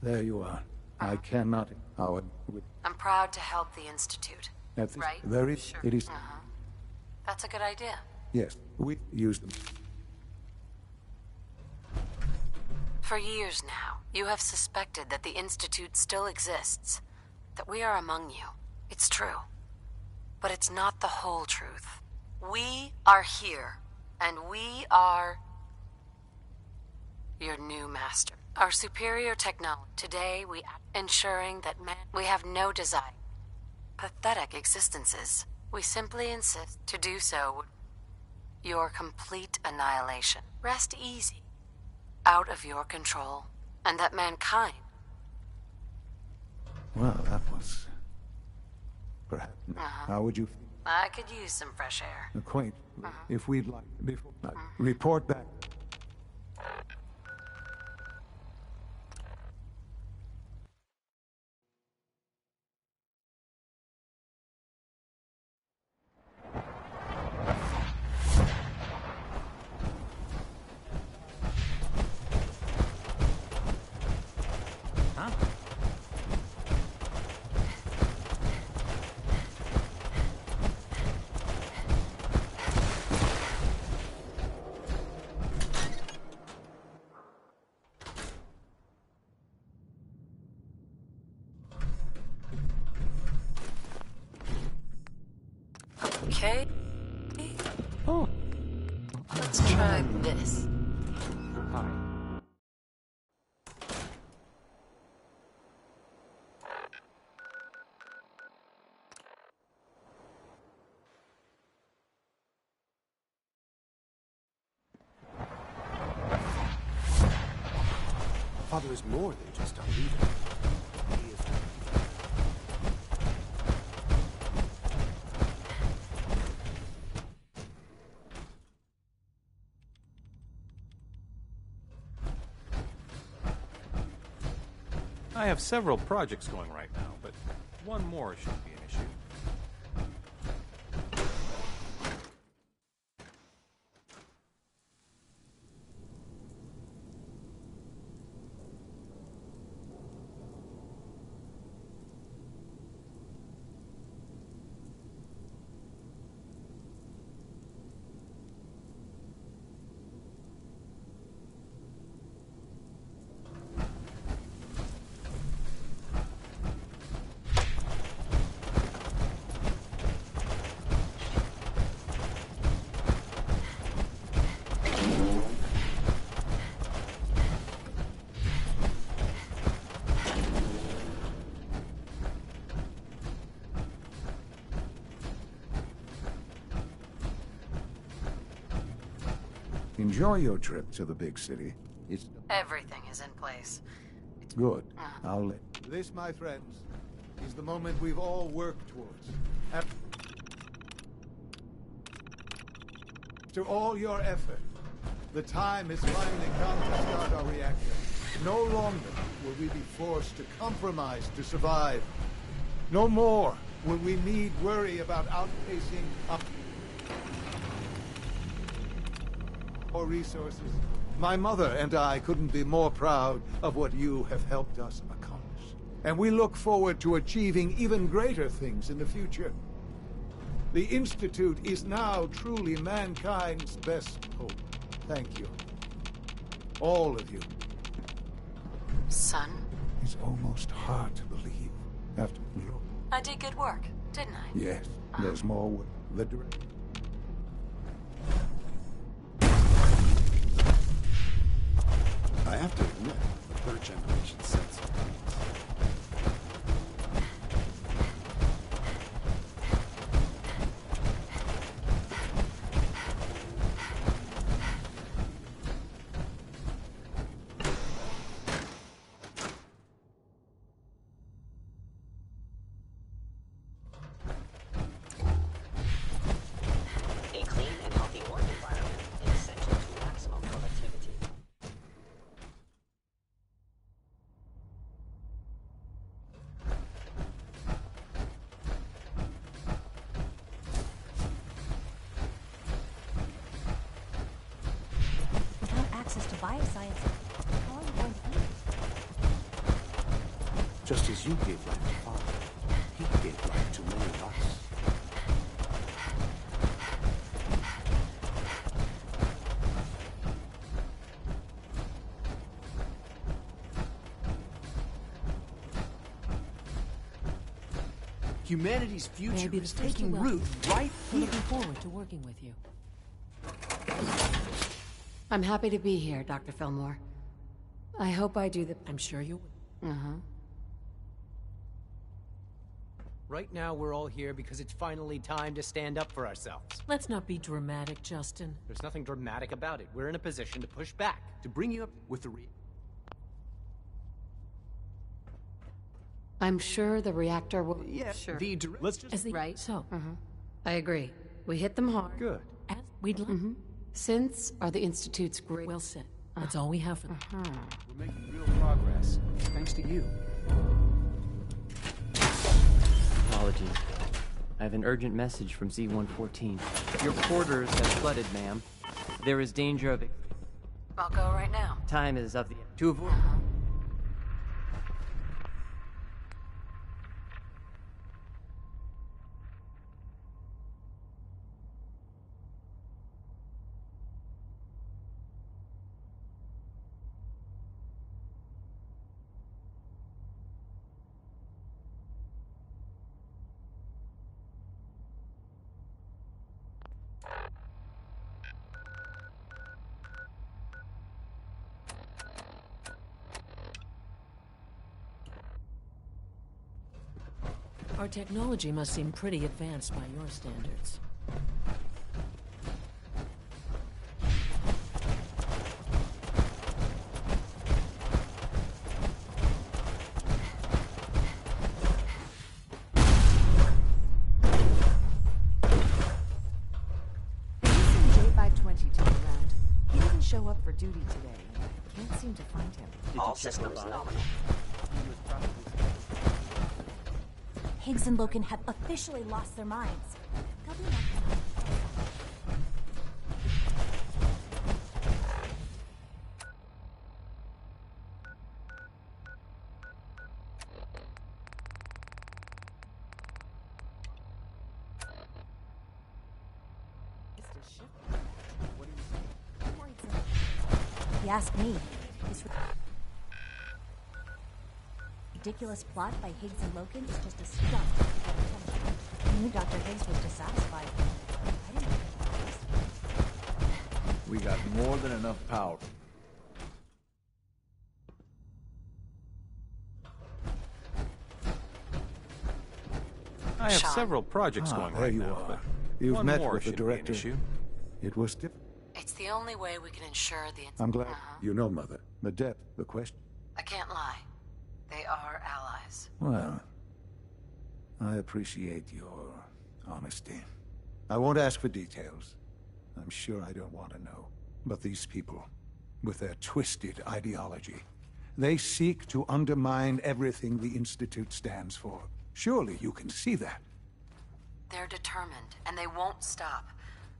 There you are. I cannot... Howard... I'm proud to help the Institute. Right? There is... Sure. It is... That's a good idea. Yes, we use them. For years now, you have suspected that the Institute still exists, that we are among you. It's true. But it's not the whole truth. We are here, and we are your new master. Our superior technology. Today, we ensuring that we have no desire. Pathetic existences. We simply insist to do so would your complete annihilation. Rest easy. Out of your control, and that mankind... Well, that was... Perhaps... How would you... I could use some fresh air. Acquaint... If we'd like... Before... Report back. Okay. Oh. Let's try this. Hi. Father is more than just our leader. He is... I have several projects going right now, but one more shouldn't be an issue. Enjoy your trip to the big city. It's Everything is in place. good. I'll let... This, my friends, is the moment we've all worked towards. After all your effort, The time has finally come to start our reactor. No longer will we be forced to compromise to survive. No more will we need worry about outpacing up or resources. My mother and I couldn't be more proud of what you have helped us accomplish. And we look forward to achieving even greater things in the future. The Institute is now truly mankind's best hope. Thank you. All of you. Son? It's almost hard to believe. After look. I did good work, didn't I? Yes, there's more work. The director. I have to admit, the third generation sense. A clean and healthy work environment is essential to maximum productivity. Without access to bioscience, how are we going to eat? Just as you gave life to Father, he gave life to many of us. Humanity's future Maybe is taking root right I'm here. looking forward to working with you. I'm happy to be here, Dr. Fillmore. I hope I do the... I'm sure you will. Uh-huh. Right now, we're all here because it's finally time to stand up for ourselves. Let's not be dramatic, Justin. There's nothing dramatic about it. We're in a position to push back, to bring you up with the I'm sure the reactor will... Yeah, sure. let's just... Right. So, I agree. We hit them hard. Good. as we'd like... Synths are the Institute's great... Well said. That's all we have for them. We're making real progress, thanks to you. Apologies. I have an urgent message from Z-114. Your quarters have flooded, ma'am. There is danger of... I'll go right now. Time is of the... To avoid... Our technology must seem pretty advanced by your standards. J522 around. He didn't show up for duty today. Can't seem to find him. All systems nominal. Higgs and Loken have officially lost their minds. They'll be left behind. If you ask me, this ridiculous plot by Higgs and Loken is just a stunt to get attention. I knew Dr. Higgs was dissatisfied. I didn't think We got more than enough power. I have several projects going there right you now, are. but You've one met more with the shouldn't be an director. issue. It was difficult. It's the only way we can ensure the... I'm glad you know, Mother. The depth, the question. I can't lie. They are allies. Well, I appreciate your honesty. I won't ask for details. I'm sure I don't want to know. But these people, with their twisted ideology, they seek to undermine everything the Institute stands for. Surely you can see that. They're determined, and they won't stop.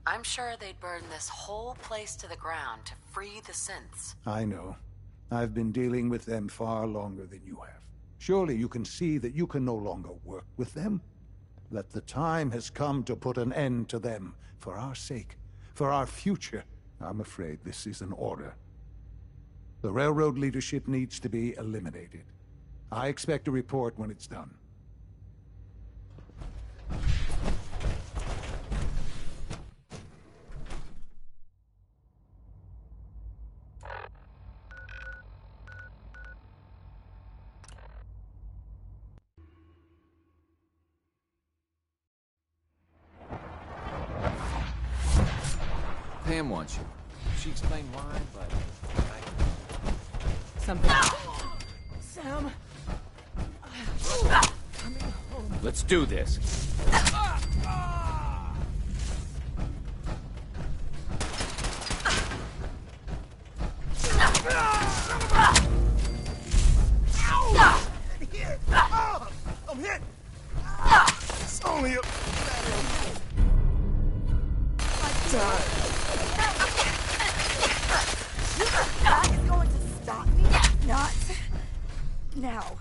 I'm sure they'd burn this whole place to the ground to free the synths. I know. I've been dealing with them far longer than you have. Surely you can see that you can no longer work with them? That the time has come to put an end to them, for our sake, for our future. I'm afraid this is an order. The railroad leadership needs to be eliminated. I expect a report when it's done. Pam wants you. She explained why, but Something. Sam. Coming home. let's do this. Here. I'm hit. It's only a matter of time. That is going to stop me. Not now.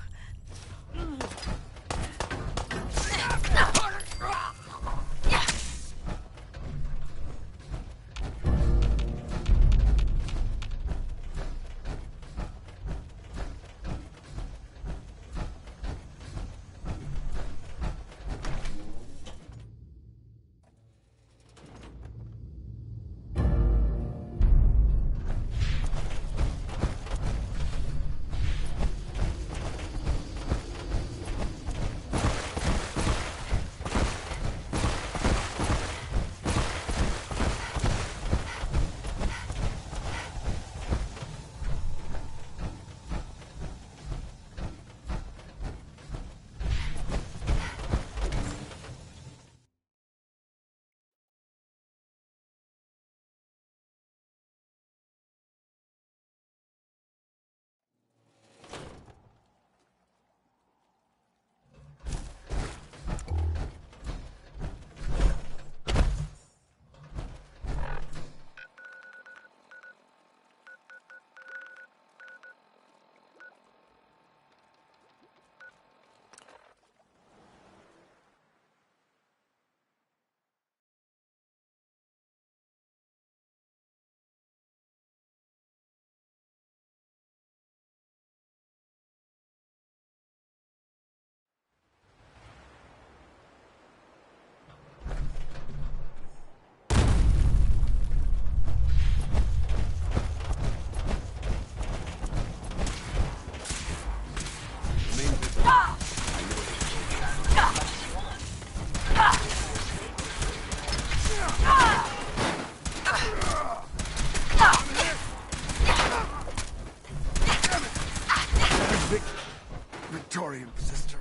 Victorian sister.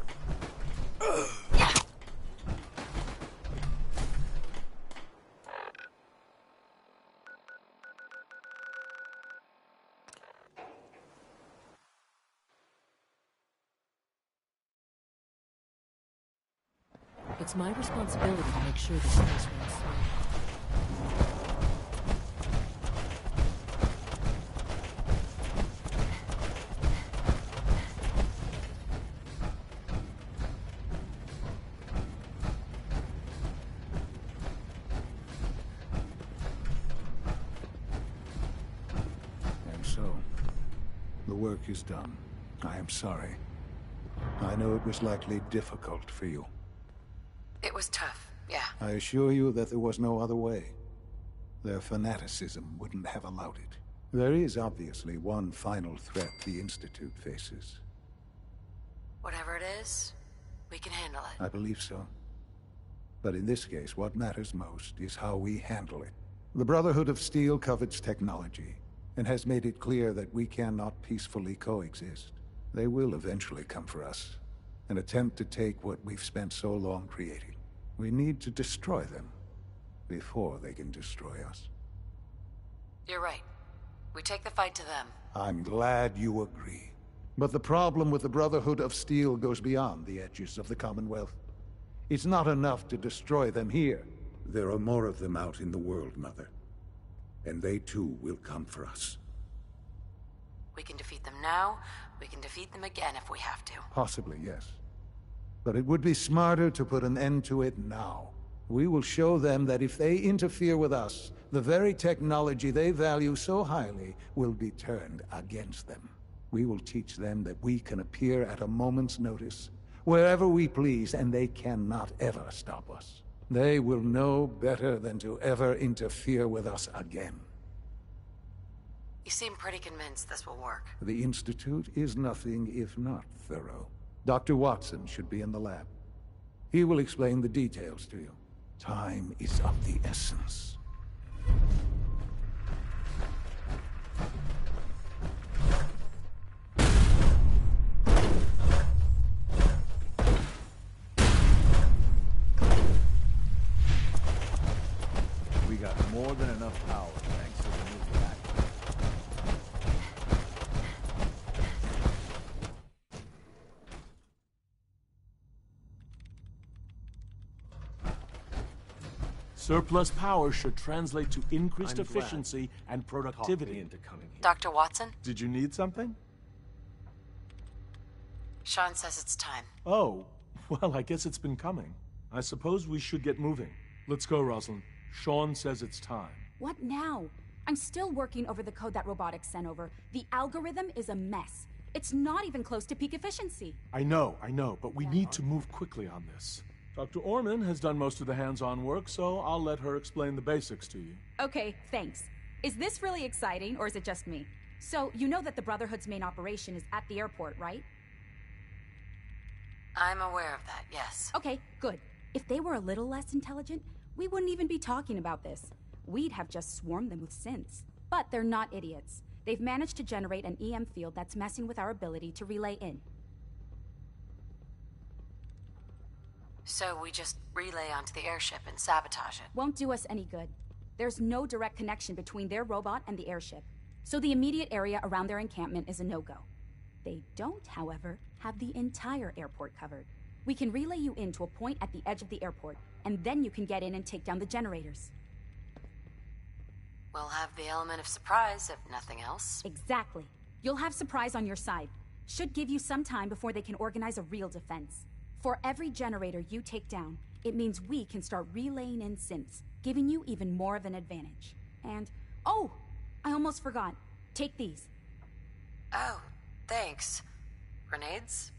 It's my responsibility to make sure this place runs smooth. And so, the work is done. I am sorry. I know it was likely difficult for you. It was tough, yeah. I assure you that there was no other way. Their fanaticism wouldn't have allowed it. There is obviously one final threat the Institute faces. Whatever it is, we can handle it. I believe so. But in this case, what matters most is how we handle it. The Brotherhood of Steel covets technology, and has made it clear that we cannot peacefully coexist. They will eventually come for us, and attempt to take what we've spent so long creating. We need to destroy them before they can destroy us. You're right. We take the fight to them. I'm glad you agree. But the problem with the Brotherhood of Steel goes beyond the edges of the Commonwealth. It's not enough to destroy them here. There are more of them out in the world, Mother. And they too will come for us. We can defeat them now, we can defeat them again if we have to. Possibly, yes. But it would be smarter to put an end to it now. We will show them that if they interfere with us, the very technology they value so highly will be turned against them. We will teach them that we can appear at a moment's notice, wherever we please, and they cannot ever stop us. They will know better than to ever interfere with us again. You seem pretty convinced this will work. The Institute is nothing if not thorough. Dr. Watson should be in the lab. He will explain the details to you. Time is of the essence. We got more than enough power thanks to the new reactor. Surplus power should translate to increased efficiency and productivity. Into coming here. Dr. Watson? Did you need something? Sean says it's time. Oh, well, I guess it's been coming. I suppose we should get moving. Let's go, Rosalind. Sean says it's time. What now? I'm still working over the code that robotics sent over. The algorithm is a mess. It's not even close to peak efficiency. I know, but we need to move quickly on this. Dr. Orman has done most of the hands-on work, so I'll let her explain the basics to you. Okay, thanks. Is this really exciting, or is it just me? So, you know that the Brotherhood's main operation is at the airport, right? I'm aware of that, yes. Okay, good. If they were a little less intelligent, we wouldn't even be talking about this. We'd have just swarmed them with synths. But they're not idiots. They've managed to generate an EM field that's messing with our ability to relay in. So we just relay onto the airship and sabotage it? Won't do us any good. There's no direct connection between their robot and the airship, so the immediate area around their encampment is a no-go. They don't, however, have the entire airport covered. We can relay you in to a point at the edge of the airport, and then you can get in and take down the generators. We'll have the element of surprise, if nothing else. Exactly. You'll have surprise on your side. Should give you some time before they can organize a real defense. For every generator you take down, it means we can start relaying in synths, giving you even more of an advantage. And, oh, I almost forgot. Take these. Oh, thanks. Grenades?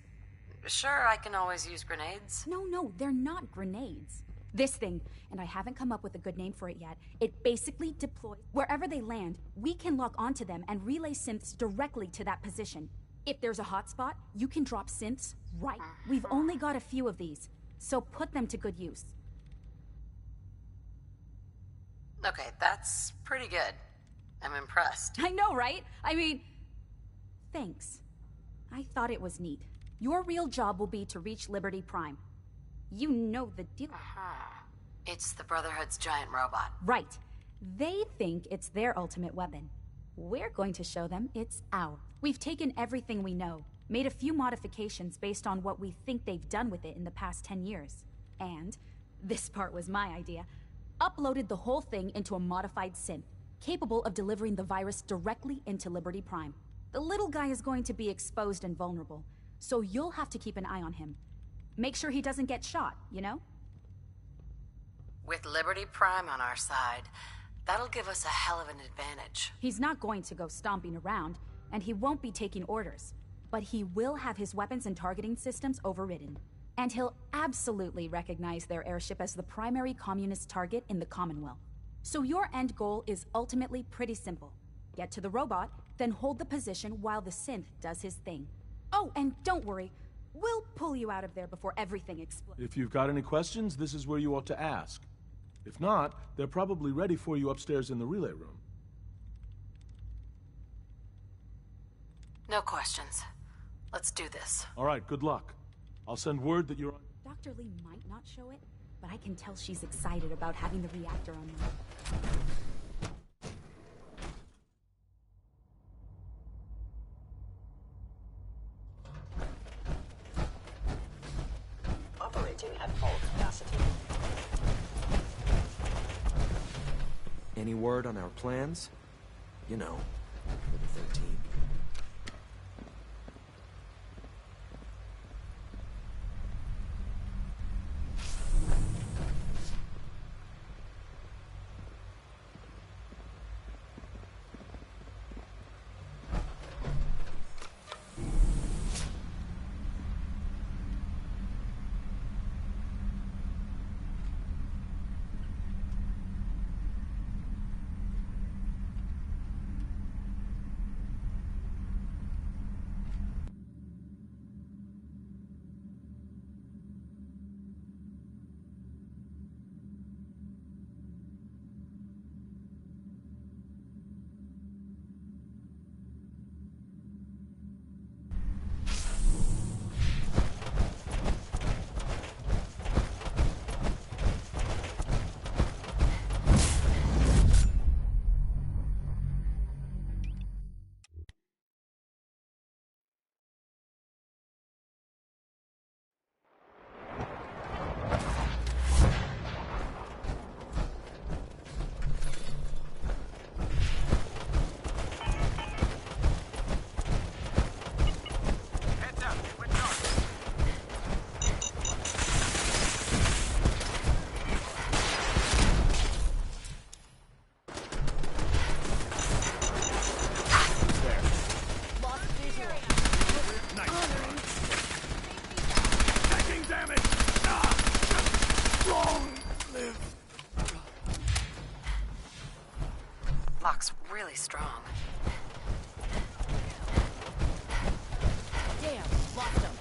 Sure, I can always use grenades. No, they're not grenades. This thing, and I haven't come up with a good name for it yet, it basically deploys. Wherever they land, we can lock onto them and relay synths directly to that position. If there's a hotspot, you can drop synths right. We've only got a few of these, so put them to good use. Okay, that's pretty good. I'm impressed. I know, right? I mean, thanks. I thought it was neat. Your real job will be to reach Liberty Prime. You know the deal. It's the Brotherhood's giant robot. Right. They think it's their ultimate weapon. We're going to show them it's ours. We've taken everything we know, made a few modifications based on what we think they've done with it in the past 10 years. And, this part was my idea, uploaded the whole thing into a modified synth, capable of delivering the virus directly into Liberty Prime. The little guy is going to be exposed and vulnerable, so you'll have to keep an eye on him. Make sure he doesn't get shot, you know? With Liberty Prime on our side, that'll give us a hell of an advantage. He's not going to go stomping around, and he won't be taking orders. But he will have his weapons and targeting systems overridden. And he'll absolutely recognize their airship as the primary communist target in the Commonwealth. So your end goal is ultimately pretty simple. Get to the robot, then hold the position while the synth does his thing. Oh, and don't worry. We'll pull you out of there before everything explodes. If you've got any questions, this is where you ought to ask. If not, they're probably ready for you upstairs in the relay room. No questions. Let's do this. All right, good luck. I'll send word that you're on... Dr. Lee might not show it, but I can tell she's excited about having the reactor on. operating at full capacity. Any word on our plans? You know, for the 13. Lock's really strong. Damn, lost him.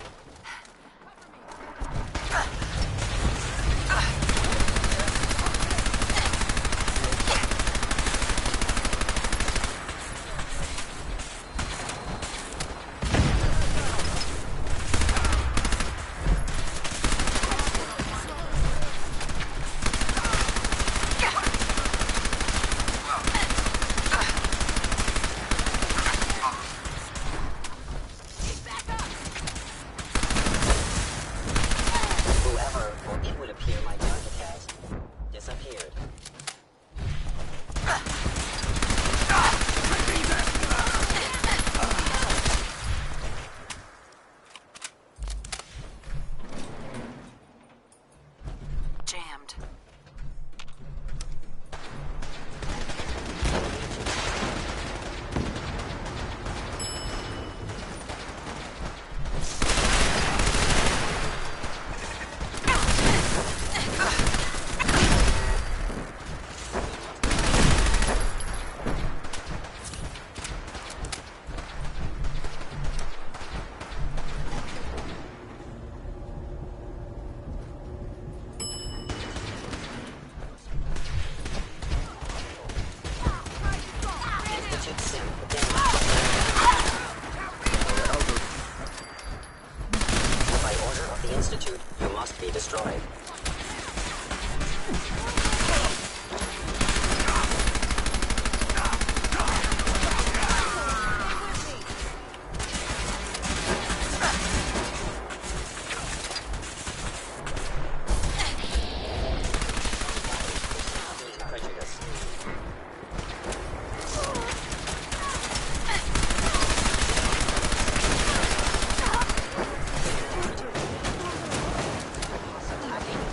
Jammed. By order of the Institute, you must be destroyed. Attacking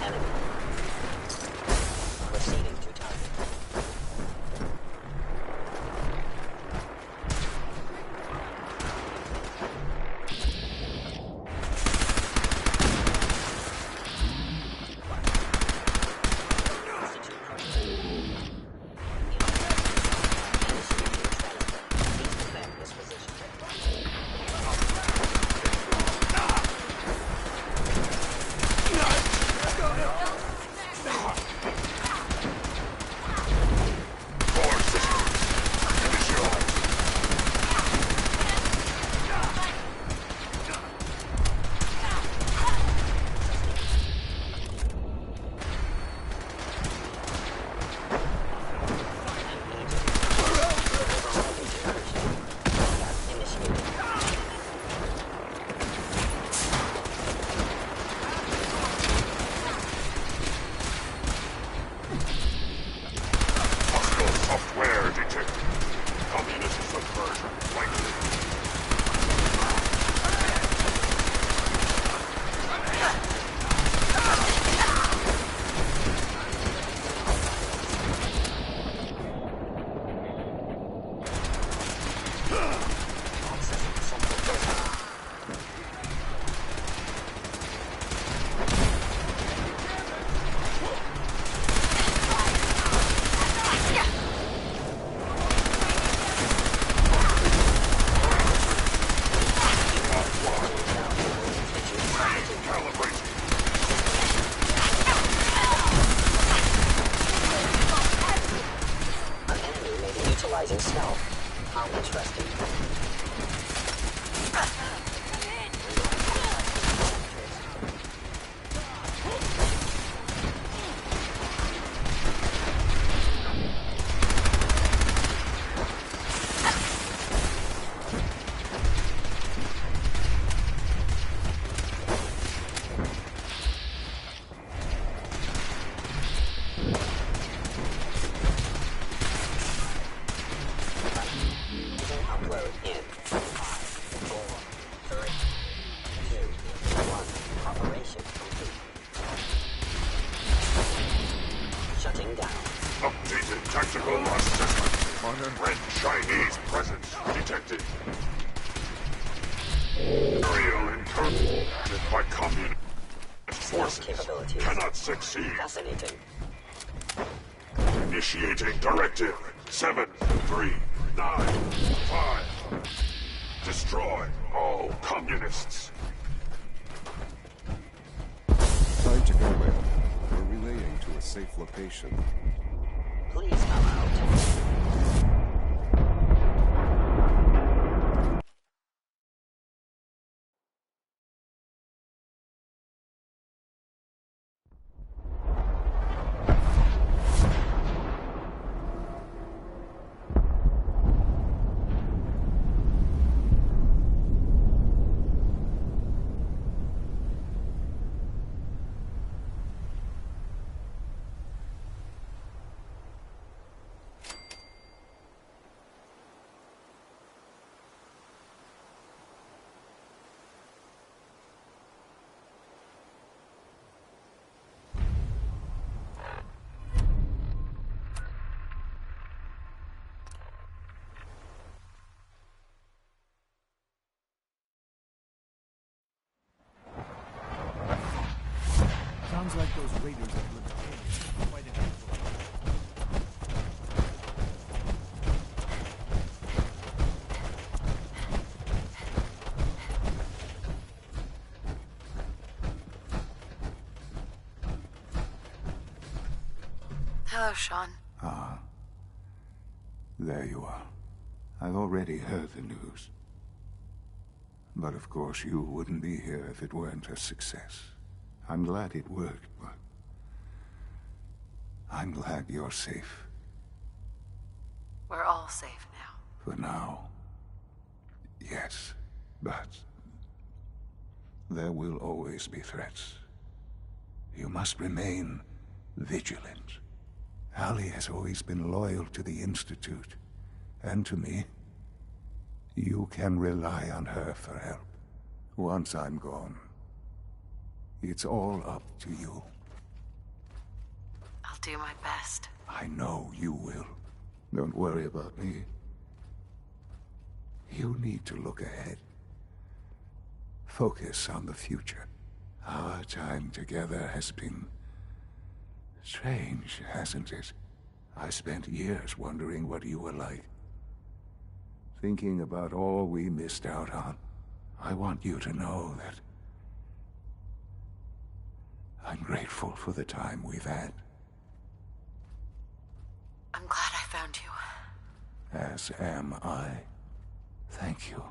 Upload in 5, 4, 3, 2, 1. Operation complete. Shutting down. Updated tactical assessment. Red Chinese presence detected. Real encouragement by communist forces cannot succeed. Fascinating. Initiating directive 7395. Destroy all communists. Time to go, man. We're relaying to a safe location. Please come out. Sounds like those raiders have lived quite an handful. Hello, Sean. Ah. There you are. I've already heard the news. But of course you wouldn't be here if it weren't a success. I'm glad it worked, but I'm glad you're safe. We're all safe now. For now. Yes, but there will always be threats. You must remain vigilant. Allie has always been loyal to the Institute, and to me. You can rely on her for help. Once I'm gone, it's all up to you. I'll do my best. I know you will. Don't worry about me. You need to look ahead. Focus on the future. Our time together has been strange, hasn't it? I spent years wondering what you were like. Thinking about all we missed out on. I want you to know that I'm grateful for the time we've had. I'm glad I found you. As am I. Thank you.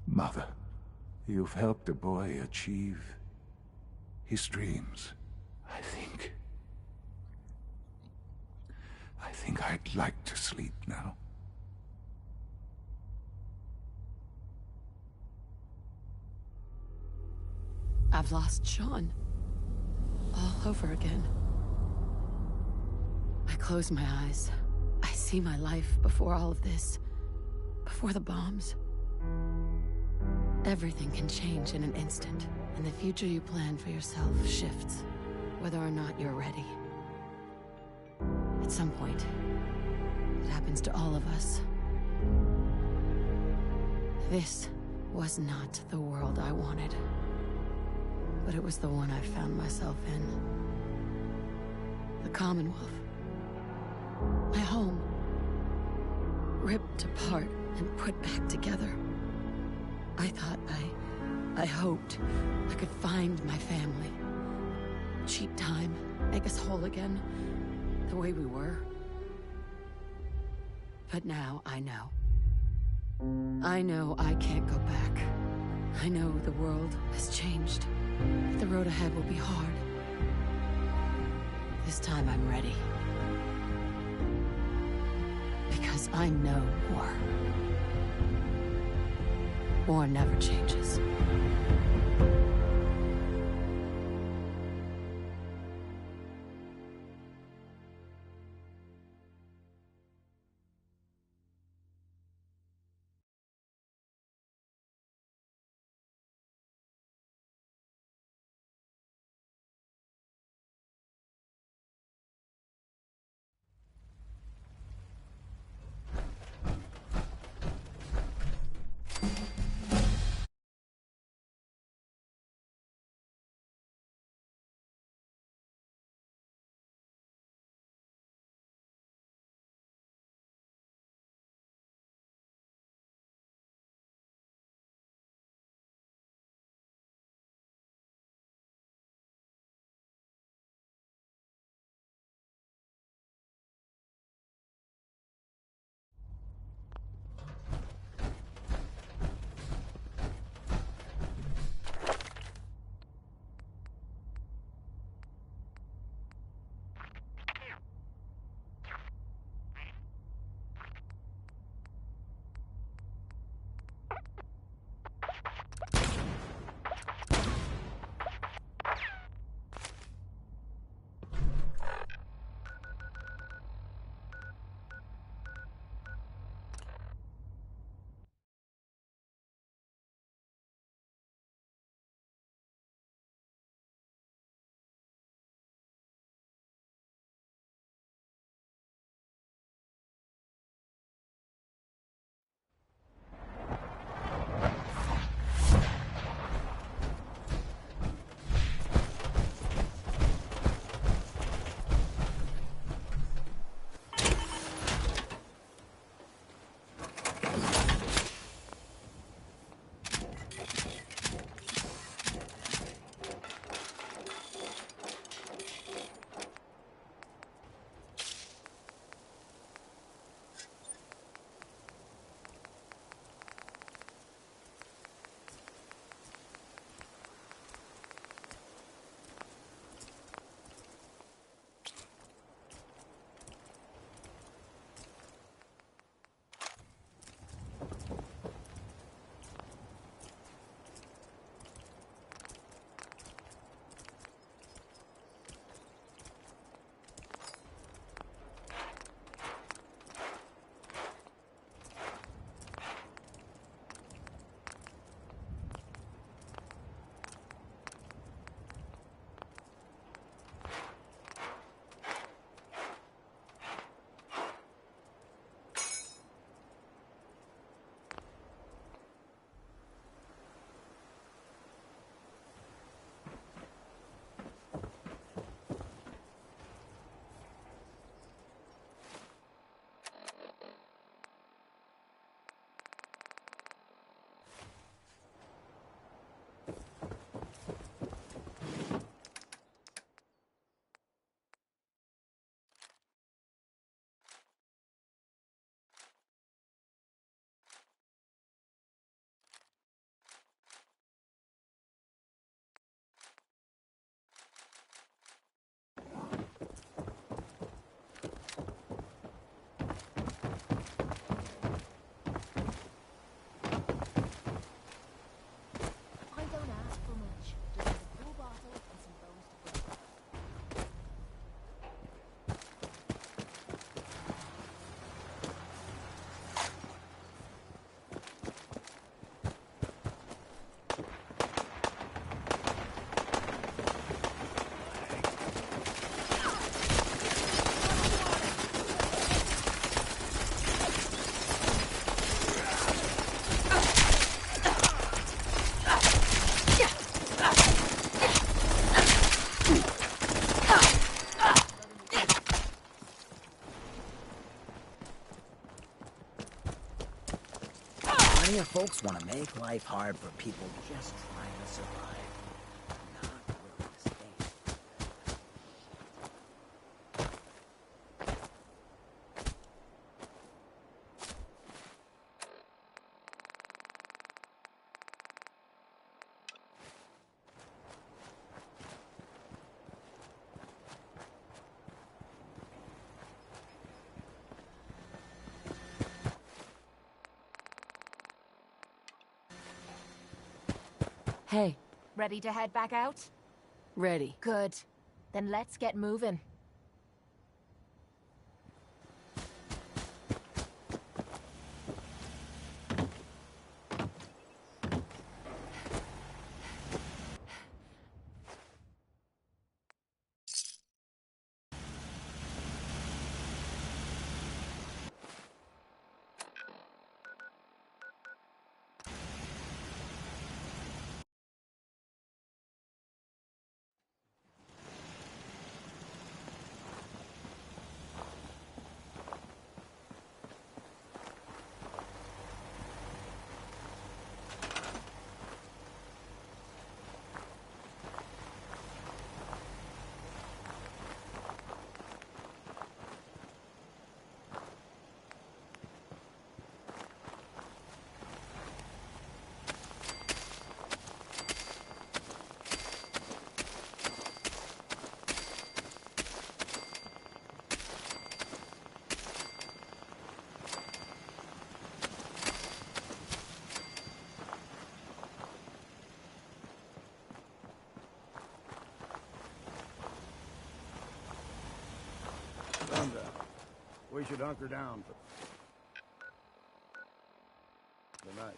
Mother, you've helped a boy achieve his dreams. I think I'd like to sleep now. I've lost Sean. All over again. I close my eyes. I see my life before all of this. Before the bombs. Everything can change in an instant, and the future you plan for yourself shifts, whether or not you're ready. At some point, it happens to all of us. This was not the world I wanted, but it was the one I found myself in. The Commonwealth. My home. Ripped apart and put back together. I thought I hoped I could find my family. Cheat time, make us whole again, the way we were. But now I know. I know I can't go back. I know the world has changed. The road ahead will be hard. This time I'm ready. Because I know war. War never changes. Plenty of folks want to make life hard for people just trying to survive. Not willing to stay. Hey. Ready to head back out? Ready. Good. Then let's get moving. We should hunker down for the night.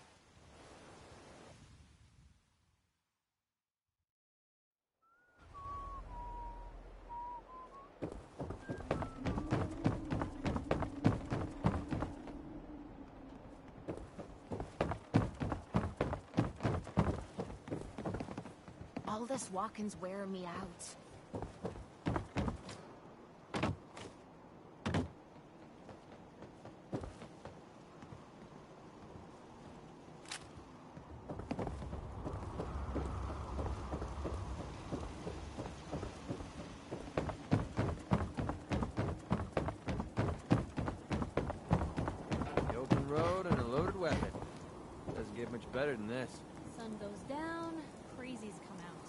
All this walking's wearing me out. The open road and a loaded weapon. Doesn't get much better than this. Sun goes down, crazies come out.